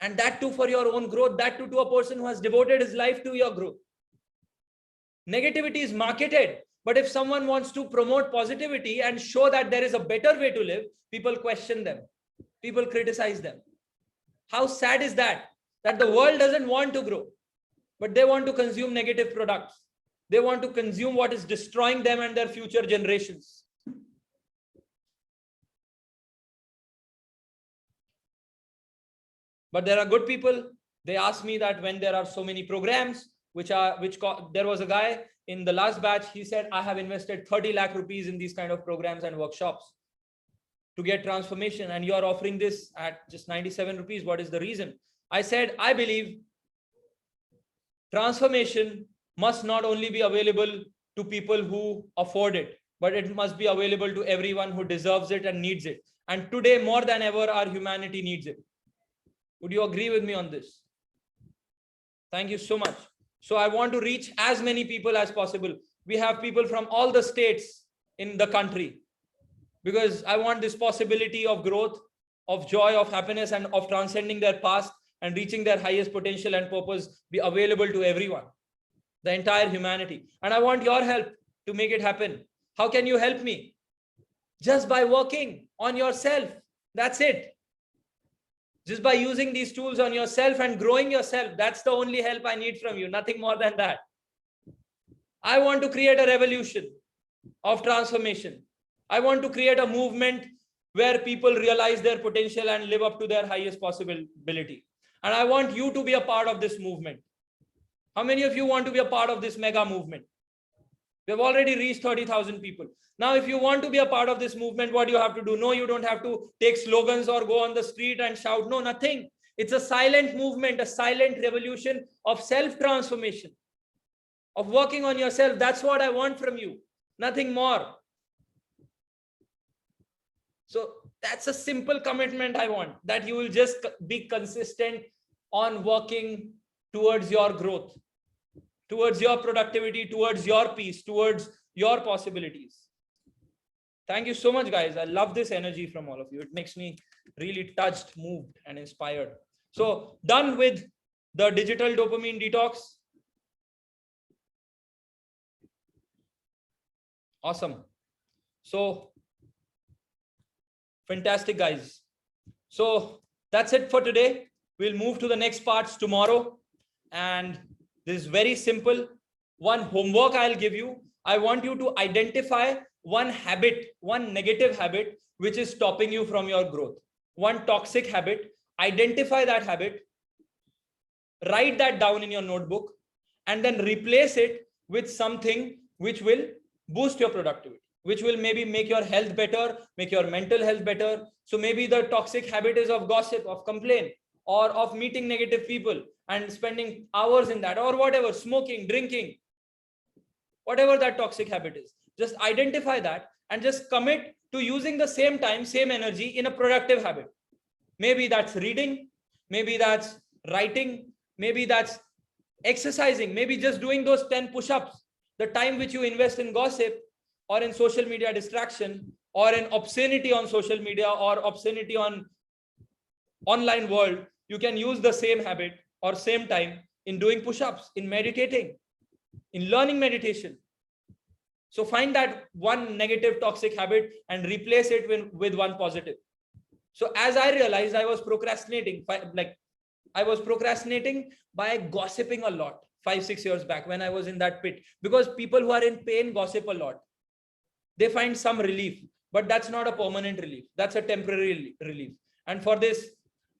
[SPEAKER 1] And that too for your own growth, that too to a person who has devoted his life to your growth. Negativity is marketed. But if someone wants to promote positivity and show that there is a better way to live, people question them. People criticize them. How sad is that? That the world doesn't want to grow, but they want to consume negative products. They want to consume what is destroying them and their future generations. But there are good people. They ask me that when there are so many programs, there was a guy in the last batch, he said, I have invested 30 lakh rupees in these kind of programs and workshops to get transformation, and you are offering this at just 97 rupees. What is the reason? I said, I believe transformation must not only be available to people who afford it, but it must be available to everyone who deserves it and needs it. And today, more than ever, our humanity needs it. Would you agree with me on this? Thank you so much. So I want to reach as many people as possible. We have people from all the states in the country, because I want this possibility of growth, of joy, of happiness, and of transcending their past and reaching their highest potential and purpose be available to everyone, the entire humanity. And I want your help to make it happen. How can you help me? Just by working on yourself. That's it. Just by using these tools on yourself and growing yourself. That's the only help I need from you. Nothing more than that. I want to create a revolution of transformation. I want to create a movement where people realize their potential and live up to their highest possible ability. And I want you to be a part of this movement. How many of you want to be a part of this mega movement? We have already reached 30,000 people. Now, if you want to be a part of this movement, what do you have to do? No, you don't have to take slogans or go on the street and shout. No, nothing. It's a silent movement, a silent revolution of self-transformation, of working on yourself. That's what I want from you. Nothing more. So that's a simple commitment I want, that you will just be consistent on working towards your growth, towards your productivity, towards your peace, towards your possibilities. Thank you so much, guys. I love this energy from all of you. It makes me really touched, moved, and inspired. So done with the digital dopamine detox. Awesome. So fantastic, guys. So that's it for today. We'll move to the next parts tomorrow. And this is very simple. One homework I'll give you. I want you to identify one habit, one negative habit, which is stopping you from your growth. One toxic habit. Identify that habit. Write that down in your notebook, and then replace it with something which will boost your productivity, which will maybe make your health better, make your mental health better. So maybe the toxic habit is of gossip, of complaint, or of meeting negative people and spending hours in that, or whatever, smoking, drinking, whatever that toxic habit is. Just identify that and just commit to using the same time, same energy in a productive habit. Maybe that's reading, maybe that's writing, maybe that's exercising, maybe just doing those 10 push-ups. The time which you invest in gossip or in social media distraction or in obscenity on social media or obscenity on online world, you can use the same habit or same time in doing push-ups, in meditating, in learning meditation. So find that one negative toxic habit and replace it with one positive. So as I realized, I was procrastinating, by gossiping a lot 5-6 years back when I was in that pit, because people who are in pain gossip a lot. They find some relief, but that's not a permanent relief. That's a temporary relief. And for this,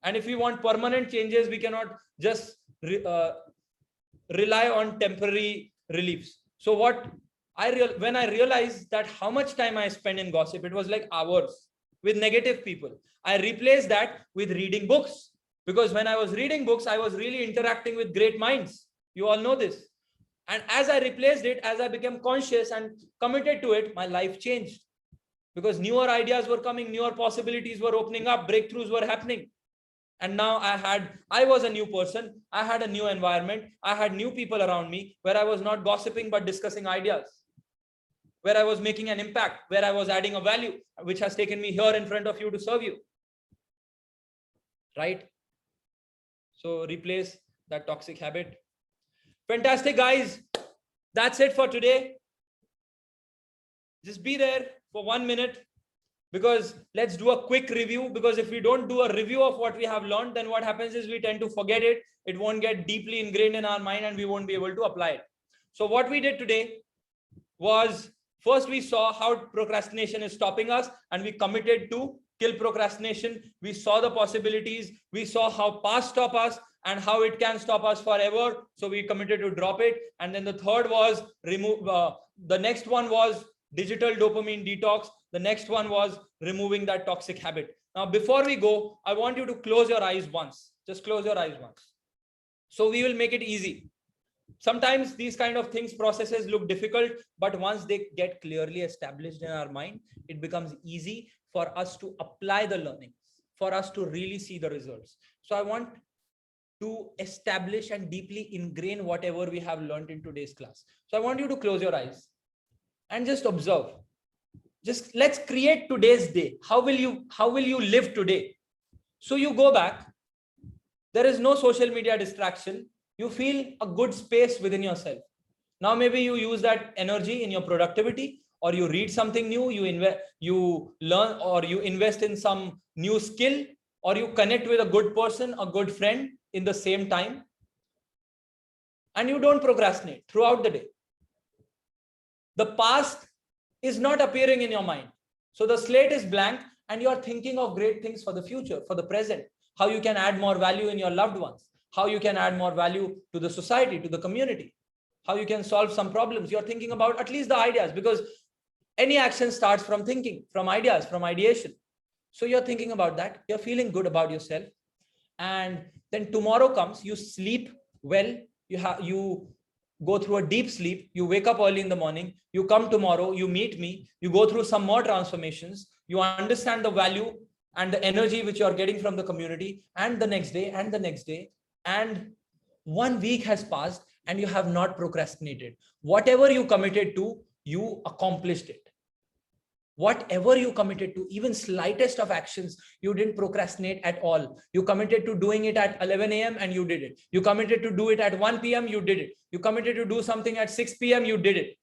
[SPEAKER 1] and if we want permanent changes, we cannot just rely on temporary reliefs. So when I realized that how much time I spend in gossip, it was like hours with negative people. I replaced that with reading books, because when I was reading books, I was really interacting with great minds. You all know this. And as I replaced it, as I became conscious and committed to it, my life changed. because newer ideas were coming, newer possibilities were opening up, breakthroughs were happening. And now I was a new person. I had a new environment. I had new people around me where I was not gossiping, but discussing ideas, where I was making an impact, where I was adding a value, which has taken me here in front of you to serve you. Right? So replace that toxic habit. Fantastic, guys. That's it for today. Just be there for 1 minute, because let's do a quick review. Because if we don't do a review of what we have learned, then what happens is we tend to forget it. It won't get deeply ingrained in our mind and we won't be able to apply it. So what we did today was, first we saw how procrastination is stopping us and we committed to kill procrastination. We saw the possibilities. We saw how past stop us and how it can stop us forever. So we committed to drop it. And then the third was remove. The next one was digital dopamine detox. The next one was removing that toxic habit. Now, before we go, I want you to close your eyes once. Just close your eyes once. So we will make it easy. Sometimes these kind of things, processes look difficult, but once they get clearly established in our mind, it becomes easy for us to apply the learnings, for us to really see the results. So I want to establish and deeply ingrain whatever we have learned in today's class. So I want you to close your eyes and just observe. Just let's create today's day. How will you live today? So you go back. There is no social media distraction. You feel a good space within yourself. Now maybe you use that energy in your productivity, or you read something new, you learn, or you invest in some new skill, or you connect with a good person, a good friend in the same time. And you don't procrastinate throughout the day. The past is not appearing in your mind. So the slate is blank and you are thinking of great things for the future, for the present, how you can add more value in your loved ones, how you can add more value to the society, to the community, how you can solve some problems. You're thinking about at least the ideas, because any action starts from thinking, from ideas, from ideation. So you're thinking about that. You're feeling good about yourself. And then tomorrow comes, you sleep well, you go through a deep sleep, you wake up early in the morning, you come tomorrow, you meet me, you go through some more transformations, you understand the value and the energy which you're getting from the community, and the next day, and the next day, and 1 week has passed and you have not procrastinated. Whatever you committed to, you accomplished it. Whatever you committed to, even slightest of actions, you didn't procrastinate at all. You committed to doing it at 11 a.m. and you did it. You committed to do it at 1 p.m. You did it. You committed to do something at 6 p.m. You did it.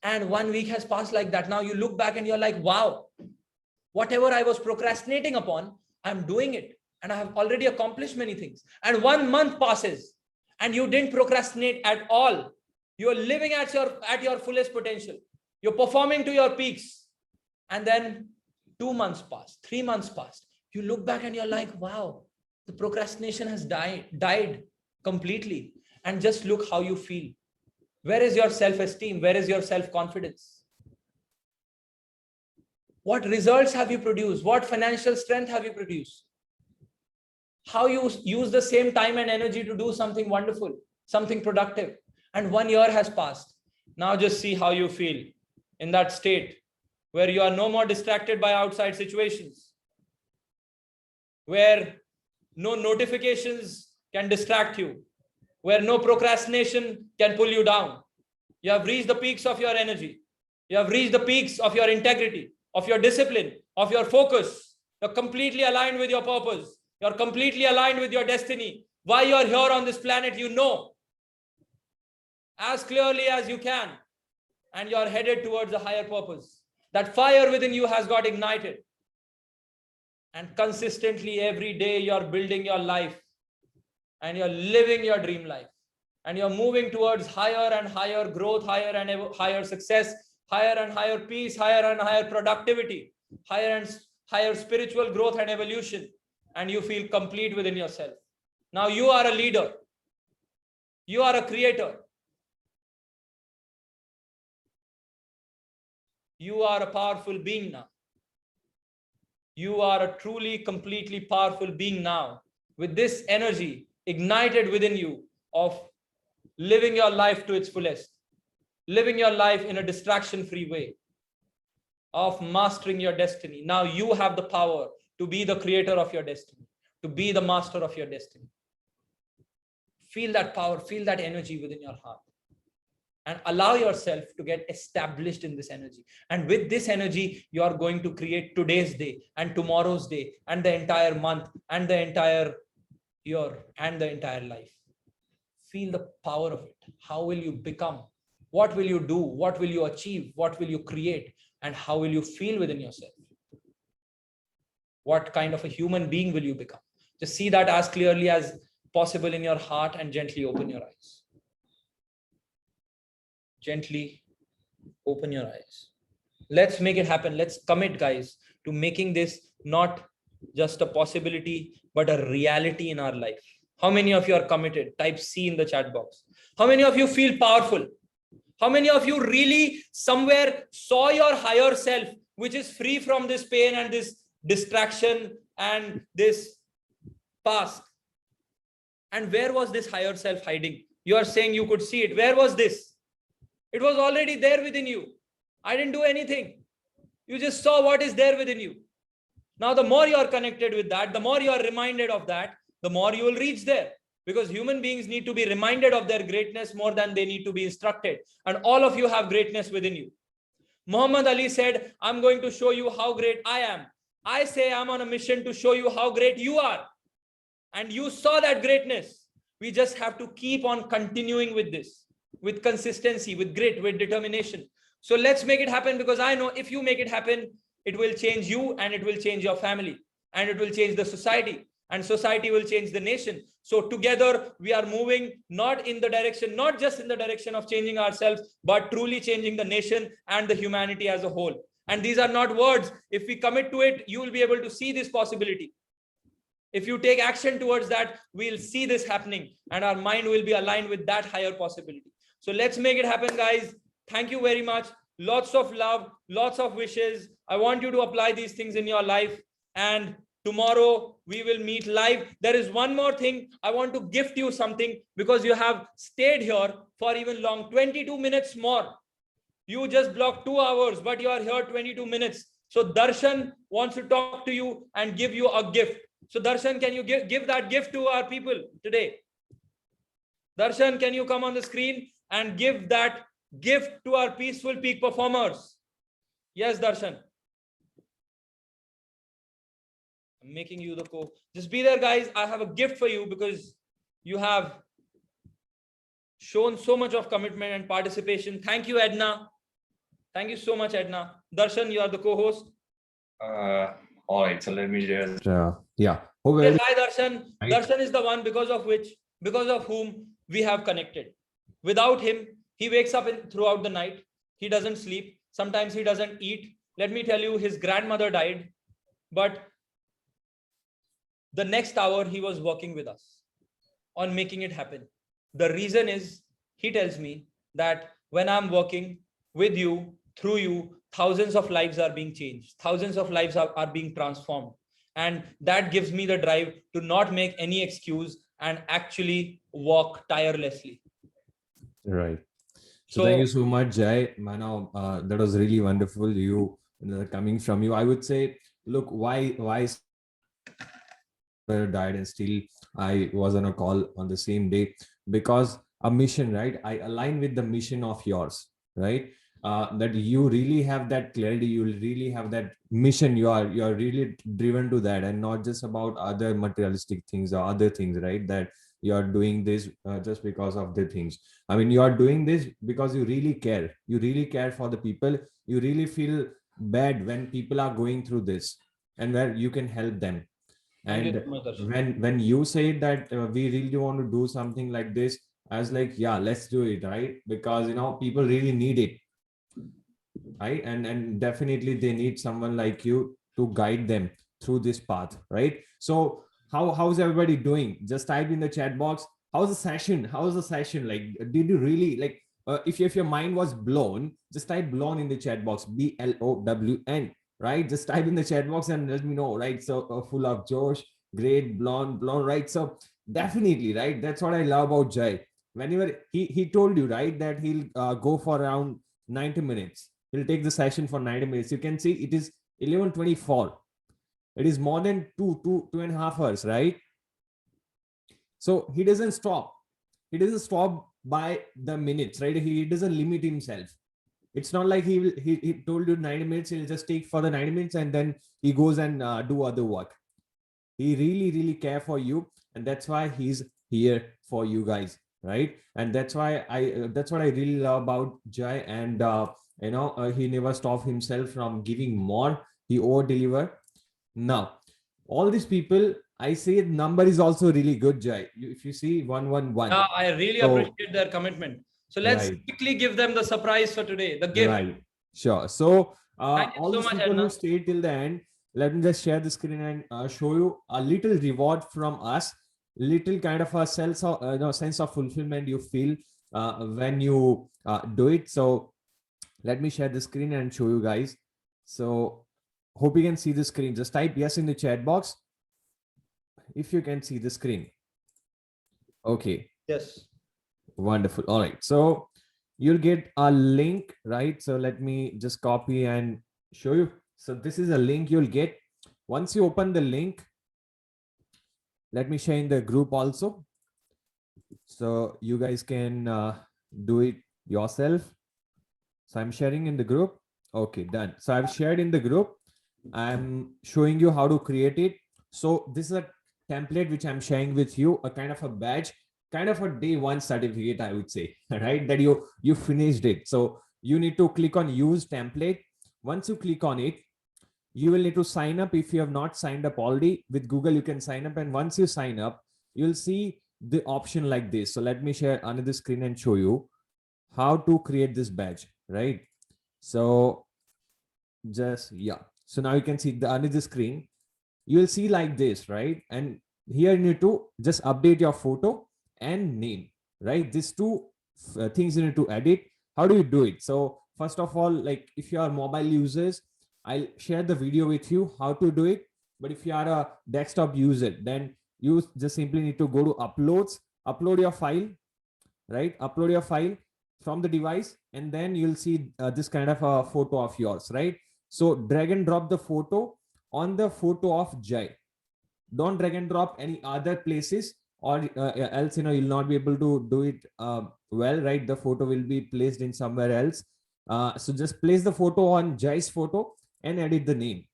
[SPEAKER 1] And 1 week has passed like that. Now you look back and you're like, wow, whatever I was procrastinating upon, I'm doing it. And I have already accomplished many things. And 1 month passes and you didn't procrastinate at all. You're living at your fullest potential. You're performing to your peaks. And then 2 months passed, 3 months passed. You look back and you're like, wow, the procrastination has died completely. And just look how you feel. Where is your self-esteem? Where is your self-confidence? What results have you produced? What financial strength have you produced? How you use the same time and energy to do something wonderful, something productive. And 1 year has passed. Now just see how you feel in that state, where you are no more distracted by outside situations, where no notifications can distract you, where no procrastination can pull you down. You have reached the peaks of your energy. You have reached the peaks of your integrity, of your discipline, of your focus. You're completely aligned with your purpose. You're completely aligned with your destiny. Why you're here on this planet, you know as clearly as you can, and you're headed towards a higher purpose. That fire within you has got ignited. And consistently every day you're building your life and you're living your dream life. And you're moving towards higher and higher growth, higher and higher success, higher and higher peace, higher and higher productivity, higher and higher spiritual growth and evolution. And you feel complete within yourself. Now you are a leader. You are a creator. You are a powerful being now. You are a truly, completely powerful being now, with this energy ignited within you of living your life to its fullest, living your life in a distraction-free way, of mastering your destiny. Now you have the power to be the creator of your destiny, to be the master of your destiny. Feel that power, feel that energy within your heart, and allow yourself to get established in this energy. And with this energy, you are going to create today's day and tomorrow's day and the entire month and the entire year and the entire life. Feel the power of it. How will you become? What will you do? What will you achieve? What will you create? And how will you feel within yourself? What kind of a human being will you become? Just see that as clearly as possible in your heart and gently open your eyes. Gently open your eyes. Let's make it happen. Let's commit, guys, to making this not just a possibility, but a reality in our life. How many of you are committed? Type C in the chat box. How many of you feel powerful? How many of you really somewhere saw your higher self, which is free from this pain and this distraction and this past? And where was this higher self hiding? You are saying you could see it. Where was this? It was already there within you. I didn't do anything. You just saw what is there within you. Now, the more you are connected with that, the more you are reminded of that, the more you will reach there. Because human beings need to be reminded of their greatness more than they need to be instructed. And all of you have greatness within you. Muhammad Ali said, I'm going to show you how great I am. I say I'm on a mission to show you how great you are. And you saw that greatness. We just have to keep on continuing with this, with consistency, with grit, with determination. So let's make it happen, because I know if you make it happen, it will change you and it will change your family and it will change the society, and society will change the nation. So together we are moving not in the direction, not just in the direction of changing ourselves, but truly changing the nation and the humanity as a whole. And these are not words. If we commit to it, you will be able to see this possibility. If you take action towards that, we'll see this happening and our mind will be aligned with that higher possibility. So let's make it happen, guys. Thank you very much. Lots of love, lots of wishes. I want you to apply these things in your life. And tomorrow we will meet live. There is one more thing. I want to gift you something, because you have stayed here for even long, 22 minutes more. You just blocked 2 hours, but you are here 22 minutes. So Darshan wants to talk to you and give you a gift. So Darshan, can you give that gift to our people today? Darshan, can you come on the screen and give that gift to our Peaceful Peak performers? Yes, Darshan. I'm making you the just be there, guys. I have a gift for you, because you have shown so much of commitment and participation. Thank you, Edna. Thank you so much, Edna. Darshan, you are the co-host.
[SPEAKER 2] All right, so let me just
[SPEAKER 1] Yes, hi, Darshan. Darshan is the one because of whom we have connected. Without him, he wakes up throughout the night. He doesn't sleep. Sometimes he doesn't eat. Let me tell you, his grandmother died, but the next hour he was working with us on making it happen. The reason is, he tells me that when I'm working with you, through you, thousands of lives are being changed. Thousands of lives are being transformed. And that gives me the drive to not make any excuse and actually work tirelessly.
[SPEAKER 3] Right. So thank you so much, Jai. Mano, that was really wonderful. Coming from you, I would say, look, why died and still I was on a call on the same day, because a mission, right? I align with the mission of yours, right? That you really have that clarity, you really have that mission, you are really driven to that, and not just about other materialistic things or other things, right? That you are doing this just because of the things. I mean, you are doing this because you really care for the people. You really feel bad when people are going through this, and where you can help them. And when you say that we really want to do something like this, I was like, yeah, let's do it, right? Because people really need it, right? And definitely they need someone like you to guide them through this path, right? So how's everybody doing? Just type in the chat box, how's the session like? Did you really like, if your mind was blown, just type blown in the chat box, BLOWN, right? Just type in the chat box and let me know, right? So full of Josh, great, blown, right? So definitely, right? That's what I love about Jai. Whenever he told you, right, that he'll go for around 90 minutes, He'll take the session for 90 minutes. You can see it is 11:24. It is more than 2.5 hours, right? So he doesn't stop. He doesn't stop by the minutes, right? He doesn't limit himself. It's not like he told you 90 minutes, he'll just take for the 90 minutes and then he goes and do other work. He really care for you, and that's why he's here for you guys, right? And that's why that's what I really love about Jai. And he never stopped himself from giving more. He over deliver. Now all these people, I say number is also really good, Jai. If you see 111.
[SPEAKER 1] Yeah, I really appreciate their commitment. So let's quickly give them the surprise for today, the gift.
[SPEAKER 3] Right. Sure. So
[SPEAKER 1] Thank you
[SPEAKER 3] all
[SPEAKER 1] so
[SPEAKER 3] these
[SPEAKER 1] much,
[SPEAKER 3] people
[SPEAKER 1] Edna.
[SPEAKER 3] who stayed till the end, let me just share the screen and show you a little reward from us, little kind of a sense of fulfillment you feel when you do it. So let me share the screen and show you guys. So hope you can see the screen. Just type yes in the chat box if you can see the screen. Okay.
[SPEAKER 1] Yes.
[SPEAKER 3] Wonderful. All right. So you'll get a link, right? So let me just copy and show you. So this is a link you'll get. Once you open the link, let me share in the group also. So you guys can do it yourself. So I'm sharing in the group. Okay, done. So I've shared in the group. I'm showing you how to create it. So this is a template which I'm sharing with you, a kind of a badge, kind of a day one certificate, I would say, right? That you finished it. So you need to click on use template. Once you click on it, you will need to sign up. If you have not signed up already with Google, you can sign up. And once you sign up, you'll see the option like this. So let me share another screen and show you how to create this badge, right? So just, yeah. So now you can see the under the screen, you will see like this, right? And here you need to just update your photo and name, right? These two things you need to edit. How do you do it? So first of all, like if you are mobile users, I'll share the video with you how to do it. But if you are a desktop user, then you just simply need to go to uploads, upload your file, right? Upload your file from the device, and then you'll see this kind of a photo of yours, right? So drag and drop the photo on the photo of Jai. Don't drag and drop any other places, or else you'll not be able to do it well, right? The photo will be placed in somewhere else. So just place the photo on Jai's photo and edit the name,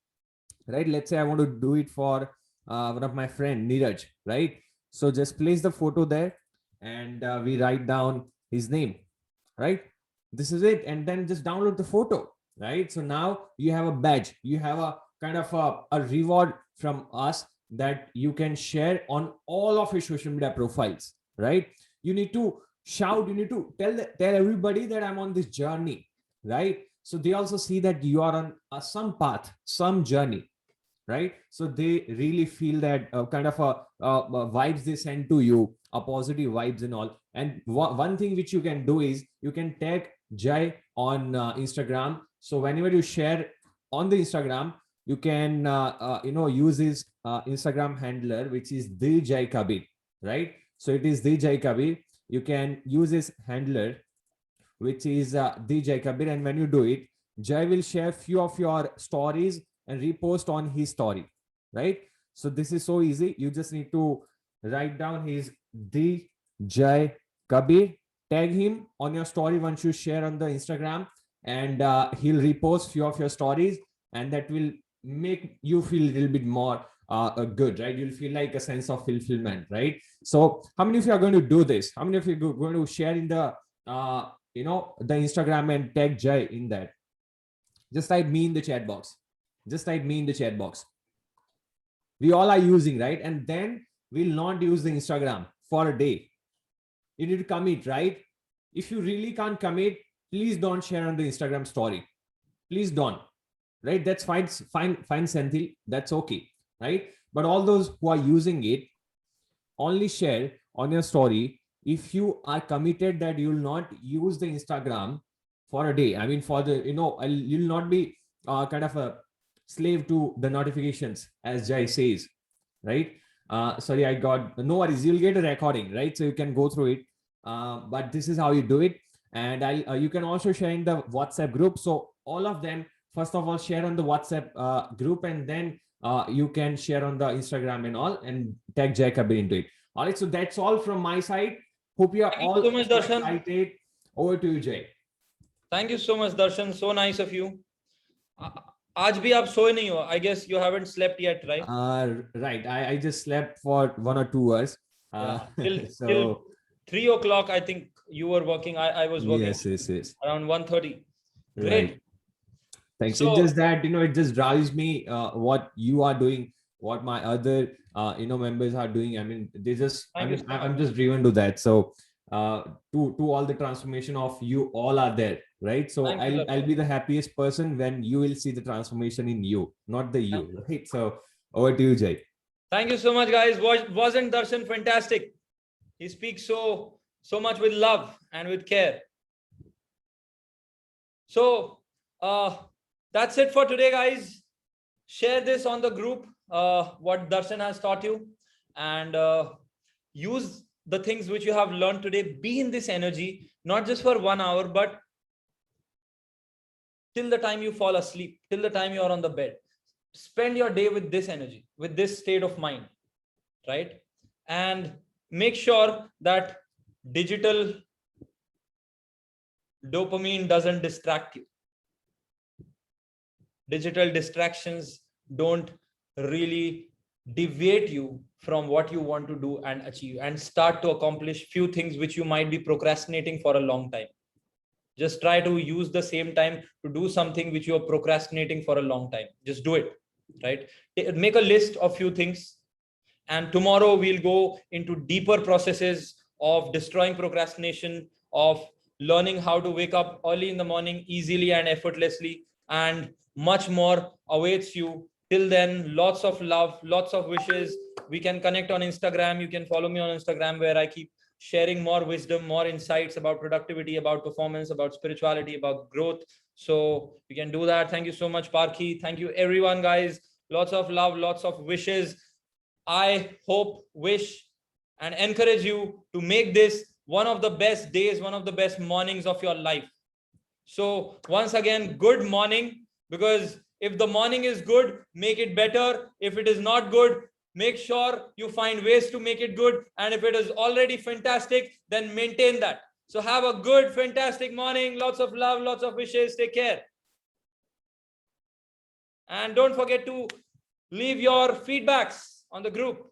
[SPEAKER 3] right? Let's say I want to do it for one of my friend Neeraj, right? So just place the photo there, and we write down his name, right? This is it. And then just download the photo, right? So now you have a badge, you have a kind of a reward from us that you can share on all of your social media profiles, right? You need to shout, you need to tell everybody that I'm on this journey, right? So they also see that you are on some path, some journey, right? So they really feel that kind of vibes they send to you, a positive vibes and all. And one thing which you can do is you can tag Jai on Instagram. So whenever you share on the Instagram, you can use his Instagram handler, which is the Jai Kabir, right? So it is the Jai Kabir. You can use his handler, which is the Jai Kabir, and when you do it, Jai will share few of your stories and repost on his story, right? So this is so easy. You just need to write down his the Jai Kabir, tag him on your story once you share on the Instagram, and he'll repost few of your stories, and that will make you feel a little bit more good, right? You'll feel like a sense of fulfillment, right? So how many of you are going to do this? How many of you are going to share in the the Instagram and tag Jai in that? Just type me in the chat box. Just type me in the chat box. We all are using, right? And then we'll not use the Instagram for a day. You need to commit, right? If you really can't commit, please don't share on the Instagram story. Please don't, right? That's fine, Senthil. That's okay, right? But all those who are using it, only share on your story if you are committed that you will not use the Instagram for a day. I mean, for the, you'll not be kind of a slave to the notifications, as Jai says, right? Sorry, I got, no worries. You'll get a recording, right? So you can go through it. But this is how you do it. and you can also share in the WhatsApp group. So all of them, first of all, share on the WhatsApp group, and then you can share on the Instagram and all, and tag Jay Kabir into it. All right, so that's all from my side. Hope you are
[SPEAKER 1] Thank you
[SPEAKER 3] all
[SPEAKER 1] so much, Darshan.
[SPEAKER 3] excited. Over to you, Jay.
[SPEAKER 1] Thank you so much, Darshan. So nice of you. आज भी आप सोए नहीं हो. I guess you haven't slept yet, right?
[SPEAKER 3] Right. I just slept for 1 or 2 hours.
[SPEAKER 1] Yeah. Till
[SPEAKER 3] So
[SPEAKER 1] 3 o'clock, I think you were working. I was working
[SPEAKER 3] yes.
[SPEAKER 1] around 1:30. Great.
[SPEAKER 3] Right. Thanks.
[SPEAKER 1] So,
[SPEAKER 3] it's just that, it just drives me what you are doing, what my other members are doing. I mean, they just
[SPEAKER 1] Thank you so
[SPEAKER 3] I'm
[SPEAKER 1] much.
[SPEAKER 3] just driven to that. So to all the transformation of you all are there, right? So
[SPEAKER 1] Thank you,
[SPEAKER 3] I'll
[SPEAKER 1] Darshan.
[SPEAKER 3] be the happiest person when you will see the transformation in you, not the you, right? So over to you, Jay.
[SPEAKER 1] Thank you so much, guys. Wasn't Darshan fantastic? He speaks so much with love and with care. So that's it for today, guys. Share this on the group, what Darshan has taught you, and use the things which you have learned today. Be in this energy, not just for 1 hour, but till the time you fall asleep, till the time you are on the bed. Spend your day with this energy, with this state of mind, right? And make sure that digital dopamine doesn't distract you. Digital distractions don't really deviate you from what you want to do and achieve, and start to accomplish few things which you might be procrastinating for a long time. Just try to use the same time to do something which you are procrastinating for a long time. Just do it, right? Make a list of few things, and tomorrow we'll go into deeper processes of destroying procrastination, of learning how to wake up early in the morning easily and effortlessly, and much more awaits you. Till then, lots of love, lots of wishes. We can connect on Instagram. You can follow me on Instagram, where I keep sharing more wisdom, more insights about productivity, about performance, about spirituality, about growth. So you can do that. Thank you so much, Parki. Thank you, everyone, guys. Lots of love, lots of wishes. I hope, wish, and encourage you to make this one of the best days, one of the best mornings of your life. So once again, good morning, because if the morning is good, make it better. If it is not good, make sure you find ways to make it good. And if it is already fantastic, then maintain that. So have a good, fantastic morning. Lots of love, lots of wishes. Take care. And don't forget to leave your feedbacks on the group.